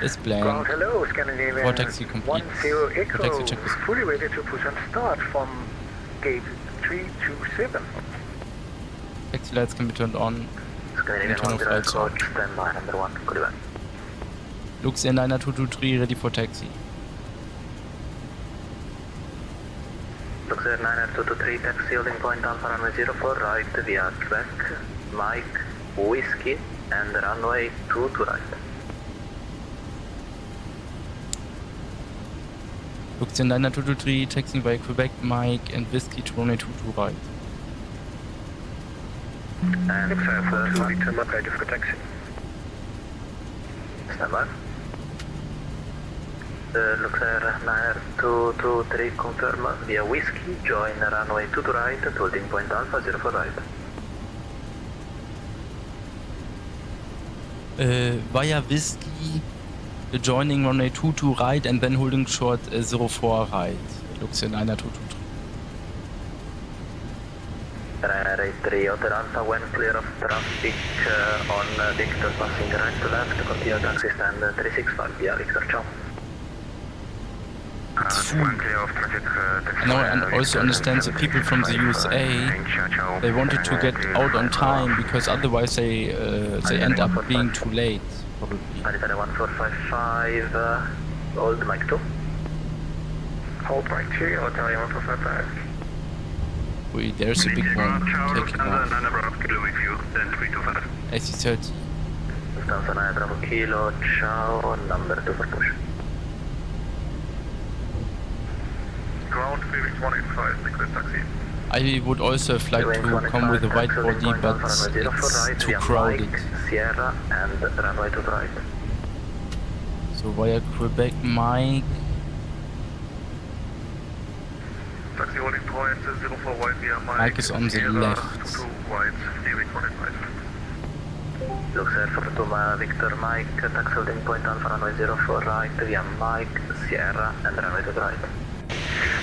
is blank. Ground hello, Scandinavian Before taxi complete. 10 Before Echo, taxi check is fully ready to push and start from gate 327. taxi lights can be turned on. Scandinavian Internal 10 flights on. coach, stand by number 1, good event. Luxair 9223 ready for taxi. Luxair 9223, taxi holding point Alpha runway 04, right via Quebec, Mike, Whiskey, and runway 2 to right. Luxair 9223 taxiing by Quebec, Mike, and Whiskey to runway 2 to right. And Luxair first 42 one, Victor, ready for taxi. stand by. Luxair 9223, confirm via Whiskey, join runway 2 to right, holding point Alpha 04 right. Via Whiskey, joining runway 2 to right and then holding short 04 right. Luxair 9223. Ryanair 83 Hotel Alpha, when clear of traffic on Victor passing right to left, continue taxi stand 365 via Victor, ciao. One clear of traffic. Taxi. Now I also understand the people from the USA, they wanted to get out on time because otherwise they end up being too late, probably. Alitalia 1455, hold Mike 2. Hold Mike 2, Alitalia 1455. Wait, there's a big one taking off. Kilo with you, then 325. AC30. Stanza 9 Bravo Kilo, ciao, number 2 for push. Ground Phoenix 185, request taxi. I would also have liked to come with a white body, but it's too crowded. Sierra and runway to right. So via Quebec, Mike. Taxi holding point 04 white via Mike is on the Sierra, left. 22 white, Phoenix 185. Luxair 42 Victor Mike, taxi holding point Alpha runway 04 right via Mike, Sierra and runway to right.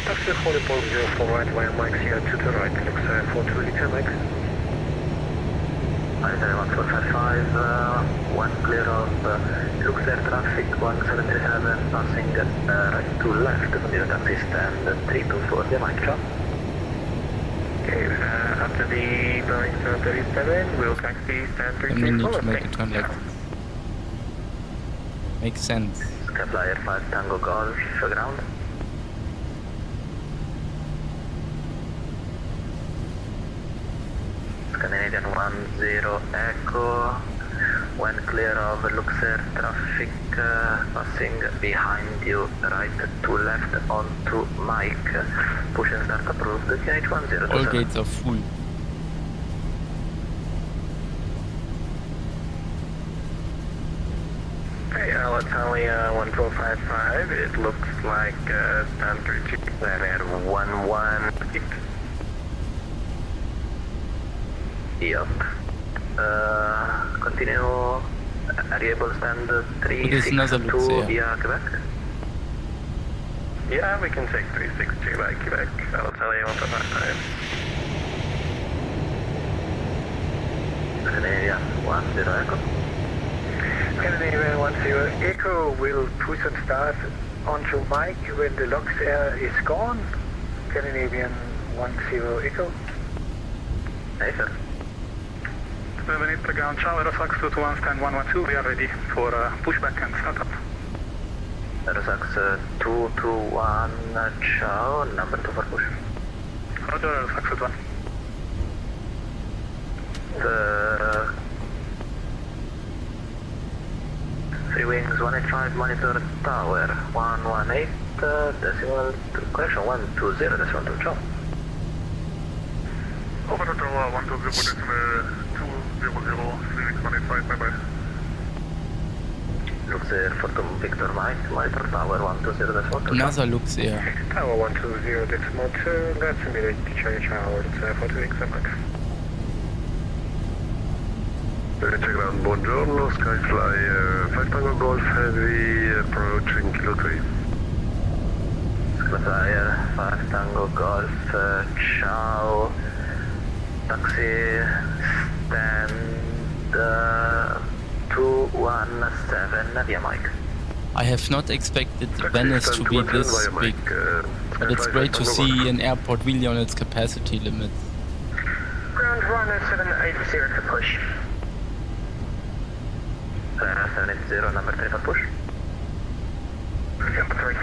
Taxi holding point 04 right via Mike Sierra 2 to right, Luxair 42 Victor Mike. Alitalia 1455, one clear of Luxair traffic 1737, passing right to left, continue taxi stand 324 via Mike, ciao. Okay, after the Boeing 737, we'll taxi stand And we need 334. to make a turn like this. Makes sense. Flyer 5 Tango Golf, ground. Scandinavian 10 Echo. When clear of Luxair traffic, passing behind you, right to left onto Mike. Push and start approved. QNH10. All gates are full. Hey, it's only 1455. It looks like standard planet 118. Yup. Continue. Are you able to stand It is another 362 Luxair. via Quebec? Yeah, we can take 362 by Quebec. I'll tell you 1455. Scandinavian 10 Echo. Scandinavian 10 Echo will push and start onto Mike when the Luxair is gone. Scandinavian 10 Echo. Hey, sir. Venice ground, ciao, Aerosax 221, stand 112, we are ready for pushback and startup. Aerosax 221, ciao, number 2 for push. Roger, Aerosax 221. The 3 wings 185, monitor tower 118, decimal 2, correction 120, decimal 2, ciao. Over to 120, decimal 200, 385, bye-bye. Luxair for Victor Mike, monitor tower 120, decimal 2, ciao. Another Luxair. Tower 120, decimal 2, that's immediately ciao, it's 40 weeks a month. Venice ground, buongiorno, Skyfly 5 Tango Golf Heavy approaching Kilo 3. Flyer 5 Tango Golf, ciao. Taxi stand 217 via Mike. I have not expected Venice to be this big, but it's great to see an airport really on its capacity limits. Ground runner 780 to push. 780, number 3 for push. Number 3.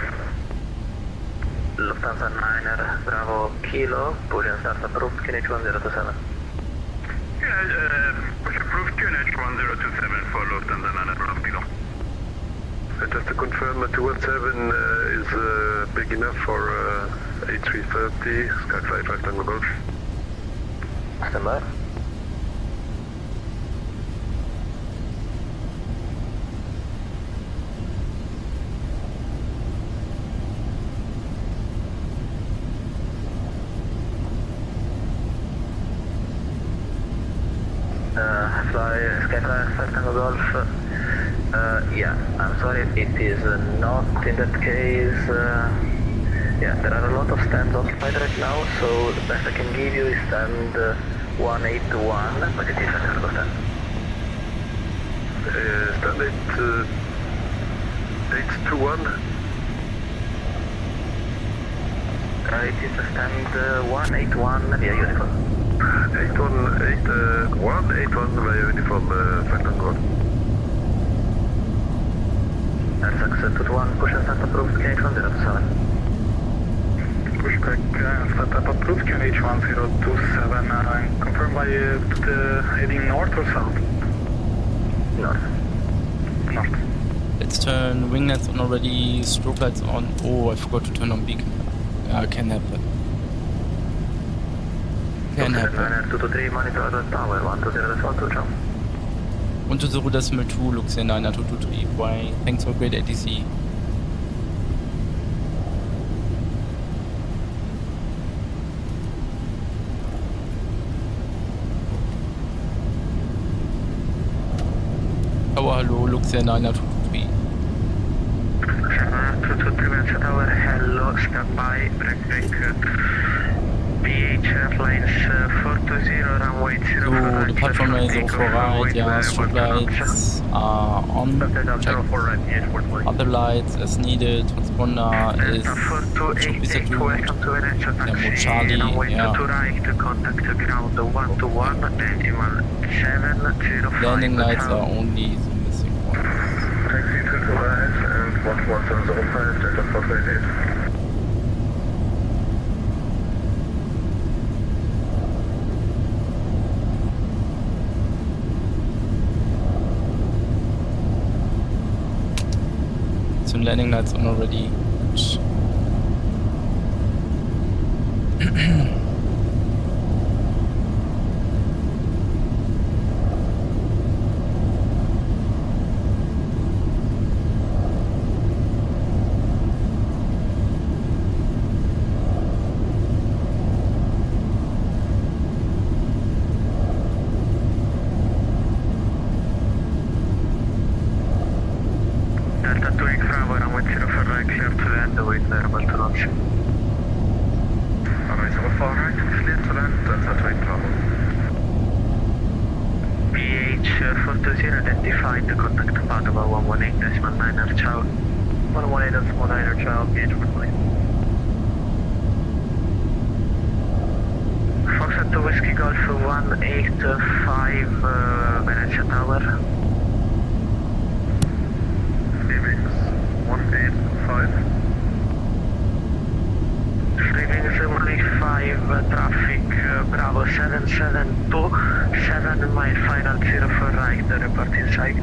Lufthansa 9er, Bravo Kilo, push and start approved, QNH 1027. Yeah, push approved QNH 1027 for Lufthansa 9 Bravo Kilo. Just to confirm, 217 is big enough for A330, Skyfly 5 Tango Golf. Stand by. Skyfly 5 Tango Golf. Yeah, I'm sorry, it is not in that case. Yeah, there are a lot of stands occupied right now, so the best I can give you is stand 181, but it is a cargo stand. Stand 821. It is a stand 181 via uniform. 181 via uniform 5 Tango Golf. Airsax 221, push and start approved, QNH 1027. Pushback and startup approved, QNH 1027. Confirmed by heading north or south? North. North. Let's turn winglets on already, strobe lights on. Oh, I forgot to turn on beacon. Can happen. Can happen. 223, monitor tower 120, ciao. 120 decimal 2, Luxair 9 223. Why? Thanks for great ATC. Tower, hello, Luxair 9 223. 223 Tower, hello, stand by, break. BH Airlines 420, runway 0 So the platform is 04 right, yeah, strobe lights are on, check. Other lights as needed, transponder is should be set to mode Charlie, yeah. Landing lights are only the missing ones. 14705, Delta 438. Some landing lights on already. Oops. Delta 2 Bravo, runway 04 right, clear to land with verbal to launch. Runway 04 right, clear to land, Delta 2 Bravo. PH420 identified, contact Padova 118.9er, ciao. 118.9er, ciao, PH420. Foxtrot Whiskey Golf 185, Venezia Tower. Phoenix 185. Phoenix 185, traffic, Bravo 772, 7 mile final 04 right, report in sight.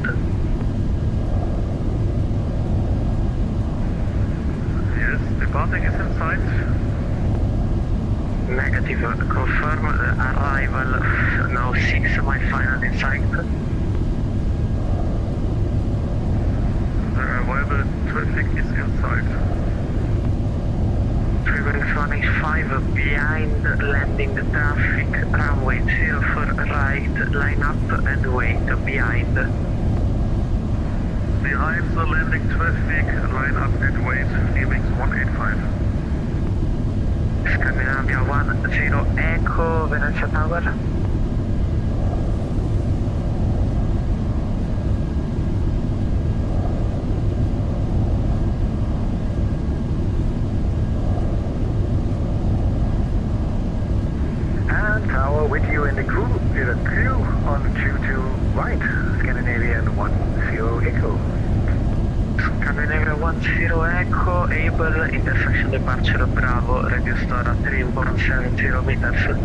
Yes, departing is in sight. Negative, confirm arrival, now 6 mile final in sight. The arrival traffic is in sight. Phoenix 185, behind landing traffic, runway 04 right, line up and wait, behind. Behind the landing traffic, line up and wait, Phoenix 185. Scandinavia 10 Echo, Venezia Tower. And tower with you in the crew, on 22 right, Scandinavian 10 Echo. Scandinavia 10 Echo, able, intersection departure Bravo, radio store at 3.70 meters.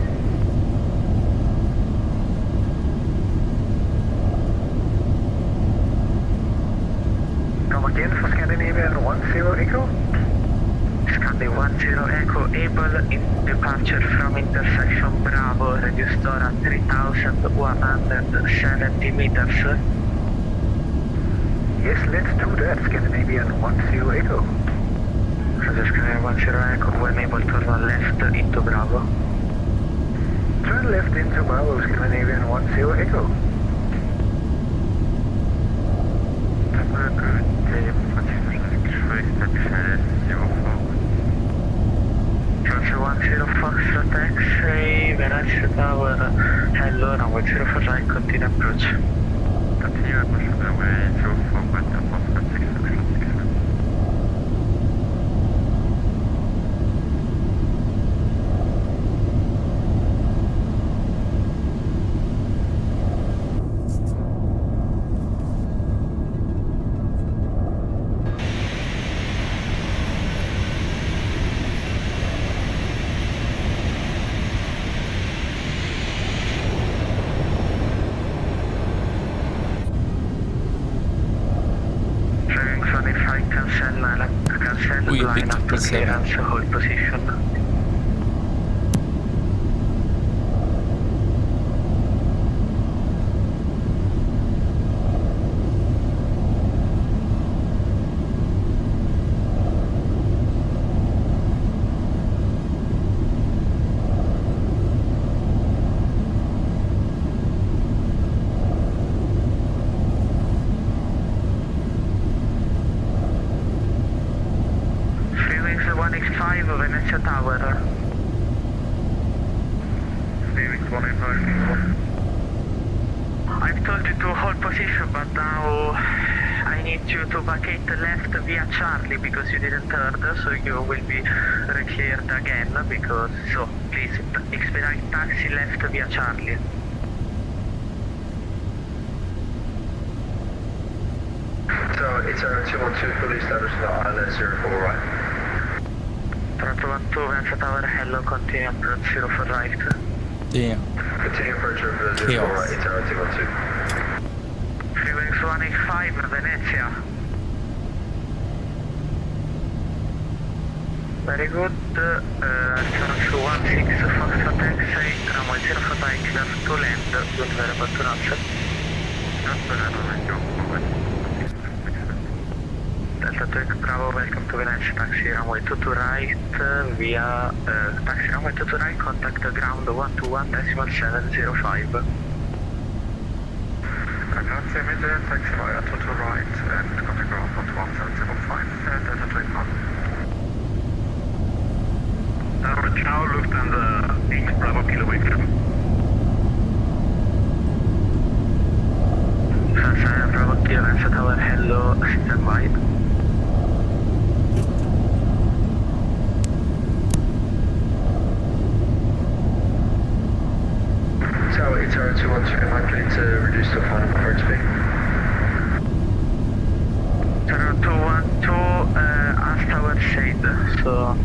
Come again for Scandinavian 10 Echo. Scandi 10 Echo, able, in departure from intersection Bravo, radio store at 3,170 meters. Yes, let's do that, Scandinavian 10 Echo. Roger, Scandinavia 10 Echo, when able, turn left into Bravo. Turn left into Bravo, Scandinavian 10 Echo. Roger 10 Foxtrot X-ray, Venezia Tower, hello, runway 04 right, continue approach. Continue approach runway 04 right, Foxtrot 6. Ui, Line picked up up the seven. clearance, hold position. Phoenix 185, Venezia Tower. Phoenix 185. I've told you to hold position, but now I need you to vacate left via Charlie because you didn't turn, so you will be re-cleared again because, so please expedite taxi left via Charlie. So it's our 212 fully established in the island 04 right. Toronto 12, Venice Tower, hello, continue approach 04 right. Damn. Continue approach over the 04 right, it's our 212. Freewings 185, Venezia. Very good. Toronto 16, Foxtrot X8, runway 04 right, clear to land, don't worry about the answer. Delta 2X Bravo, welcome to Venice, taxi runway 22 right, via taxi runway 22 right, contact ground 121.705. Grazie mille, taxi via 22 right, and contact ground 121.705, Delta 2X Bravo. Ciao, Lufthansa 8 Bravo Kilo Wake. Bravo Kilo, Venice Tower, hello, stand by. Tower, it's our 212, am I clear to reduce to final preferred speed? Tower 212, as tower shade, so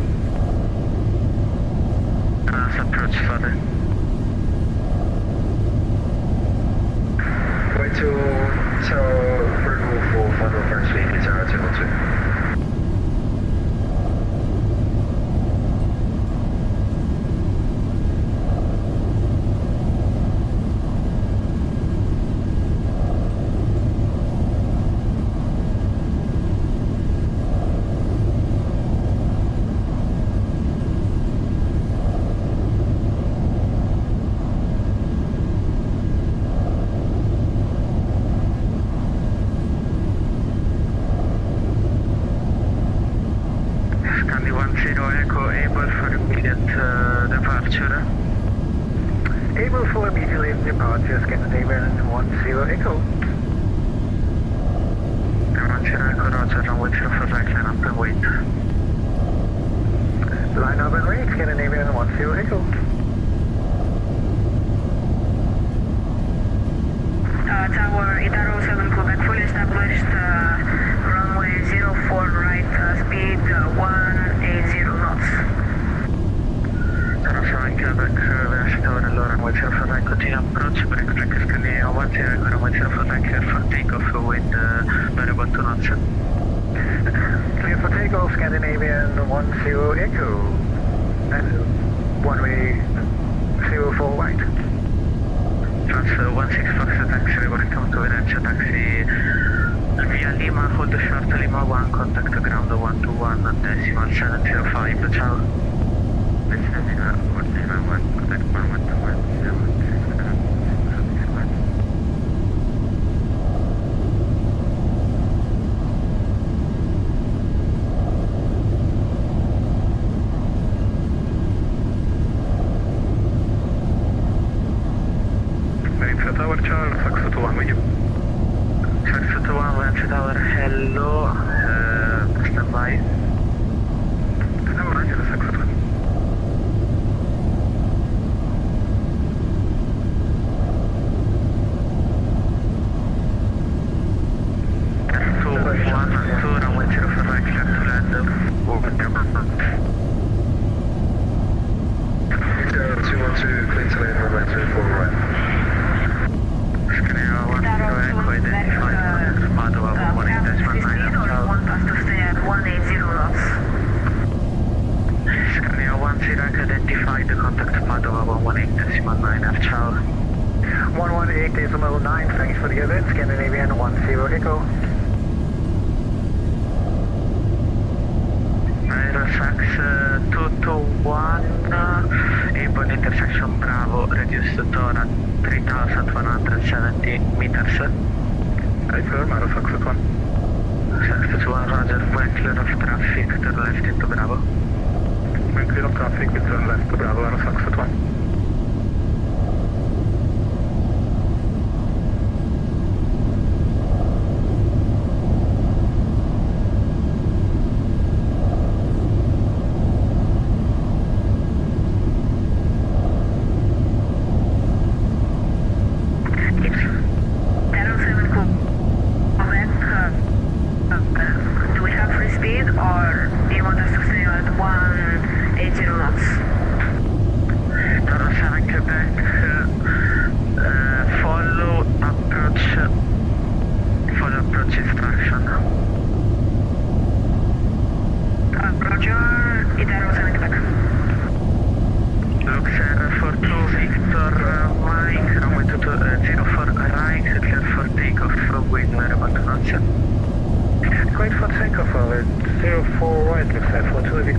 approach further. Wait till tower approval for final preferred speed, it's our 212. Able for immediate departure, Scandinavian 10 Echo. 10 Echo, Roger, runway 04 right, line up and wait. Line up and wait, Scandinavian 10 Echo. Tower, Itaro 7 Quebec, fully established, runway 04 right, speed 180 knots. Tower 7 Quebec, Venice Tower, hello, runway 04 right, continue approach, break track Scandinavia 10 Echo, runway 04 right, clear for takeoff with variable 2 knots. Clear for takeoff, Scandinavian 10 Echo. And one way 04 right. Transfer 16 Foxtrot taxi, welcome to Venezia, taxi via Lima, hold short Lima 1, contact ground 121.705, ciao. Venezia Tower, ciao, Saxo 1 with you. Saxo 1, Venezia Tower, hello, stand by. Stand by, Saxo 1. Runway 04 right, clear to land, over the It's our 212, clear to land, runway 04 right. Scandinavia 10 Echo, identified contact Padova 118.9, ciao. Want us to stay at 180 knots. Scandinavia 10 Echo, identified contact Padova 118.9, ciao. 118.9, thanks for the event, Scandinavian 10 Echo. Aerosax 221, able intersection Bravo, reduced to TORA 3,170 meters. Confirm, Aerosax 1. Sax 21, Roger, when clear of traffic, turn left into Bravo. When clear of traffic, we turn left to Bravo, Aerosax 1.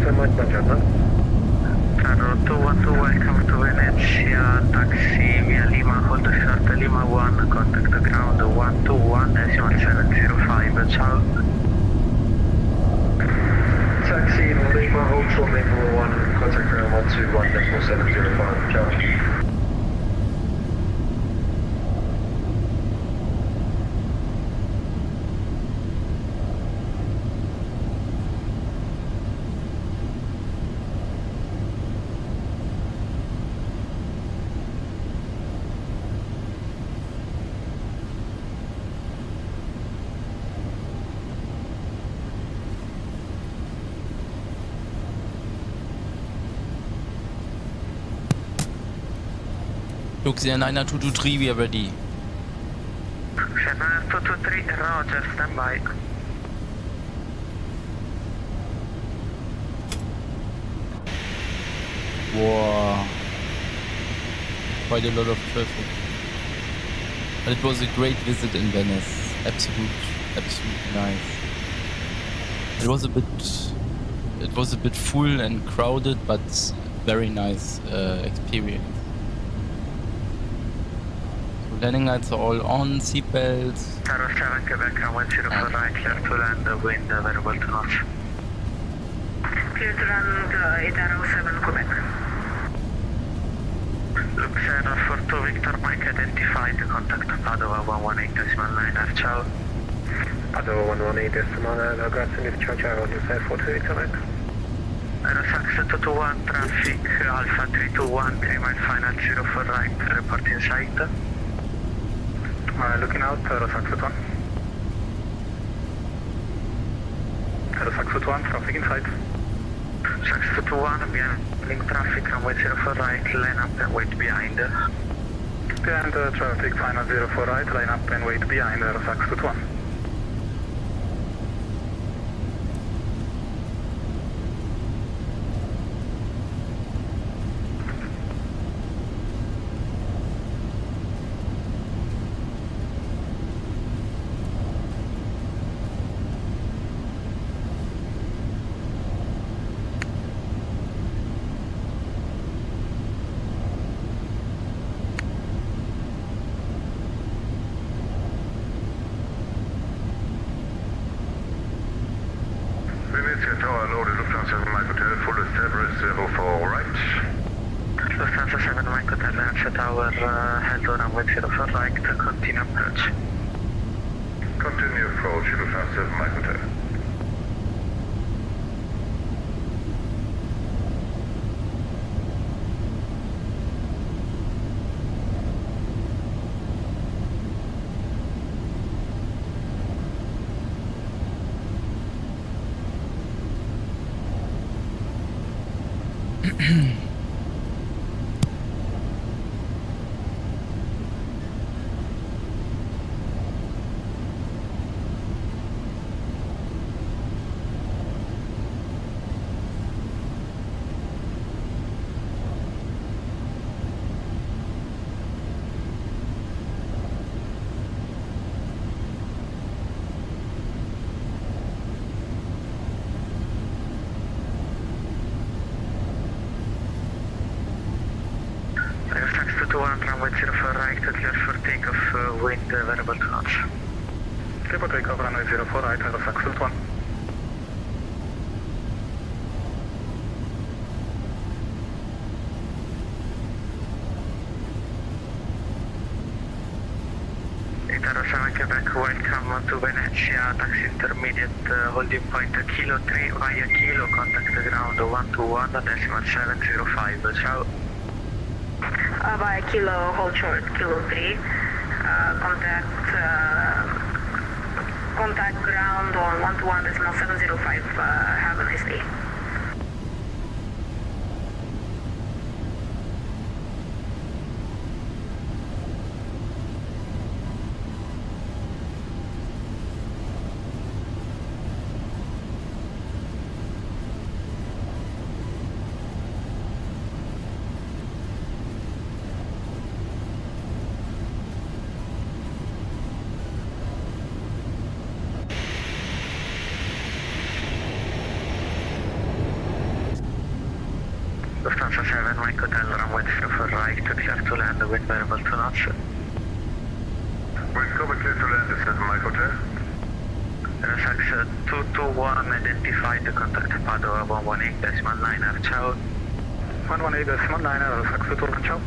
so much, buongiorno. Carro 212, welcome to Venezia, taxi via Lima, hold short Lima 1, contact the ground 121.705, ciao. Taxi Lima, hold short Lima 1, contact ground 121.705, ciao. Luxair 223, we are ready. Shanghai 223, roger, stand by. Wow. Quite a lot of traffic. But it was a great visit in Venice. Absolutely nice. It was a bit full and crowded, but very nice experience. So landing lights are all on, seatbelts. Carro 7, Quebec, runway 04 right, clear to land, wind variable to notch. Clear to land, 807 Quebec. Luxair for 2 Victor Mike identified, contact Padova 118.9, ciao. Padova 118.9, grazie, ciao ciao, Luxair for 2 Victor Mike. Aerosax 221, traffic Alpha 321, 3 mile final 04 right, report in sight. Looking out, Aerosax 21. Aerosax 21, traffic in sight. Sax 221, behind traffic, runway 04 right, line up and wait behind. Behind traffic, final 04 right, line up and wait behind Aerosax 21. Venezia Tower loaded, Lufthansa 7 Mike Hotel, fullest Everest 04 right. Lufthansa 7 Mike Hotel, Venezia Tower, held on runway 04 right, continue approach. Continue approach, Lufthansa 7 Mike Hotel. Aerosax 221, runway 04 right, clear for takeoff, wind variable to notch. Clear for takeoff, runway 04 right, Aerosax 21. Itaro 7 Quebec, welcome to Venezia, taxi intermediate, holding point Kilo 3 via Kilo, contact the ground 121.705, ciao. Via Kilo, hold short, Kilo 3, contact ground on 121.705, have a nice day. Lufthansa 7, Mike Hotel, runway 04 right, clear to land, wind variable 2 knots. Wind cover clear to land, this is Mike Hotel. Sax 221, identified, contact Padova 118.9, ciao. 118.9, Sax 221, ciao.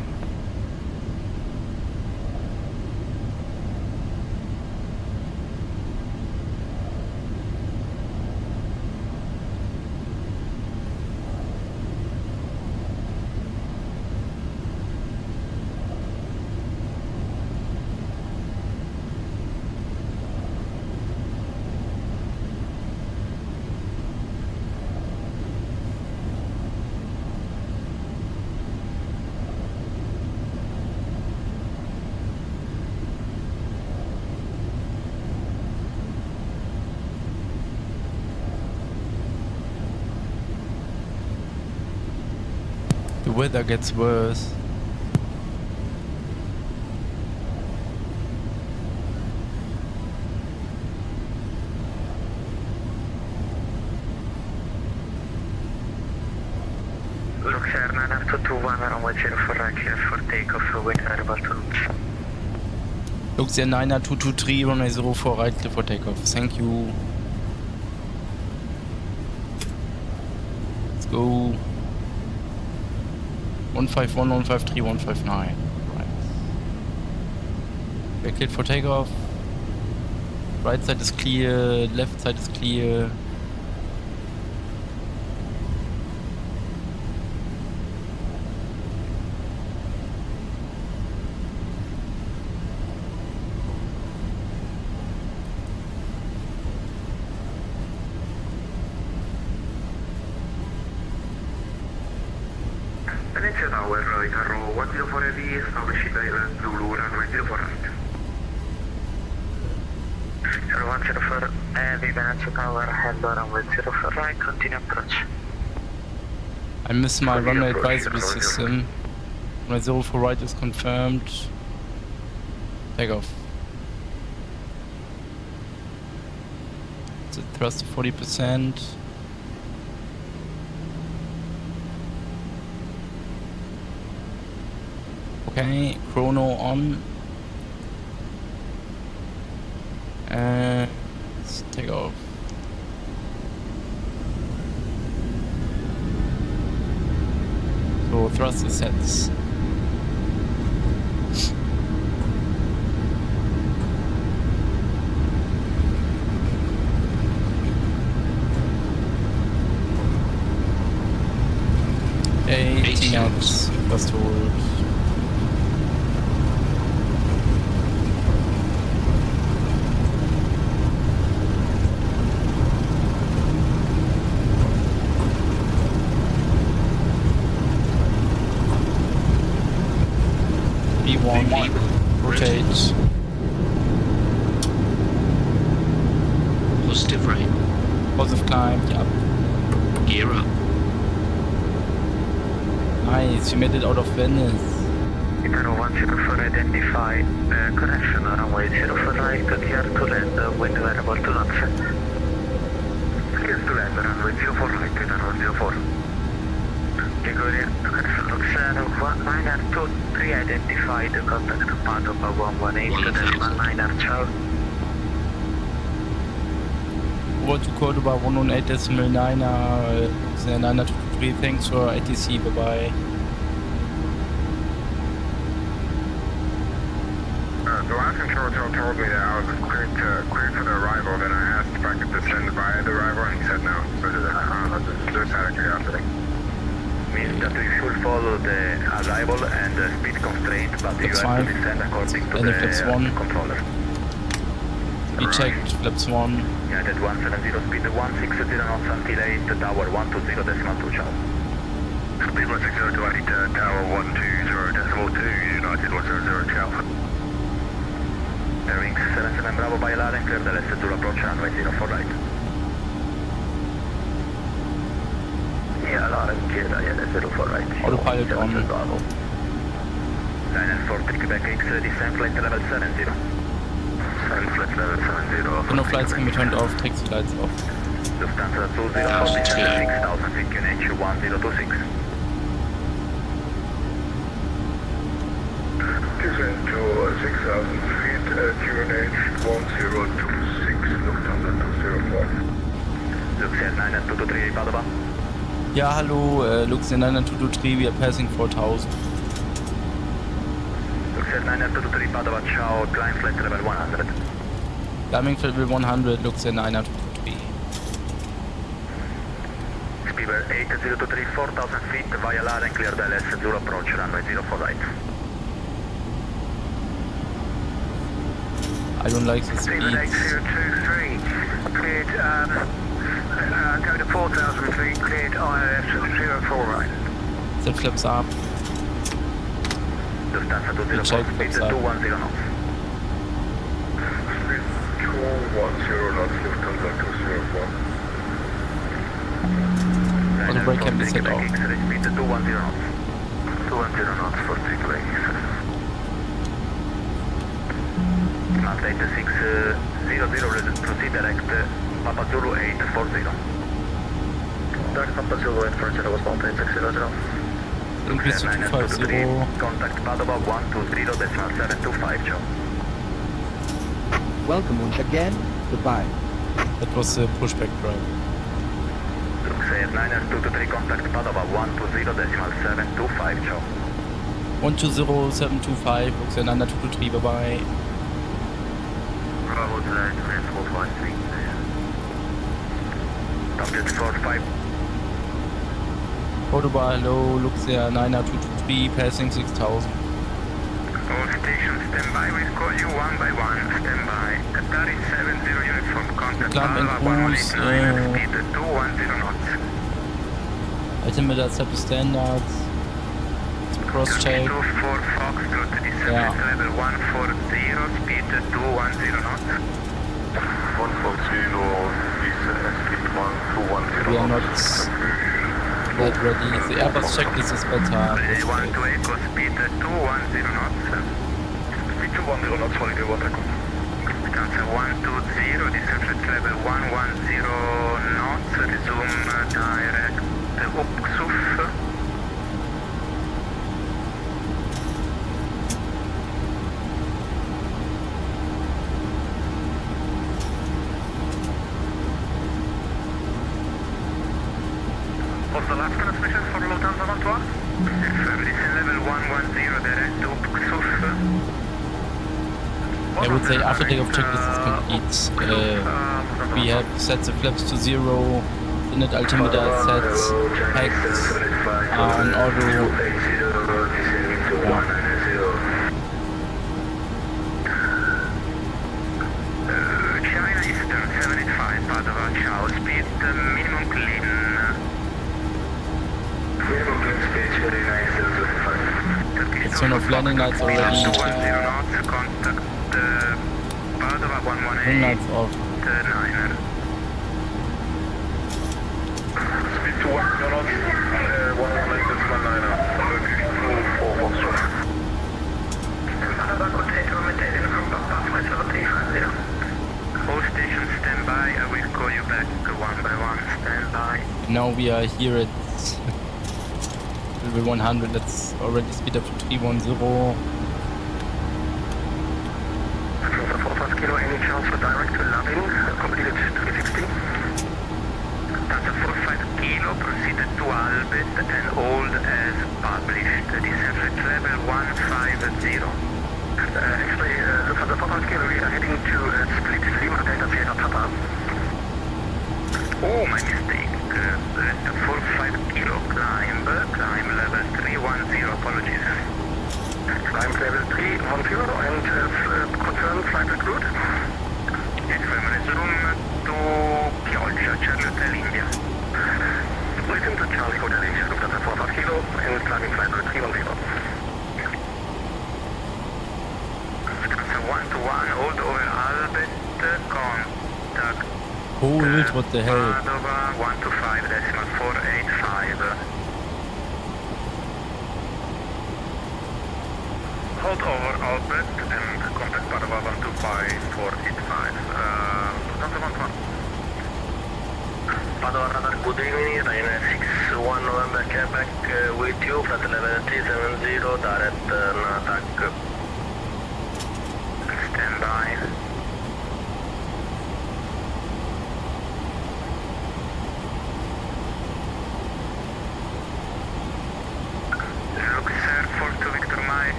The weather gets worse. Luxair 9221, runway 04 right, clear for takeoff, wind variable 2 knots. Luxair 9223, runway 04 right, clear for takeoff. Thank you. Let's go. 151, 153, 159. Right. We're cleared for takeoff. Right side is clear, left side is clear. Venezia Tower, carro 104 AV, sta uscita il Zulu, runway 04 right. 104 heavy, Venezia Tower, hello, runway 04 right, continue approach. I missed my runway advisory system. Runway 04 right is confirmed. Takeoff. The thrust to 40%. Okay, chrono on. And let's take off. So thrust is set. Eight knots, thrust hold. Rotate. Positive right. Positive climb, yeah. Gear up. Nice, you made it out of Venice. Italo 104 identified, correction, runway 04 right, clear to land, wind variable 2 knots. Clear to land, runway 04 right, Italo 104. Gregoria, Luxair 923 identified, contact Padova 118.9, ciao. Over to Cordoba 118.9, 923, thanks for ATC, bye bye. The last control told me that I was cleared for the arrival, then I asked if I could descend via the arrival, and he said no. So just out of curiosity. Means that we should follow the arrival and the speed constraint, but you have to descend according to the controller. We checked flaps 1. United 170 speed 160 knots until 8, tower 120.2, ciao. Speed 160 to 8, tower 120.2, United 100, ciao. Wings 77 Bravo by alarm, clear the left to approach runway 04 right. Yeah, alarm clear, yeah, 04 right. Autopilot on. Bravo. Line and 4, Quebec X, descent flight level 70. Descent flight level 70. No flights can be turned off, taxi lights off. Lufthansa 20 descent 6000 feet QNH 1026. Ja, hallo, Luxair 9223, we are passing 4000. Luxair 9223 Padova, ciao, climb flight level 100. Climbing flight level 100, Luxair 9223. Speedbird 8023, 4000 feet, via Laren, clear the LS, 0 approach, runway 04 right. I don't like the Speedbird speeds. 8023, cleared, go to 4000 feet, cleared ILS 04 right. Set flaps up. Lufthansa 204, check speed flaps up. 210 knots. Speed 210 knots, Lufthansa 204. Also brake cam is set off. Speed 210 knots. 210 knots for takeaway. Malta 8600, proceed direct, Papa Zulu 840. Direct Papa Zulu 840 was Malta 8600. Increase to 250. Contact Padova 120.725, ciao. Welcome once again. Goodbye. That was the pushback drive. Luxair 9223, contact Padova 120.725, ciao. 120725, Luxair 9223, bye bye. Bravo to that, 453. Subject 45. Cordoba, hello, Luxair 9223, passing 6000. All stations standby, we'll call you one by one. Standby. Qatar is 70 uniform, contact Climb and Padova cruise, 189, speed 210 knots. Altimeter set to standards. Cross check. 24 Foxtrot, descent Yeah. level 140, speed 210 knots. 140, speed 1210 We are not knots. that ready. The Airbus checklist is better. 1 to Echo, speed 210 knots. Speed 210 knots, holiday water. Lufthansa 120, descent level 110 knots, resume direct Uxuf. What's the last transmission for Lufthansa 112? Confirm descent level 110 direct to Uxuf. I would say after takeoff checklist is complete. We have set the flaps to 0, the net altimeter set, packs are on auto. China Eastern 75, Padova, ciao, speed minimum clean. Minimum clean speed 39,025. It's turn off landing lights already. 210 knots, contact Padova Landing 118, lights off. 9er. Speed 210 knots, 118.9er. 24 Foxtrot. All stations stand by, I will call you back one by one, stand by. Now we are here at level 100. Let's already speed up to 310. 45 kilo, any chance for direct landing? Completed 360. Lufthansa 45 kilo, proceeded to Albert and hold as published. Descent level 150. Actually, Lufthansa 45 kilo, we are heading to Split Lima Delta Sierra Papa. Oh, my mistake. 45 kilo, climb level 310, apologies. Climb level 310 and confirm flight route. Confirm resume to Chioggia, Charlie Hotel India. Listen to Charlie Hotel India, Lufthansa 45 kilo and climbing flight route 310. Lufthansa 121, hold over Albert, contact Hold, what the hell? Padova 125.485. Hold over Albert and contact Padova 125.485. Lufthansa 121. Padova radar, good evening, Ryanair 61 November, Quebec, with you, flight level 370, direct Natak. Stand by.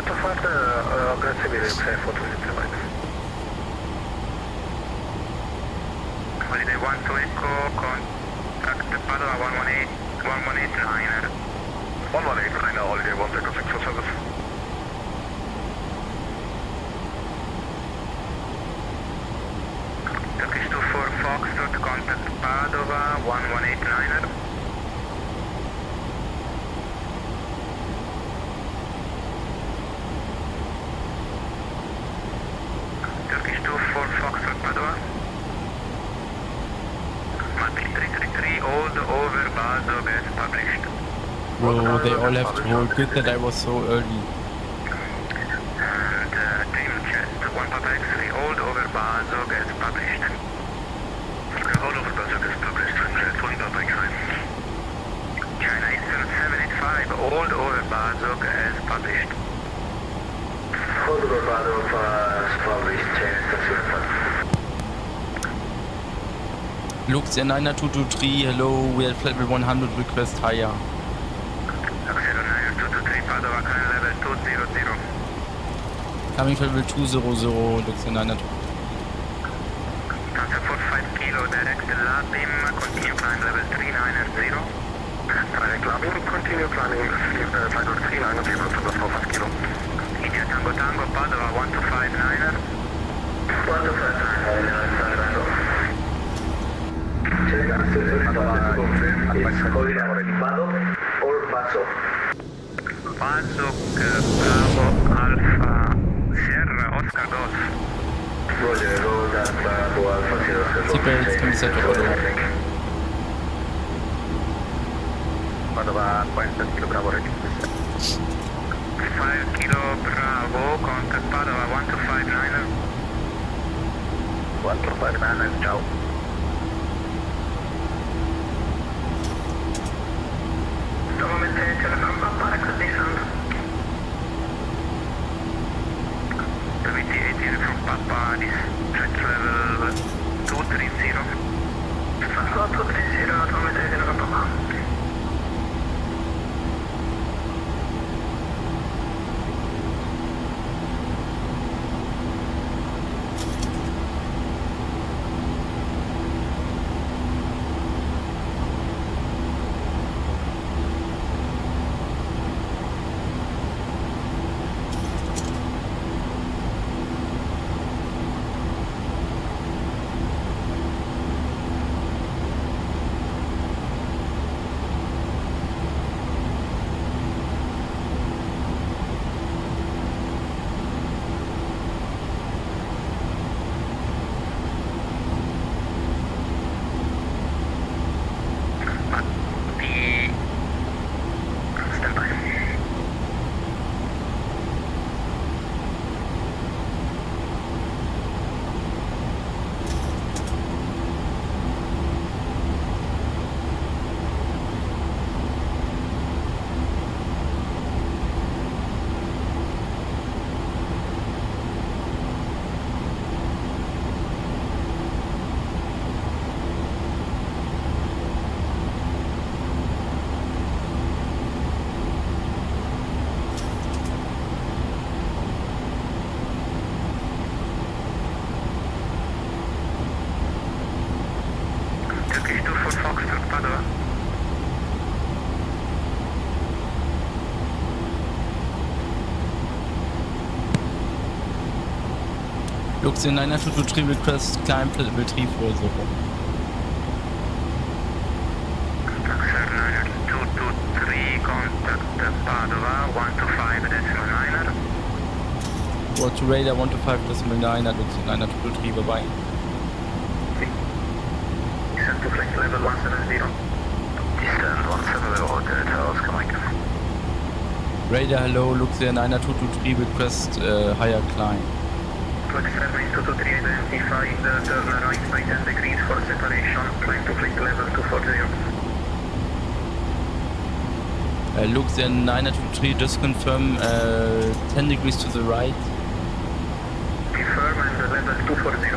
125, grazie mille, Luxair 423 right. Holiday 1 to Echo, contact Padova 118 118 Holiday 1 to Echo 6 for service. Turkish 24 Foxtrot, contact Padova 1189er. Turkish 24 Foxtrot Padova. Martin 333, Old over Basel as published. Bro, they all have to hold. Good that I was so early. And Team Chest 1 Papa X-ray, Old over Basel as published. Hold over Basel as published, Team Jet 20 Papa X-ray. China Eastern 785, Old over Basel as published. Hold over Badov, published, China Eastern 785. Luxair 99223, hello, we have level 100, request higher. Luxair 99223, Padova, current level 200. Coming from level 200, Luxair 992. Transfer for 5 kilo, direct Labim, continue climb level 390. Direct Labim, continue climbing flight level 390 for 5 kilo. India Tango Tango, Padova 1259er. 1259, check access Padova to confirm it's Holiday Badov or Basso. Basso, Bravo, Alpha, Sierra, Oscar Golf. Roger, roll that Bravo Alpha Sierra Oscar Golf. Seatbelts can be set to auto. Padova 40 kilo Bravo ready. 5 kilo Bravo, contact Padova 1259er. 1259, ciao. Nuovamente telephone Papa, request sound. 7080 from Papa, this jet level 230. 230, nuovamente telephone Papa. Luxair 99223, request climb level 340. Luxair 99223, contact Padova 125.9er. Go to radar 125.9er, Luxair 99223, bye bye. Descent to flight level 170. Descent 170, Hotel Towers, coming. Radar hello, Luxair 99223, request higher climb. Luxair 9223, identified, turn right by 10 degrees for separation, climb to flight level 240. Luxair 99223, just confirm 10 degrees to the right. Confirm and level 240.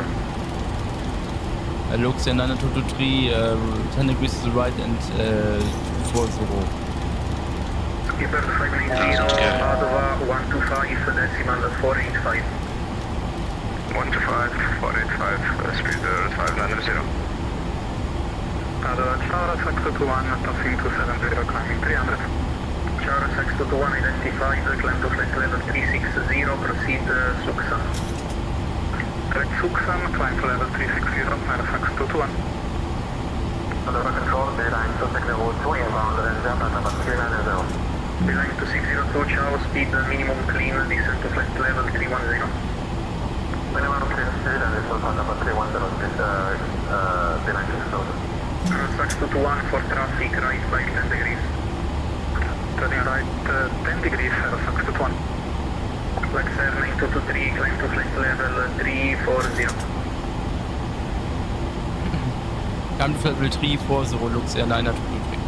Luxair 99223, 10 degrees to the right and 240. Skipper 590, Okay. Padova 125 decimal 485. 125, 485, speed 590. Padova, Tower 621, passing 270, climbing 300. Tower 621 identified, climb to flight level 360, proceed Suxan. Direct Suxan, climb to level 360, Aerofax 221. Padova control, beeline to signal 2 inbound, and Delta number 390. Beeline to 602, Chow, speed minimum clean, descent to flight level 310. Minimum clean speed, and this is number 310, beeline 602. Sax 221 for traffic, right by 10 degrees. Turning right 10 degrees, Sax 221. Luxair 9223, climb to flight level 340. Climb to flight level 340, Luxair 9223.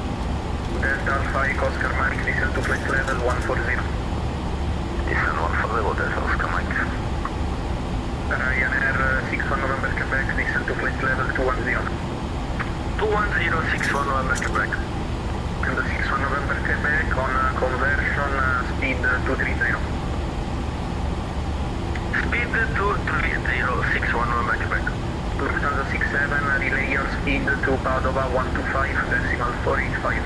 Delta Alpha Echo Oscar Mike, descent to flight level 140. Descent 140, Delta Oscar Mike. Ryanair 61 November Quebec, descent to flight level 210. 210, 61 November Quebec. And the 61 November Quebec on conversion speed 230. Speed 230, 61 November Quebec. Lufthansa 67, relay your speed to Padova 125 decimal 485.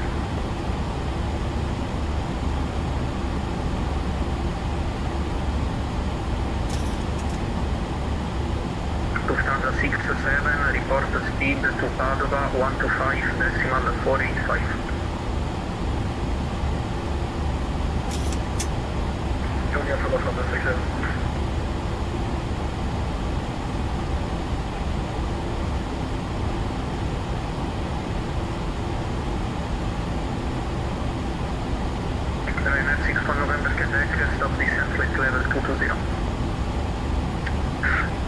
Lufthansa 67, report speed to Padova 125 decimal 485. Junior for Lufthansa 67. Ryanair 61 November Quebec, stop descent flight level 220.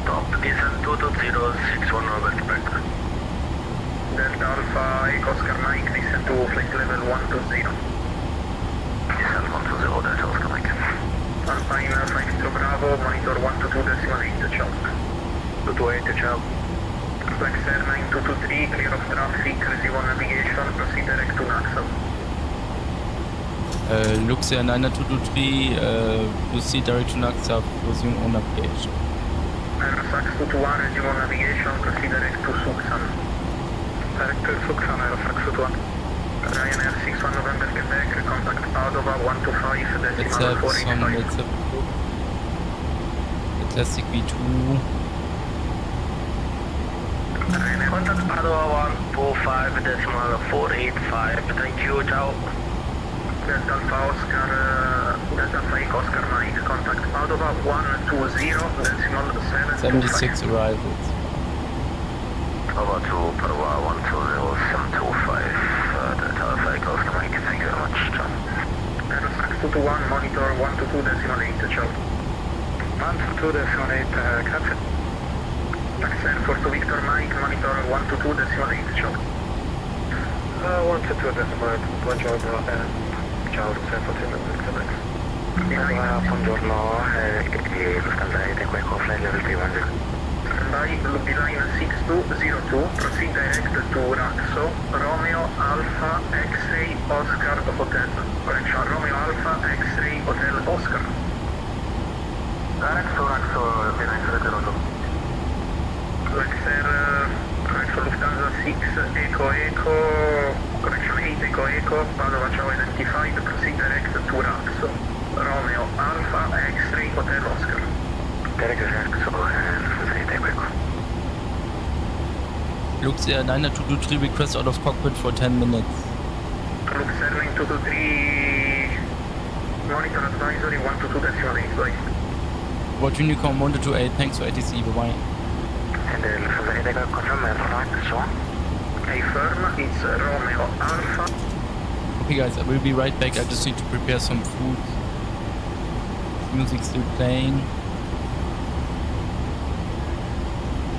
Top descent 220, 61 November Quebec. Delta Alpha Echo Oscar Mike, descent to flight level 120. Descent 120, Delta Oscar Mike. Alpine 5 Kilo Bravo, monitor 122.8, ciao. 228, ciao. Luxair 9223, clear of traffic, receive on navigation, proceed direct to Naxal. Luxair 9223, proceed direct to Luxair, resume on navigation. Aerofax 221, resume on navigation, proceed direct to Suxan. Direct to Suxan, Aerofax 221. Ryanair 61 November Quebec, contact Padova 125 Let's decimal have 485. the classic V2. Ryanair Contact Padova 125 decimal 485. Thank you, ciao. Delta Alpha Oscar, Delta Alpha Echo Oscar Mike, contact Padova 120 decimal 76 725. arrivals. Over to Padova 120, 725. Delta Alpha Echo Oscar Mike, thank you very much, ciao. Aerofax 221, monitor 122.8, ciao. 122.8, grazie. Luxair 42 Victor Mike, monitor 122.8, ciao. 122.8, buongiorno, ciao Luxair 42 Victor Mike. Buongiorno, Lufthansa Echo Flight Level 310. Standby, Beeline 6202, proceed direct to Raxo, Romeo Alpha X-Ray Oscar Hotel. Correction, Romeo Alpha X-Ray Hotel Oscar. Raxo, Beeline 702. Luxair, correction, Lufthansa 6 Echo, correction 8 Echo, Padova Ciao identified, proceed direct to Raxo, Romeo Alpha X-Ray Hotel Oscar. Direct to Raxo, Lufthansa Echo. Luxair 9223, request out of cockpit for 10 minutes. Luxair 9223, monitor advisory 122.8, bye. What Unicom 128, thanks for ATC, bye-bye. And Lufthansa Echo confirm Raxo. Affirm, it's Romeo Alpha. Okay guys, I will be right back, I just need to prepare some food. Music's still playing.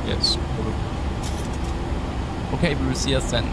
Yes. Okay, we will see us then.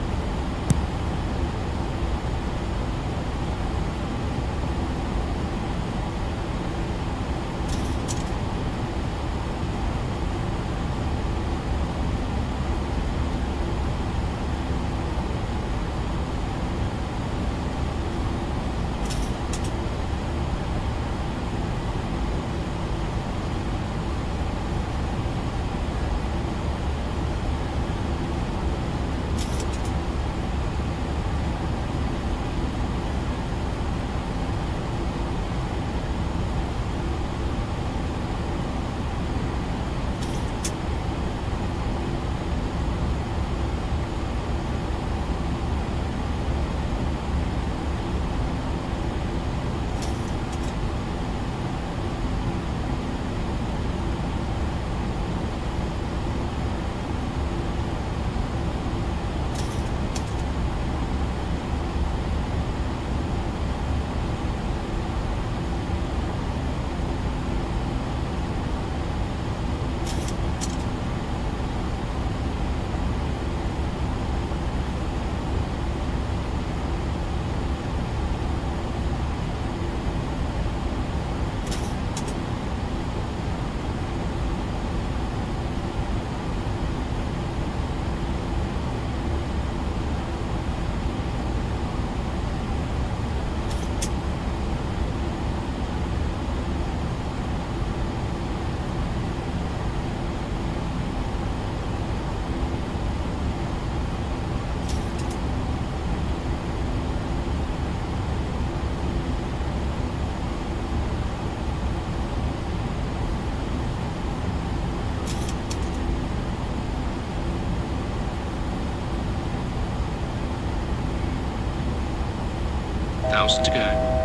1,000 to go.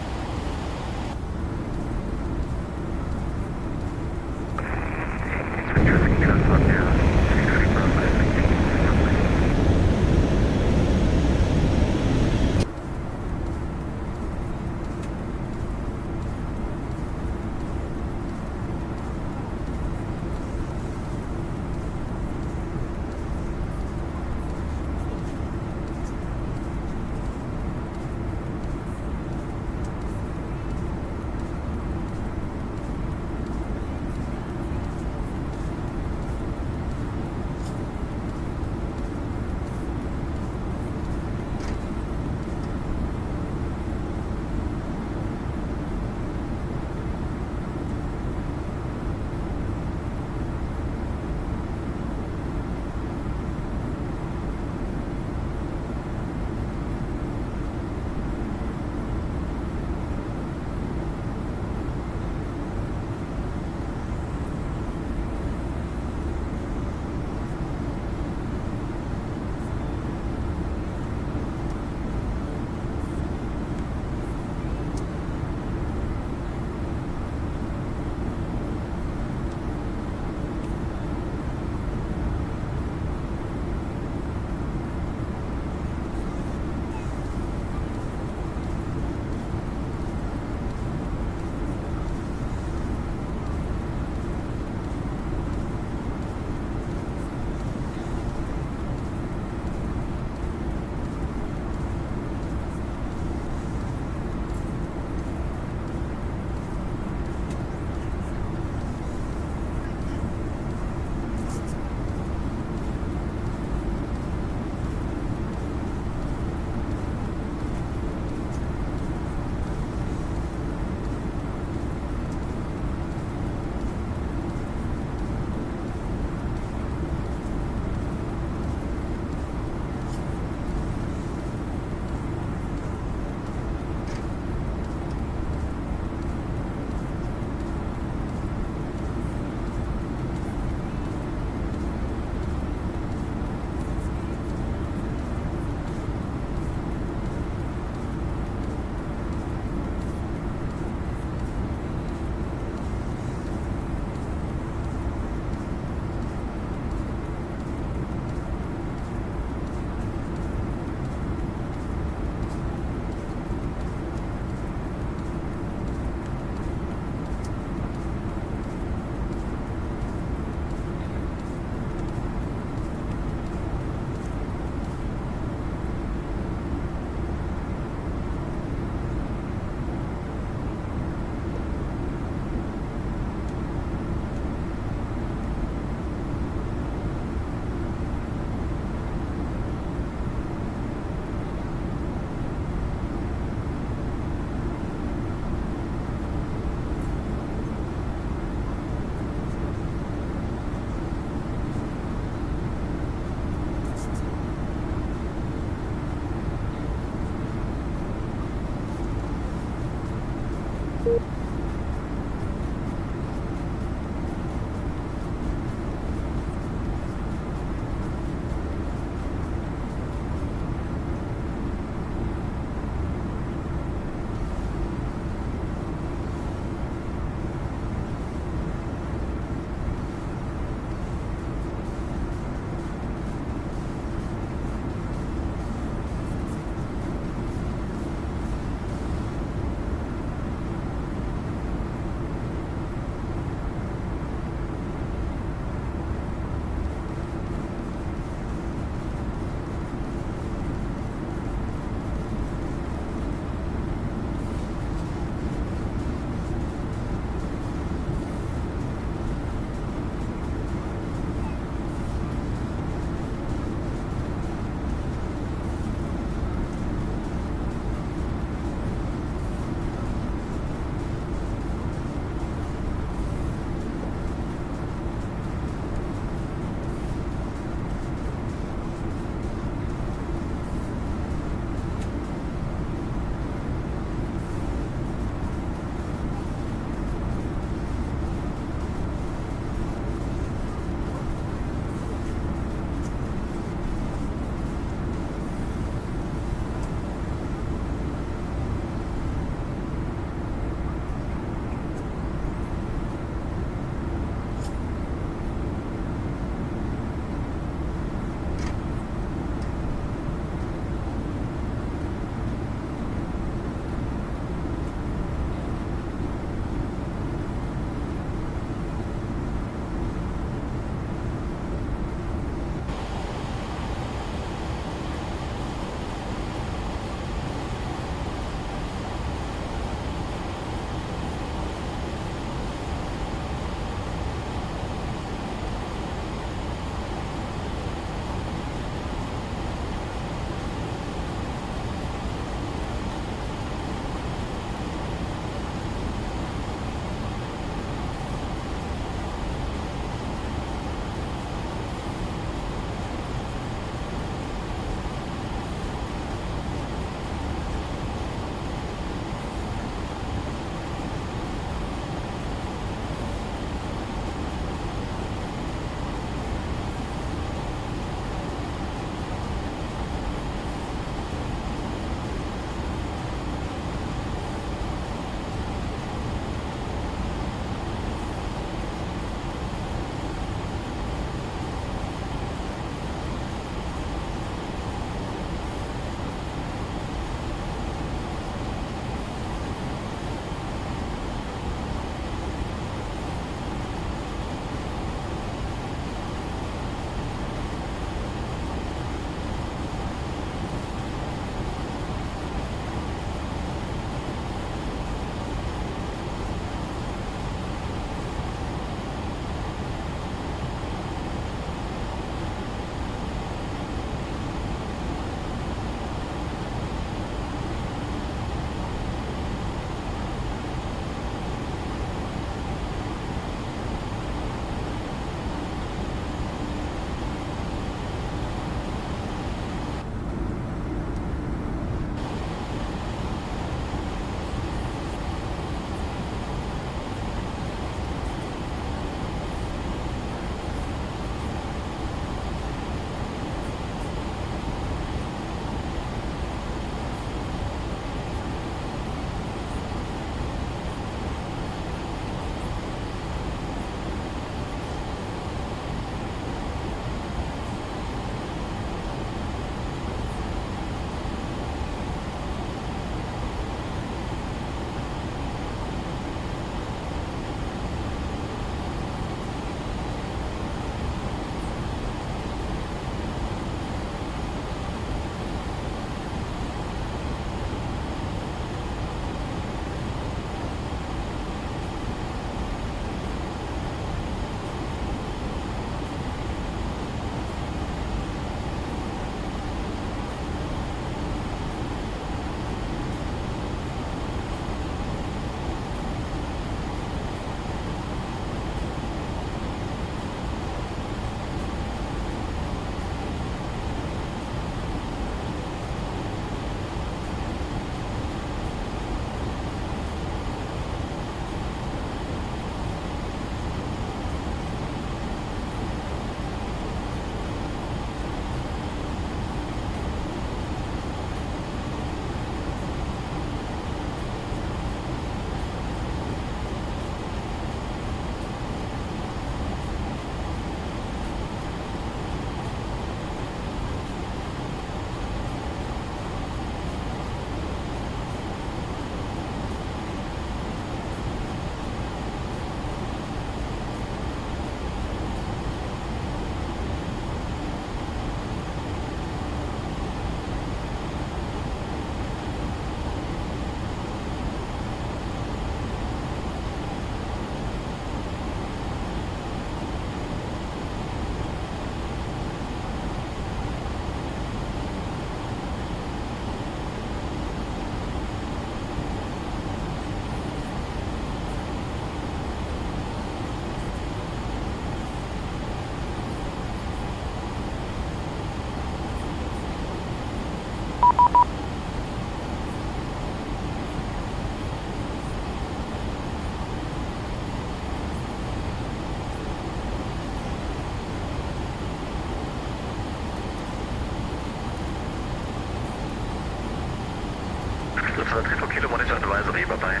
bye.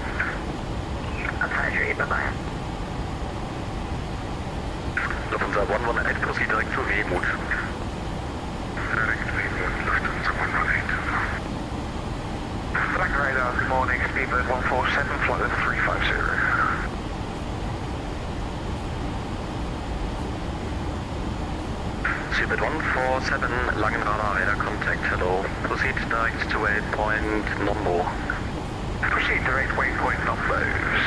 Advisory, bye-bye. Lufthansa 118, proceed direct to Weymouth. Direct Weymouth, Lufthansa 118. Black radar, good morning, speedbird 147, flight level 350. Speedbird 147, Langenradar radar contact, hello. Proceed direct to waypoint Nombo. Proceed direct waypoint Nombo,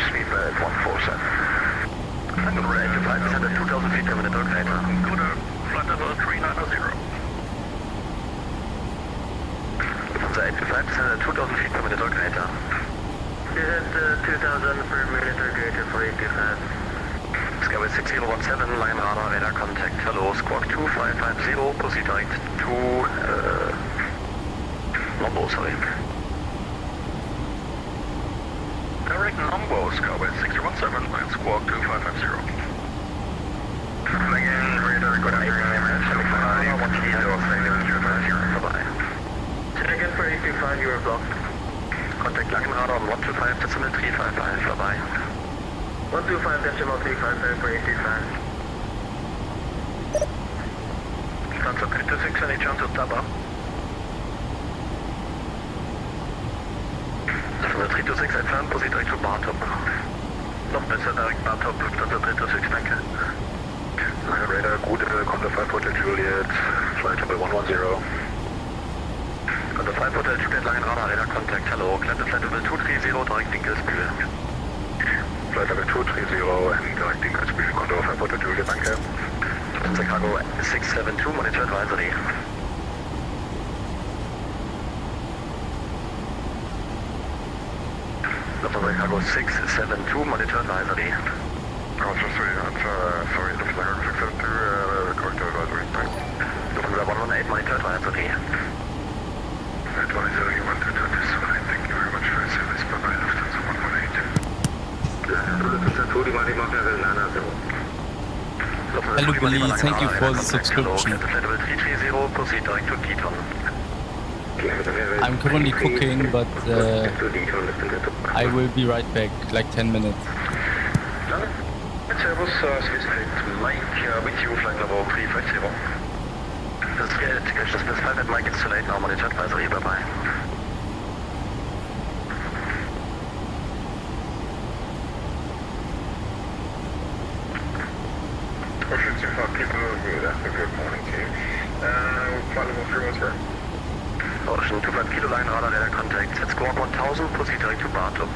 speedbird 147. Good rate, flight is at 2,000 feet per minute, okay. Good, flight level 3900. Lufthansa 825 is at 2,000 feet per minute, okay. Is at 2000 per minute greater for 825. Skyway 6017, Langenradar radar contact, hello. Squawk 2550, proceed direct to Nombo, sorry. Direct Nombo, Skyway 6017, squawk 2550. Again, radar, good afternoon, 75, 1 Bye-bye. Again for 825, you are blocked. Contact Langenradar on 125, decimal 355, bye-bye. 125 decimal 355 for 825. Lufthansa 326, any chance of Taba? Lufthansa 326, entfernt, proceed direct to Bartop. Noch besser, direkt Bartop, Lufthansa 326, danke. Lange Radar, gut, Conda 5 Hotel Juliet, flight level 110. Conda 5 Hotel Juliet, Langenradar radar contact, hello. Climb to flight level 230, direct Dinkelsbühl. Flight level 230 and direct Dinkelsbühl, Conda 5 Hotel Juliet, danke. Lufthansa Cargo 672, monitor advisory. Lufthansa Cargo 672, monitor advisory. Sorry, Lufthansa Cargo 672, correct advisory, thanks. Lufthansa 118, monitor advisory. Advisory, you want to do this fine, thank you very much for your service, bye-bye, Lufthansa 118. Lufthansa 2, Lima Lima, Nana 0. Hello Billy, thank you for the subscription. Level 330, proceed direct to Deaton. I'm currently cooking, but I will be right back, like 10 minutes. Servus, Swissflight Mike, with you, flight level 350. This is flight at Mike, it's too late now, monitor advisory, bye-bye. Ocean 25, good morning to you. Flight level 310. Ocean 25 Kilo Langenradar radar contact, set squawk 1000, proceed direct to Bartop.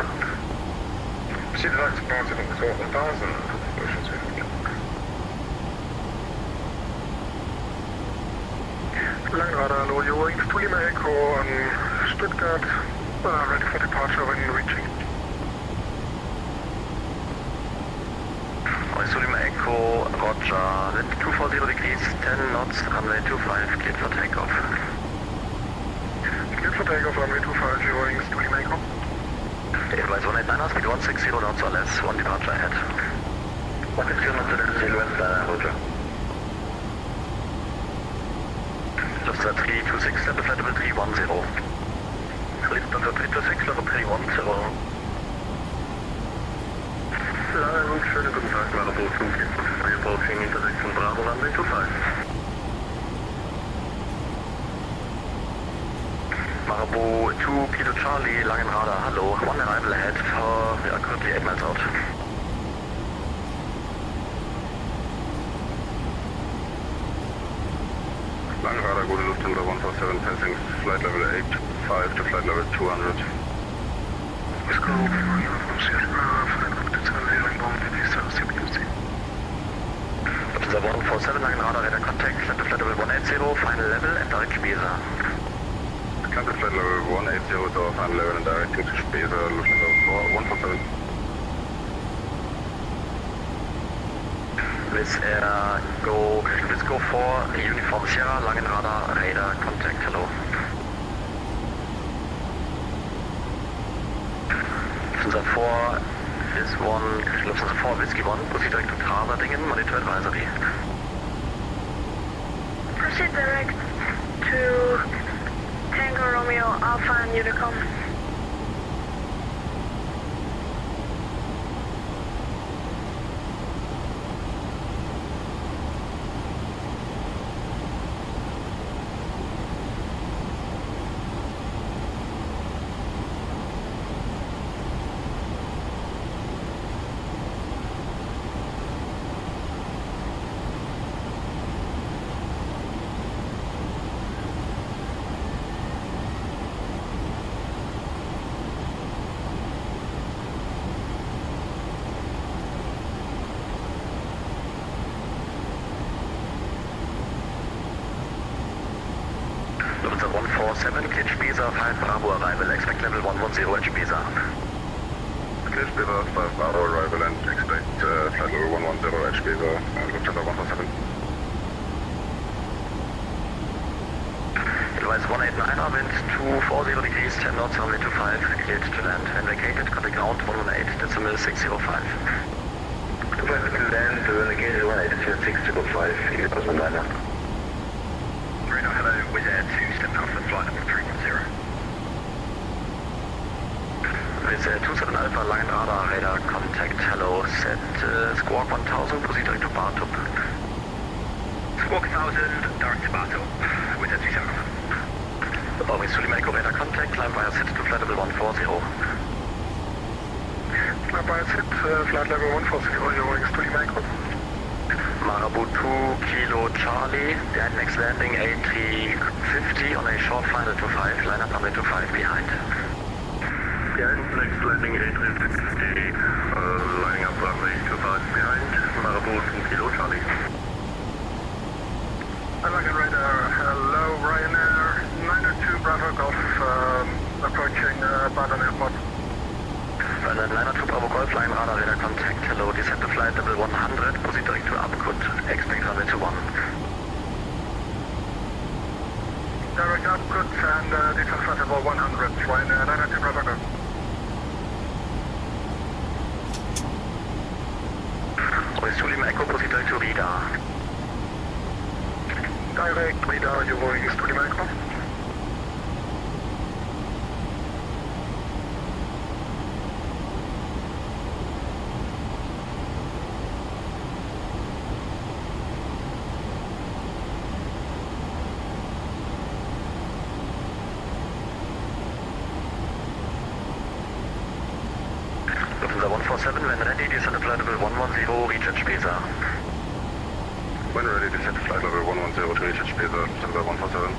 Proceed direct to Bartop on squawk 1000, Ocean 25. Langenradar, low your wings to Lima Echo on Stuttgart, ready for departure when reaching. Lima Echo, Roger, wind 240 degrees, 10 knots, runway 25, cleared for takeoff. Cleared for takeoff, runway 25, your wings to Lima Echo. Advise 189, speed 160 knots or less, one departure ahead. 160 knots at Silhouette, Roger. Lufthansa 326, level flight level 310. Lufthansa 326, level 310. Schönen guten Tag, Marabo 2, we approaching intersection Bravo, runway 25. Marabo 2, Kilo Charlie, Langenradar, hello. One arrival ahead for, we are currently 8 miles out. Langenradar, gute Lufthansa 147, passing flight level 85 to flight level 200. Disco, Lufthansa 147, Langenradar radar contact, climb to flight level 180, final level and direct Spesa. Climb to flight level 180 to final level and direct to Spesa, Lufthansa 147. Wizz Air, go for Uniform Sierra, Langenradar radar contact, hello. Lufthansa 4, this one, Lufthansa 4, Whiskey 1, proceed direct to Traserdingen, monitor advisory. Proceed direct to Tango Romeo Alpha and Unicom. 147, Kitch Pisa, 5 Bravo arrival, expect level 110 at Pisa. Kitch Pisa, 5 Bravo arrival and expect flight level 110 at Pisa, Luxair 147. Advise 189er, wind 240 degrees, 10 knots, runway 25, cleared to land. When vacated, contact ground 118.605. Land, vacated 118.605, Eagles 199. Radar, hello, Wizz Air 27 Alpha, flight number 310. Wizz Air 27 Alpha, line radar, radar, contact, hello, set Squawk 1000, proceed direct to Bartup. Squawk 1000, direct to Bartup, Wizz Air 27 Alpha. Boeing Sulima Echo radar contact, climb via SIT to flight level 140. Climb via SIT, flight level 140, Boeing Sulima Echo. Marabu 2 Kilo Charlie, behind next landing A350 on a short final to 5, line up runway 25 behind. Behind next landing A350, lining up runway 25 behind, Marabu 2 Kilo Charlie. American radar, hello Ryanair, 902 Bravo Golf, approaching Baden Airport. Ryanair 902 Bravo Golf, line radar, radar contact, hello, descend to flight level 100, proceed direct to Upcut, expect runway 21. Direct Upcut and descend flight level 100, Ryanair 902 Bravo Golf. Sulima Echo, proceed direct to radar. Direct radar, you're going Sulima Echo. Lufthansa 147, when ready, descend to flight level 110, reach at Spesa. When ready, descend to flight level 110 to reach at Spesa, Lufthansa 147.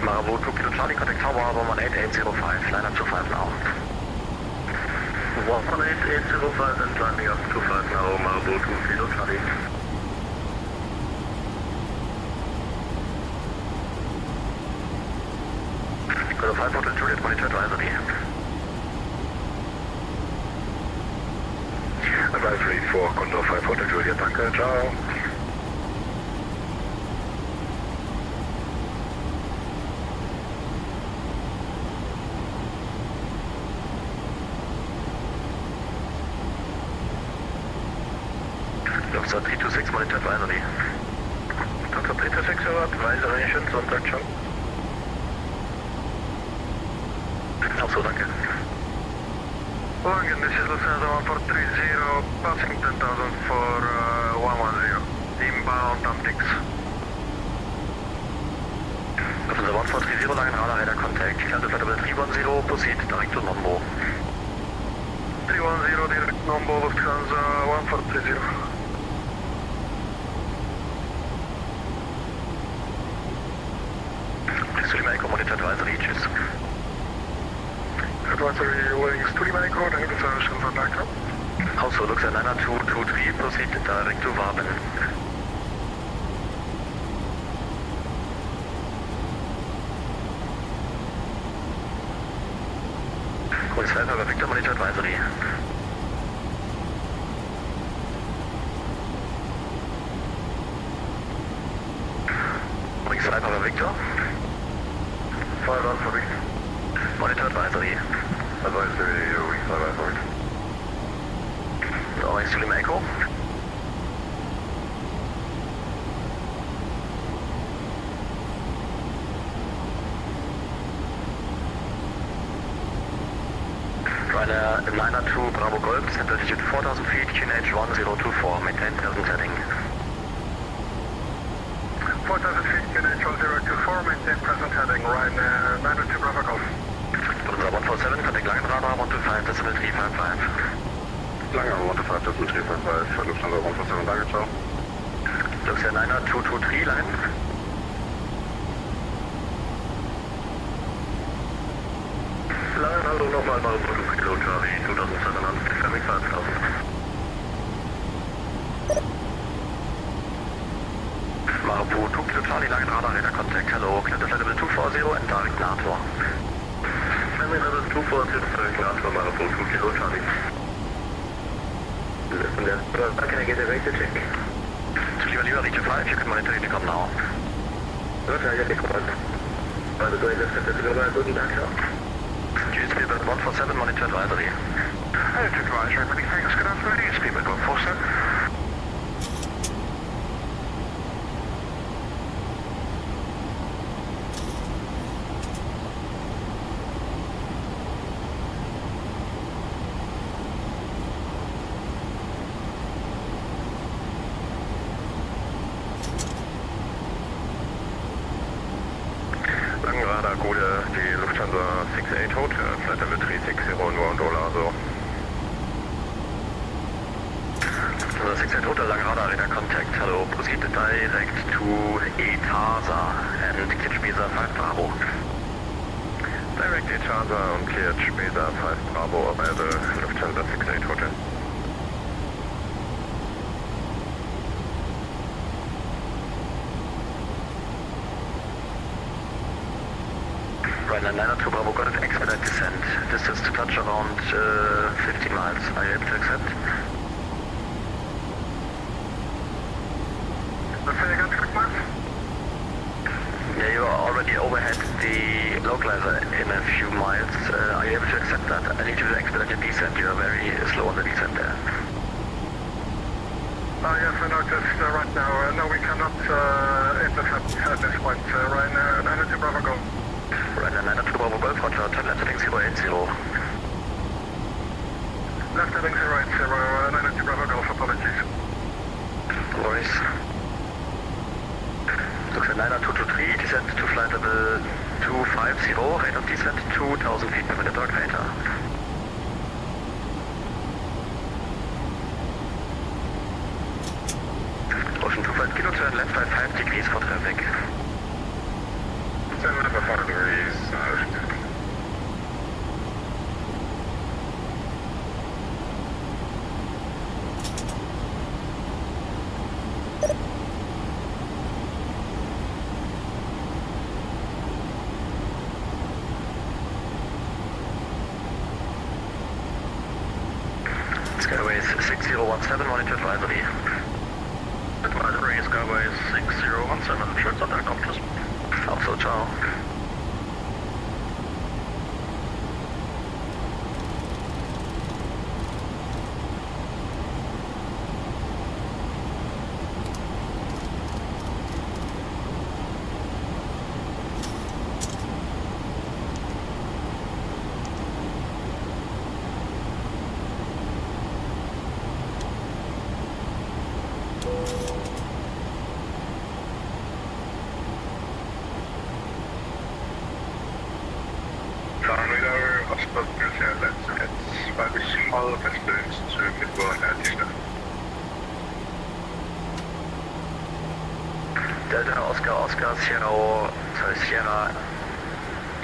Marabu 2 Kilo Charlie, contact Tower 118.805, line up to 5 now. 118.805 and landing up to 5 now, Marabu 2 Kilo Charlie. Go to 5 Hotel Juliet, monitor advisory. Advisory for Condor 5 Hotel Juliet, danke, ciao. Luxair 326, monitor advisory. Luxair 326, advisory, schönen Sonntag, ciao. Auch so, danke. Logan, this is Luxair 1430, passing 10,000 for 110, inbound Amtix. Lufthansa 1430, line radar, radar contact, climb to flight level 310, proceed direct to Nombo. 310, direct Nombo, Lufthansa 1430. Sulima Echo, monitor advisory, tschüss. Advisory, Wing Sulima Echo, danke, schönen Sonntag, ciao. Also, Luxair 90223, proceed direct to Waben. Chorus 5 Papa Victor, monitor advisory. Wings 5 Papa Victor. 5 Alpha Victor. Monitor advisory. Advisory, Wings 5 Alpha Victor. Wings Sulima Echo. Ryanair 902 Bravo Golf, center altitude 4,000 feet, QNH 1024, maintain present heading. 4,000 feet, QNH 1024, maintain present heading, Ryanair 902 Bravo Golf. Lufthansa 147, contact Langenradar 125.355. Lange 125.355, Lufthansa 147, danke, ciao. Luxair 90223, line. Hallo, nochmal Marburg, Kilo Charlie, 2700, confirming 5000. Marburg, 2 Kilo Charlie, langen Radar, Radar Contact, hello, clear to flight level 240 and direct NATO. Landing level 240, direct NATO, Marburg, 2 Kilo Charlie. Listen there, can I get a radio check? To Lima, region 5, you can monitor Unicom now. Roger, yeah, Unicom. By the way, let's set the global, guten Tag, sir. GSP about 147, monitor advisory. Advisory, many thanks, good afternoon, GSP about 147. Radar Gute, die Lufthansa 68 Hotel, Flight Level 360, nur und Olaso. Lufthansa 68 Hotel, Langradar, Radar Contact, hello, proceed direct to ETASA and cleared Spesa 5 Bravo. Direct ETASA und cleared Spesa 5 Bravo, arrival Lufthansa 68 Hotel. Ryanair 902 Bravo, got an expedite descent. Distance to touch around 15 miles. Are you able to accept? Let's say again, quick miles. Yeah, you already overhead the localizer in a few miles. Are you able to accept that? I need you to expedite your descent. You are very slow on the descent there. Yes, I noticed right now. No, we cannot intercept at this point. Ryanair 902 Bravo, go. Ryanair 902 Bravo Golf, Roger, turn left heading 080. Left heading 080, 902 Bravo Golf, apologies. No worries. Luxair 90223, descent to flight level 250, rate of descent 2000 feet per minute, dark radar. Ocean 25 kilo, turn left by 5 degrees for traffic. 10 left by 5 degrees, Ocean 2. Skyways 6017, monitor advisory. Advisory, Skyways 6017, shirts on their compass. Also, ciao. Delta Oscar Oscar Sierra, sorry, Sierra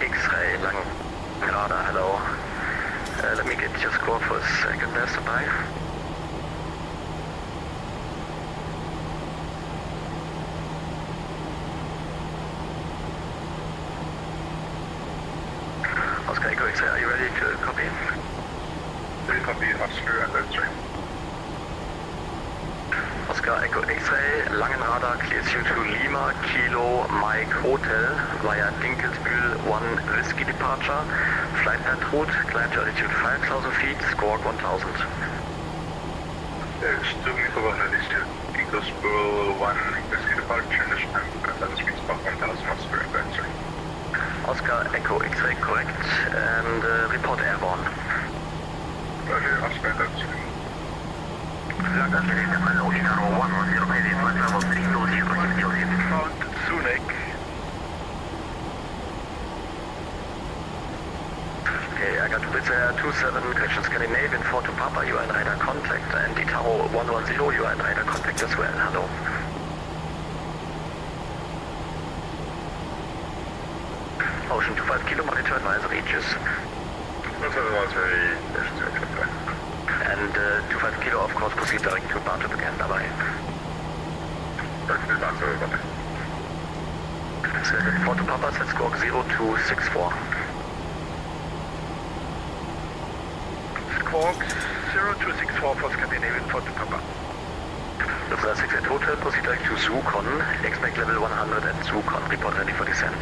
X-Ray lang radar, hello. Let me get your score for a second there, standby. Oscar Echo X-Ray, are you ready to copy? Ready to copy, Oscar and X-Ray. Oscar Echo X-Ray, Langenradar clears you to Lima, Kilo, Mike Hotel via Dinkelsbühl 1 Whiskey departure, flight path route, climb to altitude 5,000 feet, score 1,000. Still need to run altitude, Dinkelsbühl 1 Whiskey departure, initial time, speed spot 1,000, Oscar and X-Ray. Oscar Echo X-Ray correct, and report airborne. Roger, Oscar and X-Ray. Found Sunik. Okay, I got Luxair 27, correction Scandinavian 4 to Papa, you are in radar contact, and Itaro 110, you are in radar contact as well, hello. Ocean 25 kilo, monitor advisory, cheers. Also the ones very first to accept that. And 25 Kilo, of course, proceed direct to Bartow again, bye-bye. Direct to Bartow, bye-bye. So, 4 to Papa, set squawk 0264. Squawk 0264 for Scandinavian 4 to Papa. Luxair 68 Hotel, proceed direct to Zukon, expect level 100 at Zukon, report ready for descent.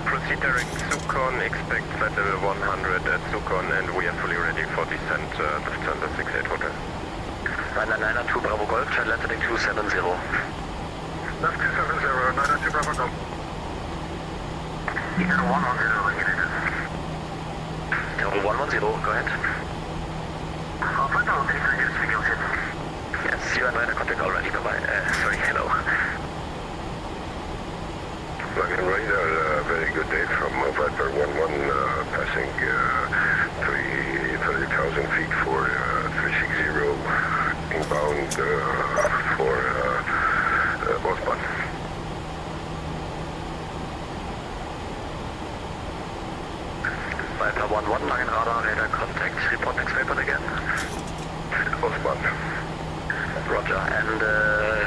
Proceed direct Zukon, expect flight level 100 at Zukon, and we are fully ready for descent, Lufthansa 68 Hotel. 992 Bravo Golf, channel heading 270. Left 270, 992 Bravo Golf. Eagle 110, negative. Eagle 110, go ahead. Yes, you and radar contact already, bye-bye. Sorry, hello. Flying radar, very good day from Viper 11, passing 30,000 feet for 360, inbound for Osman. Viper 11, Langen radar, radar contact, report next vapor again. Osman. Roger, and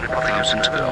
reporting Houston to go.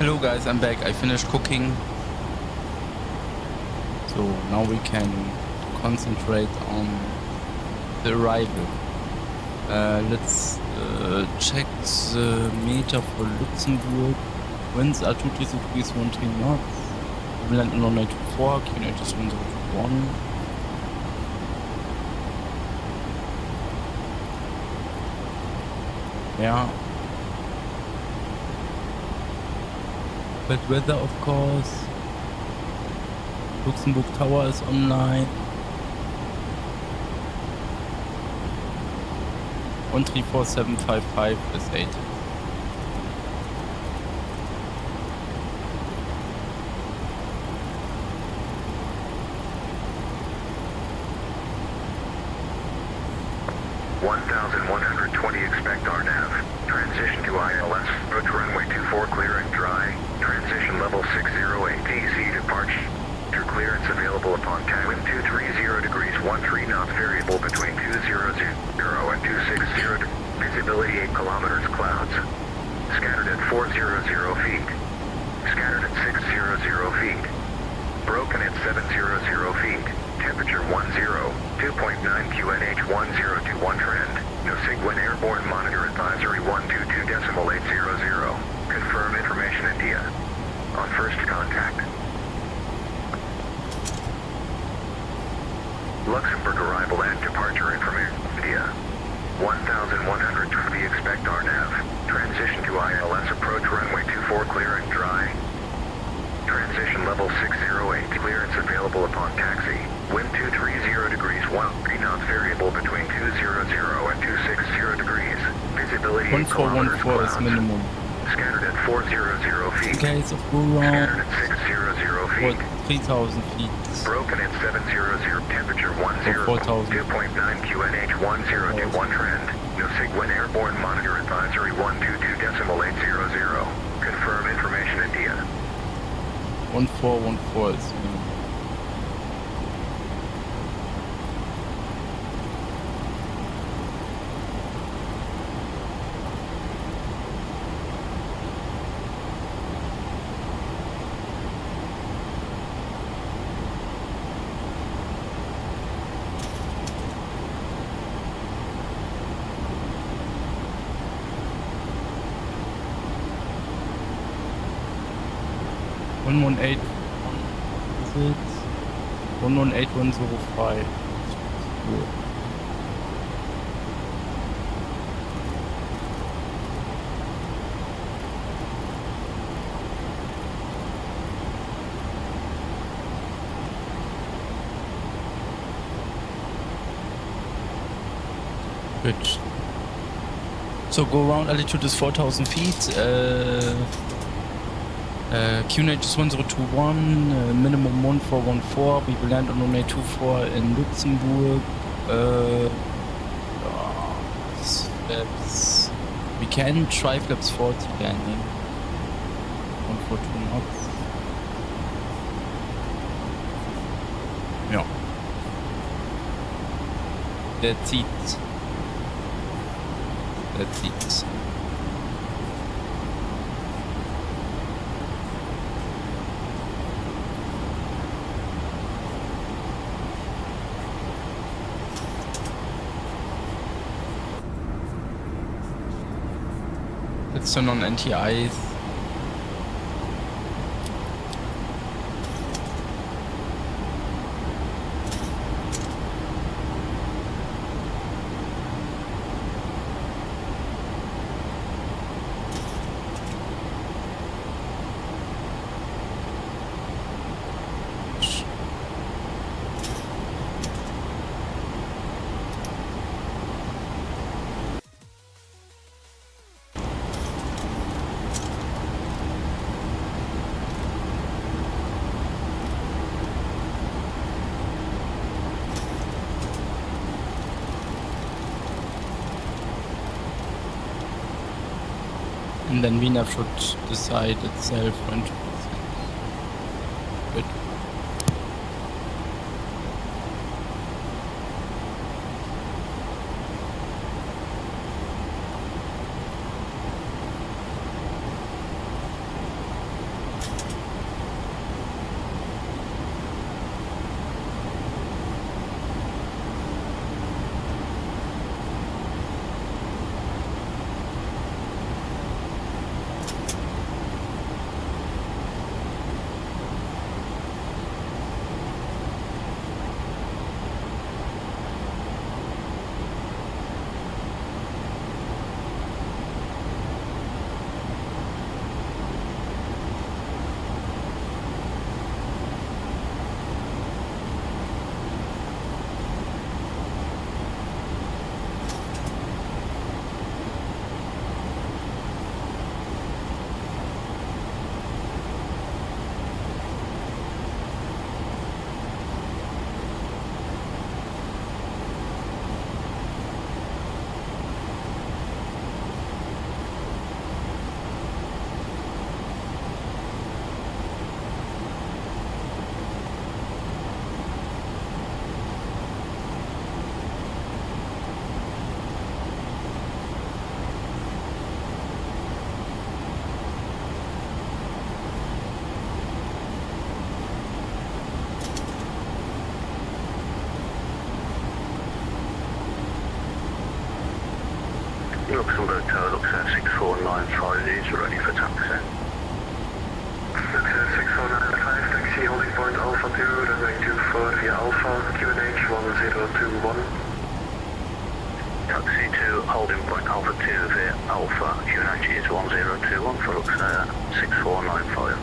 Hello guys, I'm back. I finished cooking. So now we can concentrate on the arrival. Let's check the meter for Luxembourg. Winds are 23 degrees 13 knots. We land on 924, QNH is 101. Yeah. Bad weather, of course. Luxembourg Tower is online. 134755 is 8. Expect RNAV. Transition to ILS. Approach runway 24 clear and dry. Transition level 608 TC departure. Clearance available upon time. Wind 230 degrees 13 knots variable between 200 and 260. Visibility 8 kilometers clouds. Scattered at 400 feet. Scattered at 600 feet. Broken at 700 feet. Temperature 2.9 QNH 1021 trend. No SIGWIN airborne monitor advisory 122.800. Confirm information India. On first contact. Luxembourg arrival and departure information India. 1120 expect RNAV. Transition to ILS approach runway 24 clear and dry. Transition level 608. Clearance available upon taxi. Wind 230 degrees 13 knots variable between 200 and 260 degrees. Visibility 1414 is minimum. Scattered at 400 feet. In case of go round, Scattered at 600 feet. 3000 feet. Broken at 700. Temperature 4,000. 2.9 QNH 1021 trend. No SIGWIN airborne monitor advisory 122.800. Confirm information India. 1414 is minimum. One 118 is it? 118105. Cool. Good. So go around altitude is 4,000 feet. QNH is 1021, minimum 1414. We will land on runway 24 in Luxembourg. Flaps. We can try flaps 40 landing. 142 knots. Yeah. That's it. That's it. Let's turn on anti-ice. And then VNAV should decide itself when to proceed. Good. Luxembourg Tower, Luxair 6495 is ready for taxi. Luxair 6495, taxi holding point Alpha 2, runway 24 via Alpha, QNH 1021. Taxi to holding point Alpha 2 via Alpha, QNH is 1021 for Luxair 6495.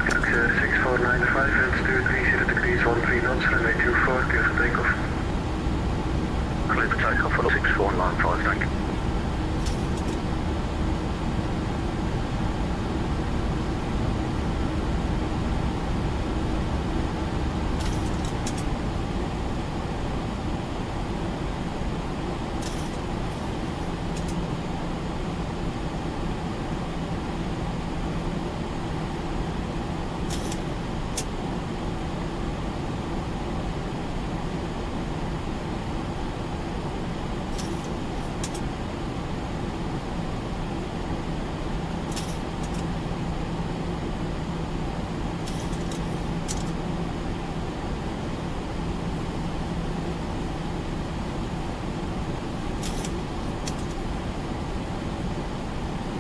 Luxair 6495, heads to 30 degrees, 13 knots, runway 24, clear for takeoff. Clear for takeoff for 6495, thank you.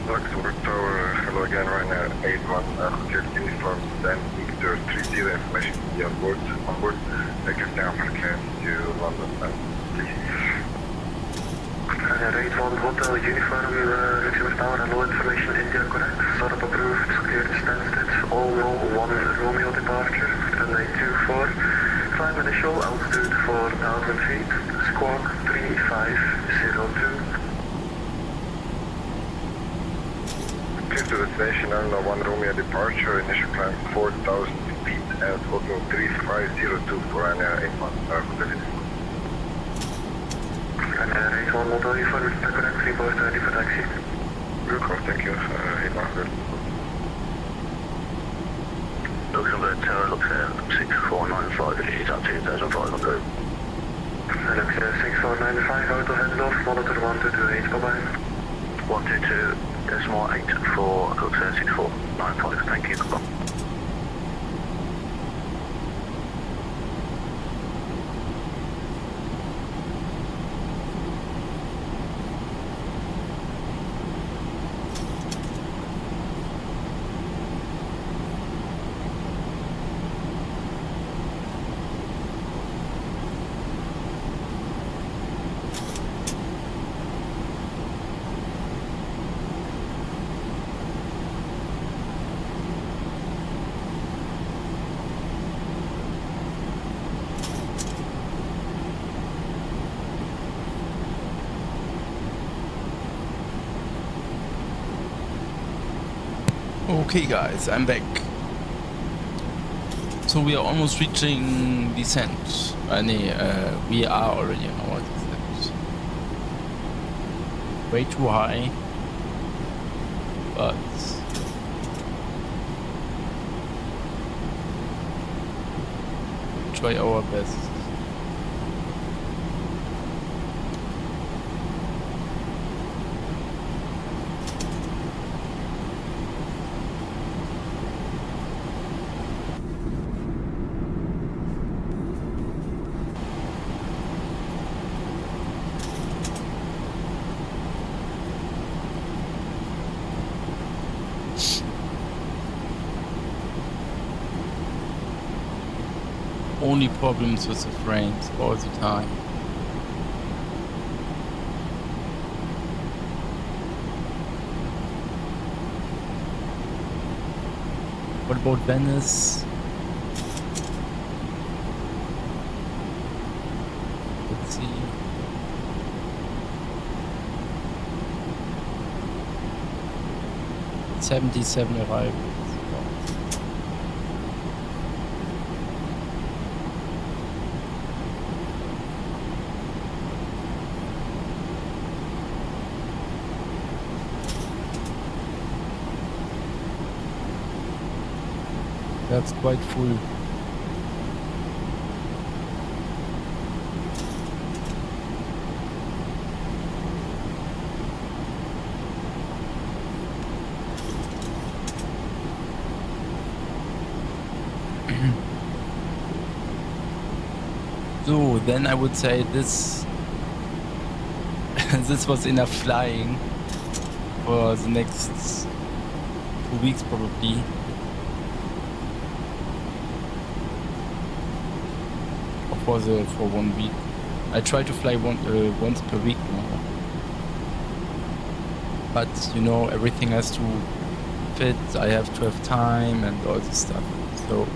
Luxembourg Tower, hello again, right now, 81, cleared uniform, then Victor 30, information on board, I can now for clearance to London, please. 81 Hotel Uniform, Luxembourg Tower, hello, information India correct, startup approved, cleared Stansted, all no, 1 Romeo departure, runway 24, climb initial, altitude 4,000 feet, squawk 3502. To the station, Arno 1 Romeo departure, initial climb 4,000 feet at Hotel 3502 for an 81 Hotel. And 81 Hotel Uniform, correct, report ready for taxi. Welcome, thank you, 81. Luxembourg Tower, Luxair 6495, it is at 2,500. Luxair 6495, out of handoff, monitor 1228, bye-bye. 122.8 for Luxair 6495, thank you, goodbye. Okay guys, I'm back. So we are almost reaching descent. We are already on our descent. Way too high. But try our best. Only problems with the frames all the time. What about Venice? Let's see. '77 arrivals. That's quite full. So then I would say this this was enough flying for the next 2 weeks probably. For 1 week. I try to fly once per week now. But you know, everything has to fit. I have to have time and all this stuff. So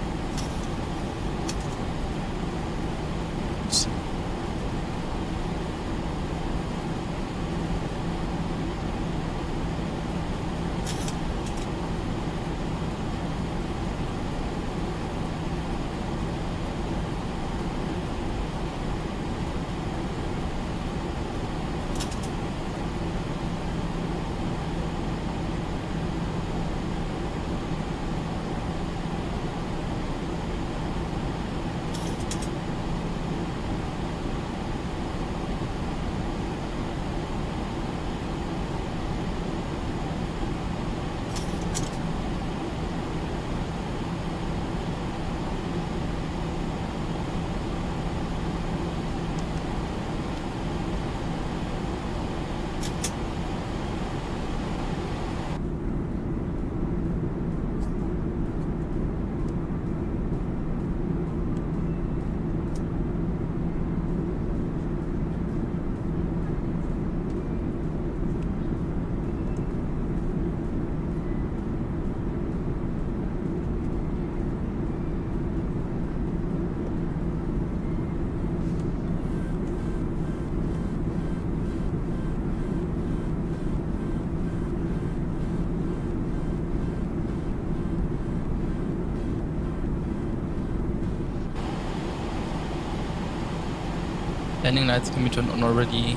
landing lights can be turned on already.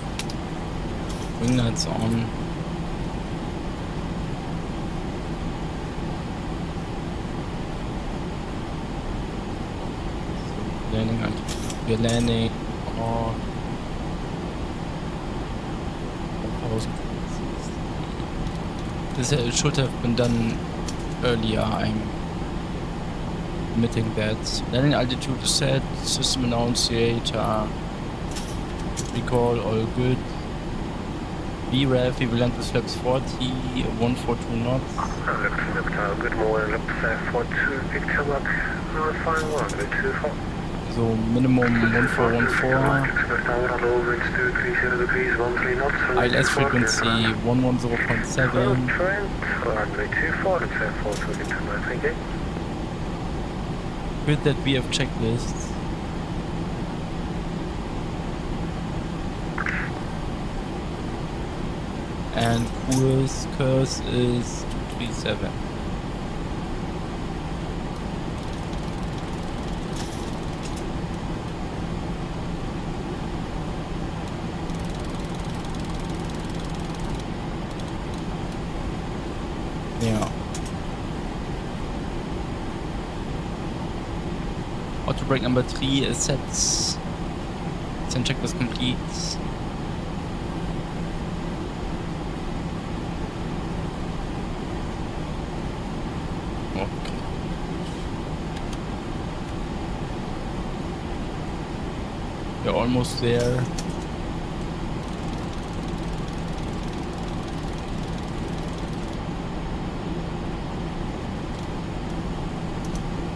Wing lights on. So we're landing on 1060. This should have been done earlier. I'm admitting that. Landing altitude is set. System annunciator. Recall, all good. VREF, we will land with flaps 40, 142 knots. Good morning, Luxair 42, Victor Max 951, good 24. So minimum 1414. ILS frequency 110.7. Good that we have checklists. And course is 237. Auto brake number 3 is set. Then check was complete. Okay. We're almost there.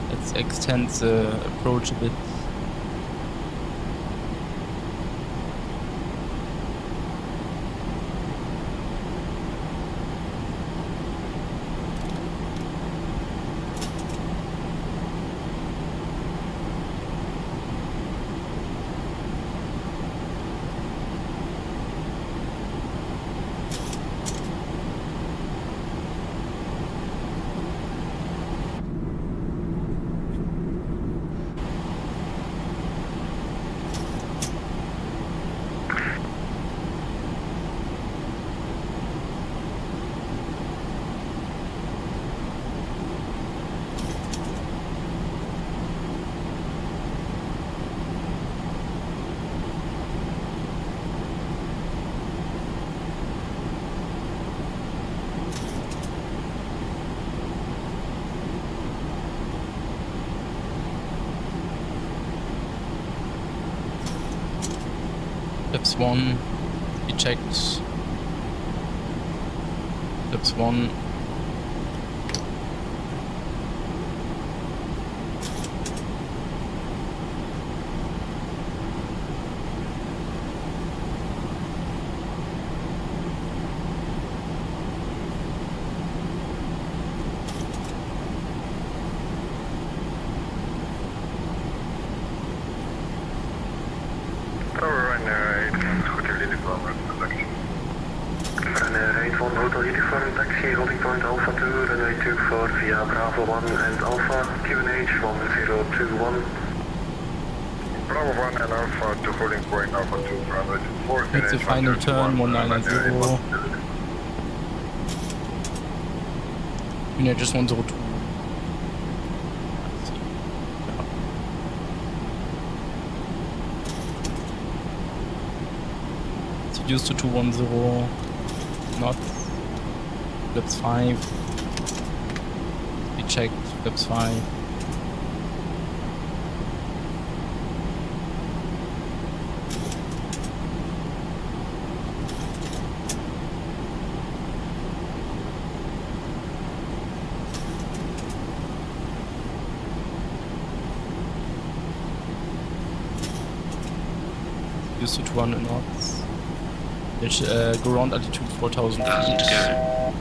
Let's extend the approach a bit. Flaps 1, we checked. Flaps 1. Tower runner 81 Hotel Uniform, taxi. Runner 81 Hotel Uniform, taxi, holding point Alpha 2, runway 24 via Bravo 1 and Alpha, QNH 1021. Bravo 1 and Alpha 2 holding point Alpha 2, runway 24. It's the final turn, 1990. Yeah, just 102. Used to 210 knots. Flaps 5. We checked flaps 5. Used to 200 knots. Let's go around altitude 4000 feet. To go.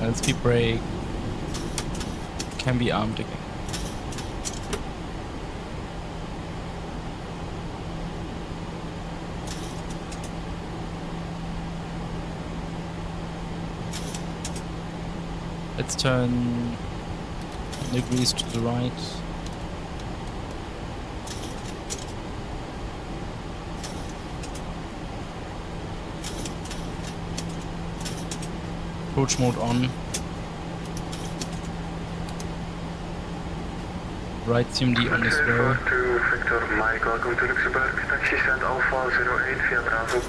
Let's keep brake. Can be armed again. Let's turn degrees to the right. Approach mode on. Right CMD on as well. To Victor Mike, welcome to Luxembourg. Taxi stand Alpha 08 via Bravo.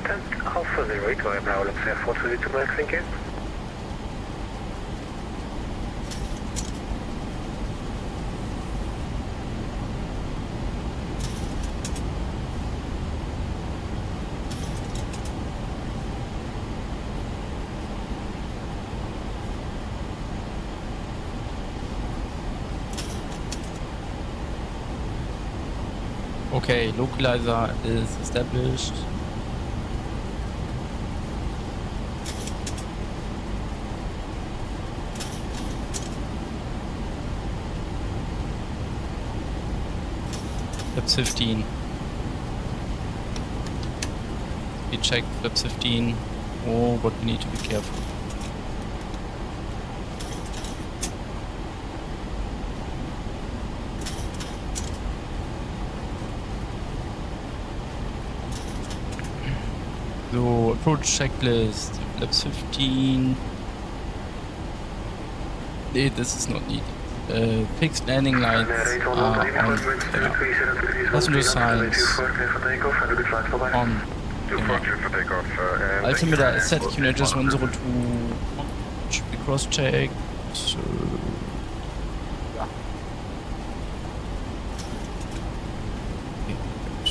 Stand Alpha 08 via Bravo, Luxair 422 Mike, thank you. Okay, localizer is established. Flaps 15. We check flaps 15. Oh, but we need to be careful. So, approach checklist, flaps 15. Nee, this is not needed. Fixed landing lights are on. Yeah. Passenger signs on. Genau. Altimeter is set, QNH 102 should be cross-checked. So, ja. Okay, gut.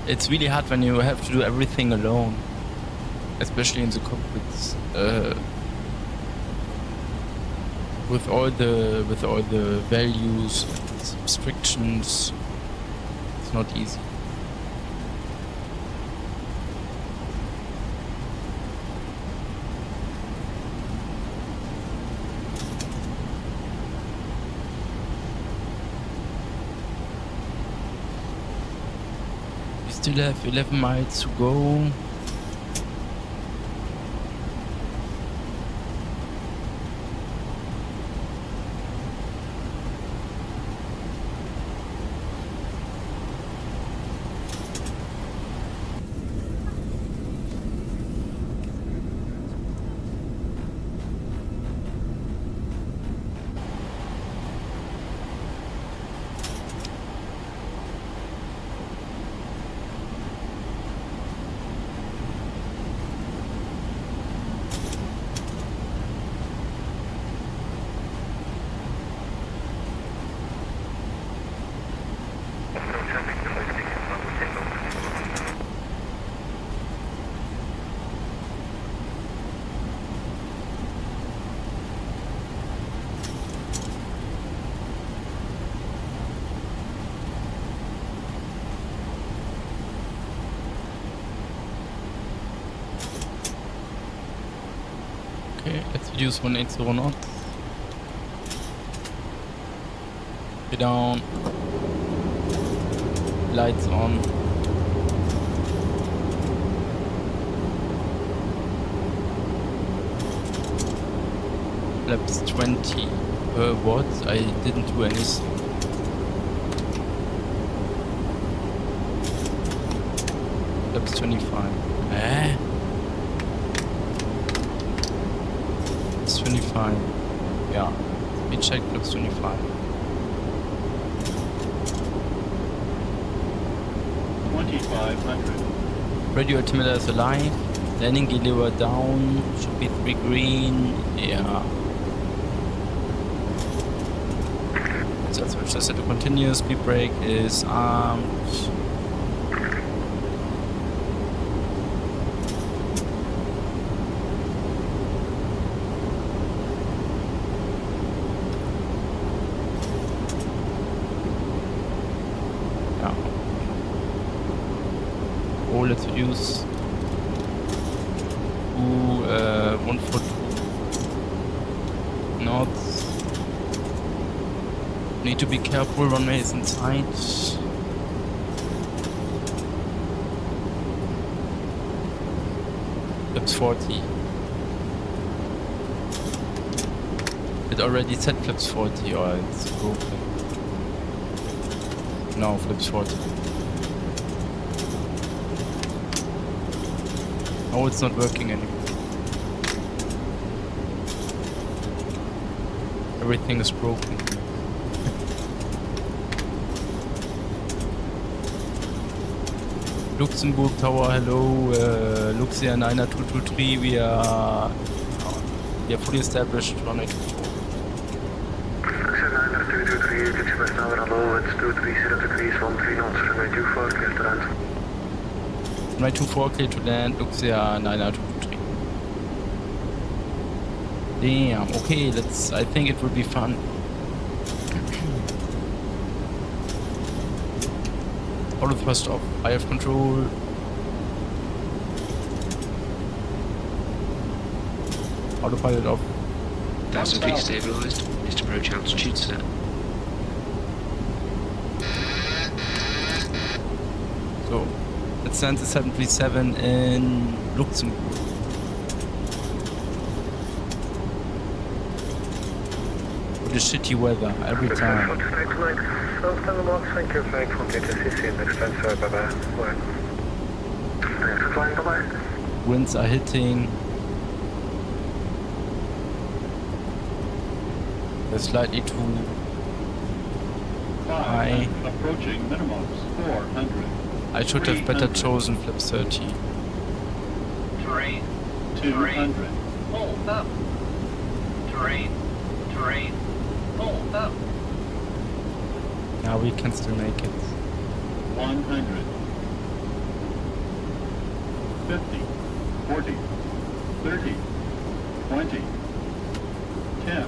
It's really hard when you have to do everything alone, especially in the cockpits. With all the values and restrictions, it's not easy. Still have 11 miles to go. Okay, let's reduce 180 knots. Get down. Lights on. Flaps 20. What? I didn't do anything. Flaps 25. Eh? 25. Yeah. We check flaps 25. 2500. Radio altimeter is alive. Landing gear lever down. Should be 3 green. Yeah. So switch this to continuous. Speed brake is armed. Let's reduce to 142 knots. Need to be careful, runway is in sight. Flaps 40. It already said flaps 40 or it's broken. No, flaps 40. Oh, it's not working anymore. Everything is broken. Luxembourg Tower, hello. Luxair 90223, we are fully established on it. Luxair 90223, pitch west tower, hello. It's 230 degrees, 13 knots, runway 24, clear to land. Runway 24, clear to land, Luxair 90223. Damn, okay, I think it will be fun. Auto thrust off. I have control. Autopilot off. That's completely stabilized. Next approach altitude set. So, let's send the 737 in Luxembourg. With the shitty weather every time. Thank you, flight from TTCC, next time, sir, bye-bye. Thanks for flying, bye-bye. Winds are hitting. They're slightly too high. Approaching minimums 400. I should have better chosen flap 30. Terrain. 200. Hold up. Terrain. Hold up. Now we can still make it. 100. 50. 40. 30. 20. 10.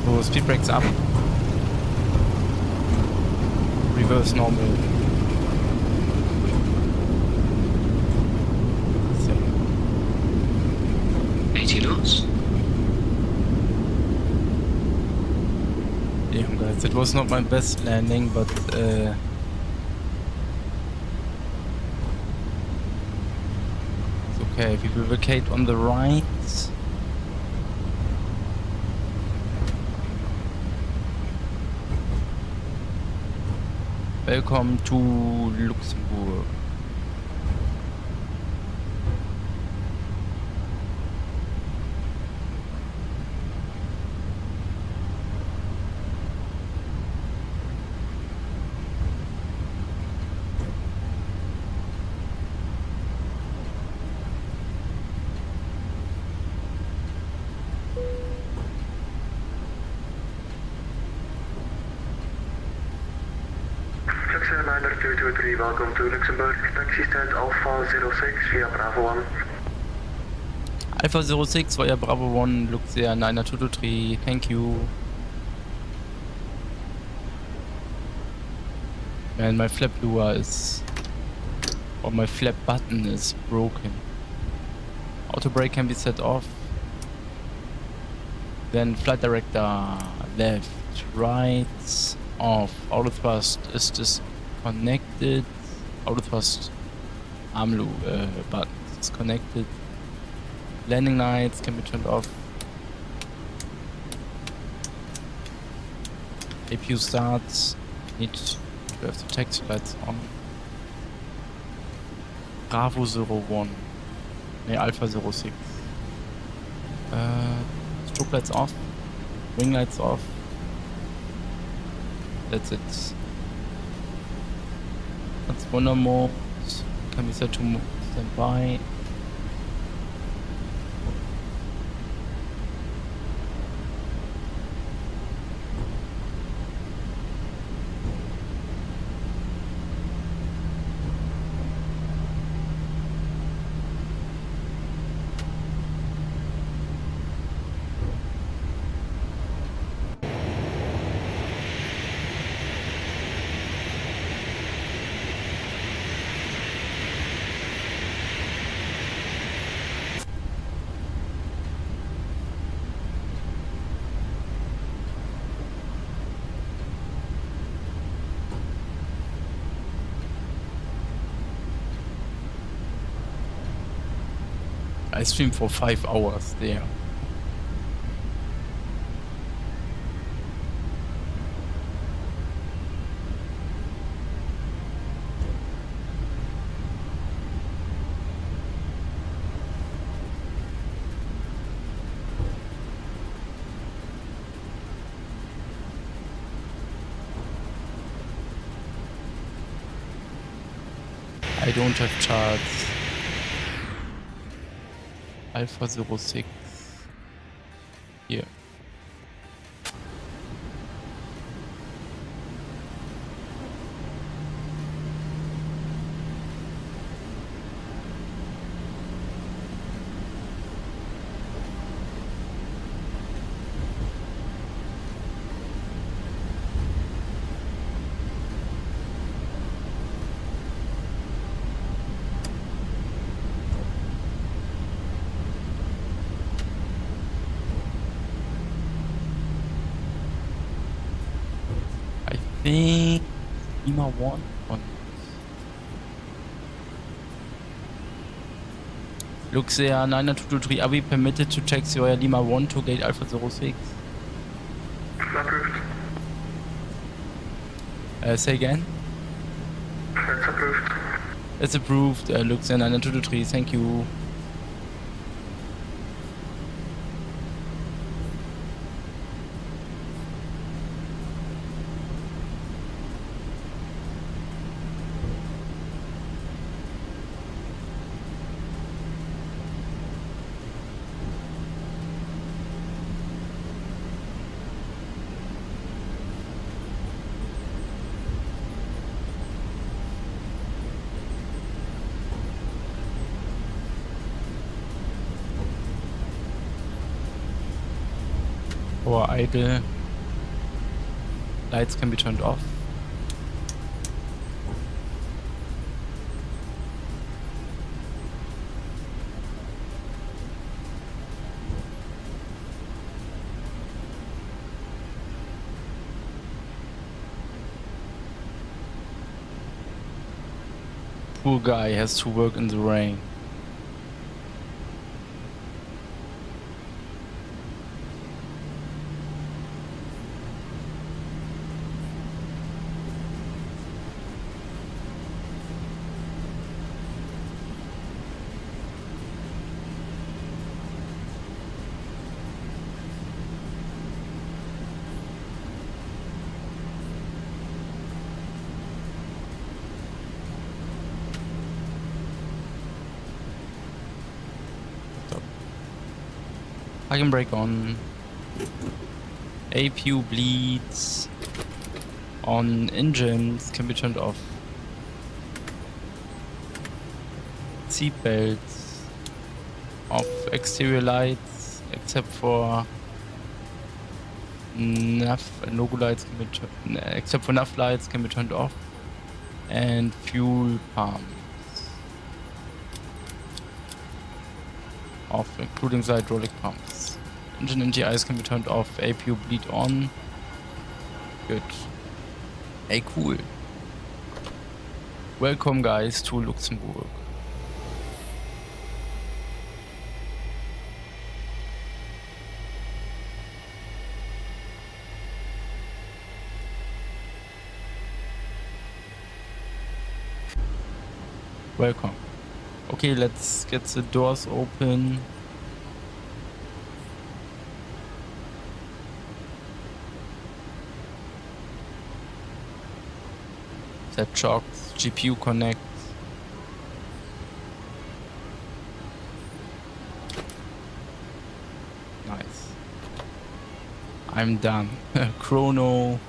So speed brakes up. Reverse normal. 80 knots. Damn guys, it was not my best landing, but it's okay. We will vacate on the right. Welcome to Luxembourg. Luxair Miner 223, welcome to Luxembourg. Taxi stand Alpha 06 via Bravo 1. Alpha 06 via Bravo 1, Luxair 9223, thank you. Man, my flap lure is... or my flap button is broken. Auto brake can be set off. Then flight director left, right, off. Auto thrust is disconnected. Auto thrust arm button is connected. Landing lights can be turned off. APU starts. Need to have the taxi lights on. Bravo 01. Ne, Alpha 06. Strobe lights off. Wing lights off. That's it. Transponder mode can be set to standby. I streamed for 5 hours there. I don't have charts. Alpha 06. Here. think Lima 1 on Luxair 9223, are we permitted to taxi via Lima 1 to gate Alpha 06? Approved. Say again? That's approved. It's approved, Luxair 9223, thank you. Or idle. Lights can be turned off. Poor guy has to work in the rain. Parking brake on. APU bleeds. On engines can be turned off. Seat belts off. Exterior lights except for nav logo lights can be except for nav lights can be turned off. And fuel pumps off, including the hydraulic pumps. Engine NTIs can be turned off. APU bleed on. Good. Hey, cool. Welcome, guys, to Luxembourg. Welcome. Okay, let's get the doors open. Set shocks, GPU connect. Nice. I'm done. Chrono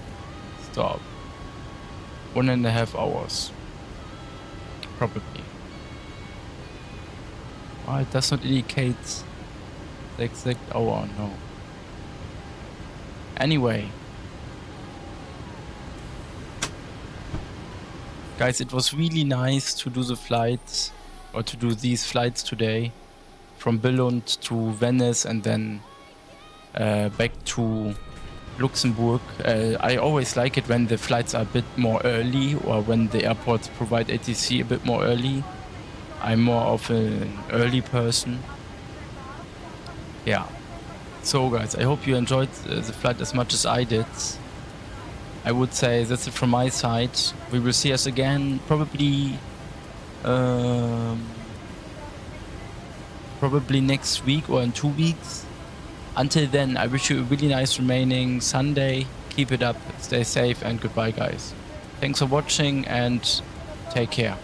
stop. 1.5 hours. Probably. Oh, it does not indicate the exact hour, no. Anyway. Guys, it was really nice to do the flights, or to do these flights today. From Billund to Venice and then back to Luxembourg. I always like it when the flights are a bit more early, or when the airports provide ATC a bit more early. I'm more of an early person. Yeah. So guys, I hope you enjoyed the flight as much as I did. I would say that's it from my side. We will see us again probably next week or in 2 weeks. Until then, I wish you a really nice remaining Sunday. Keep it up, stay safe, and goodbye, guys. Thanks for watching and take care.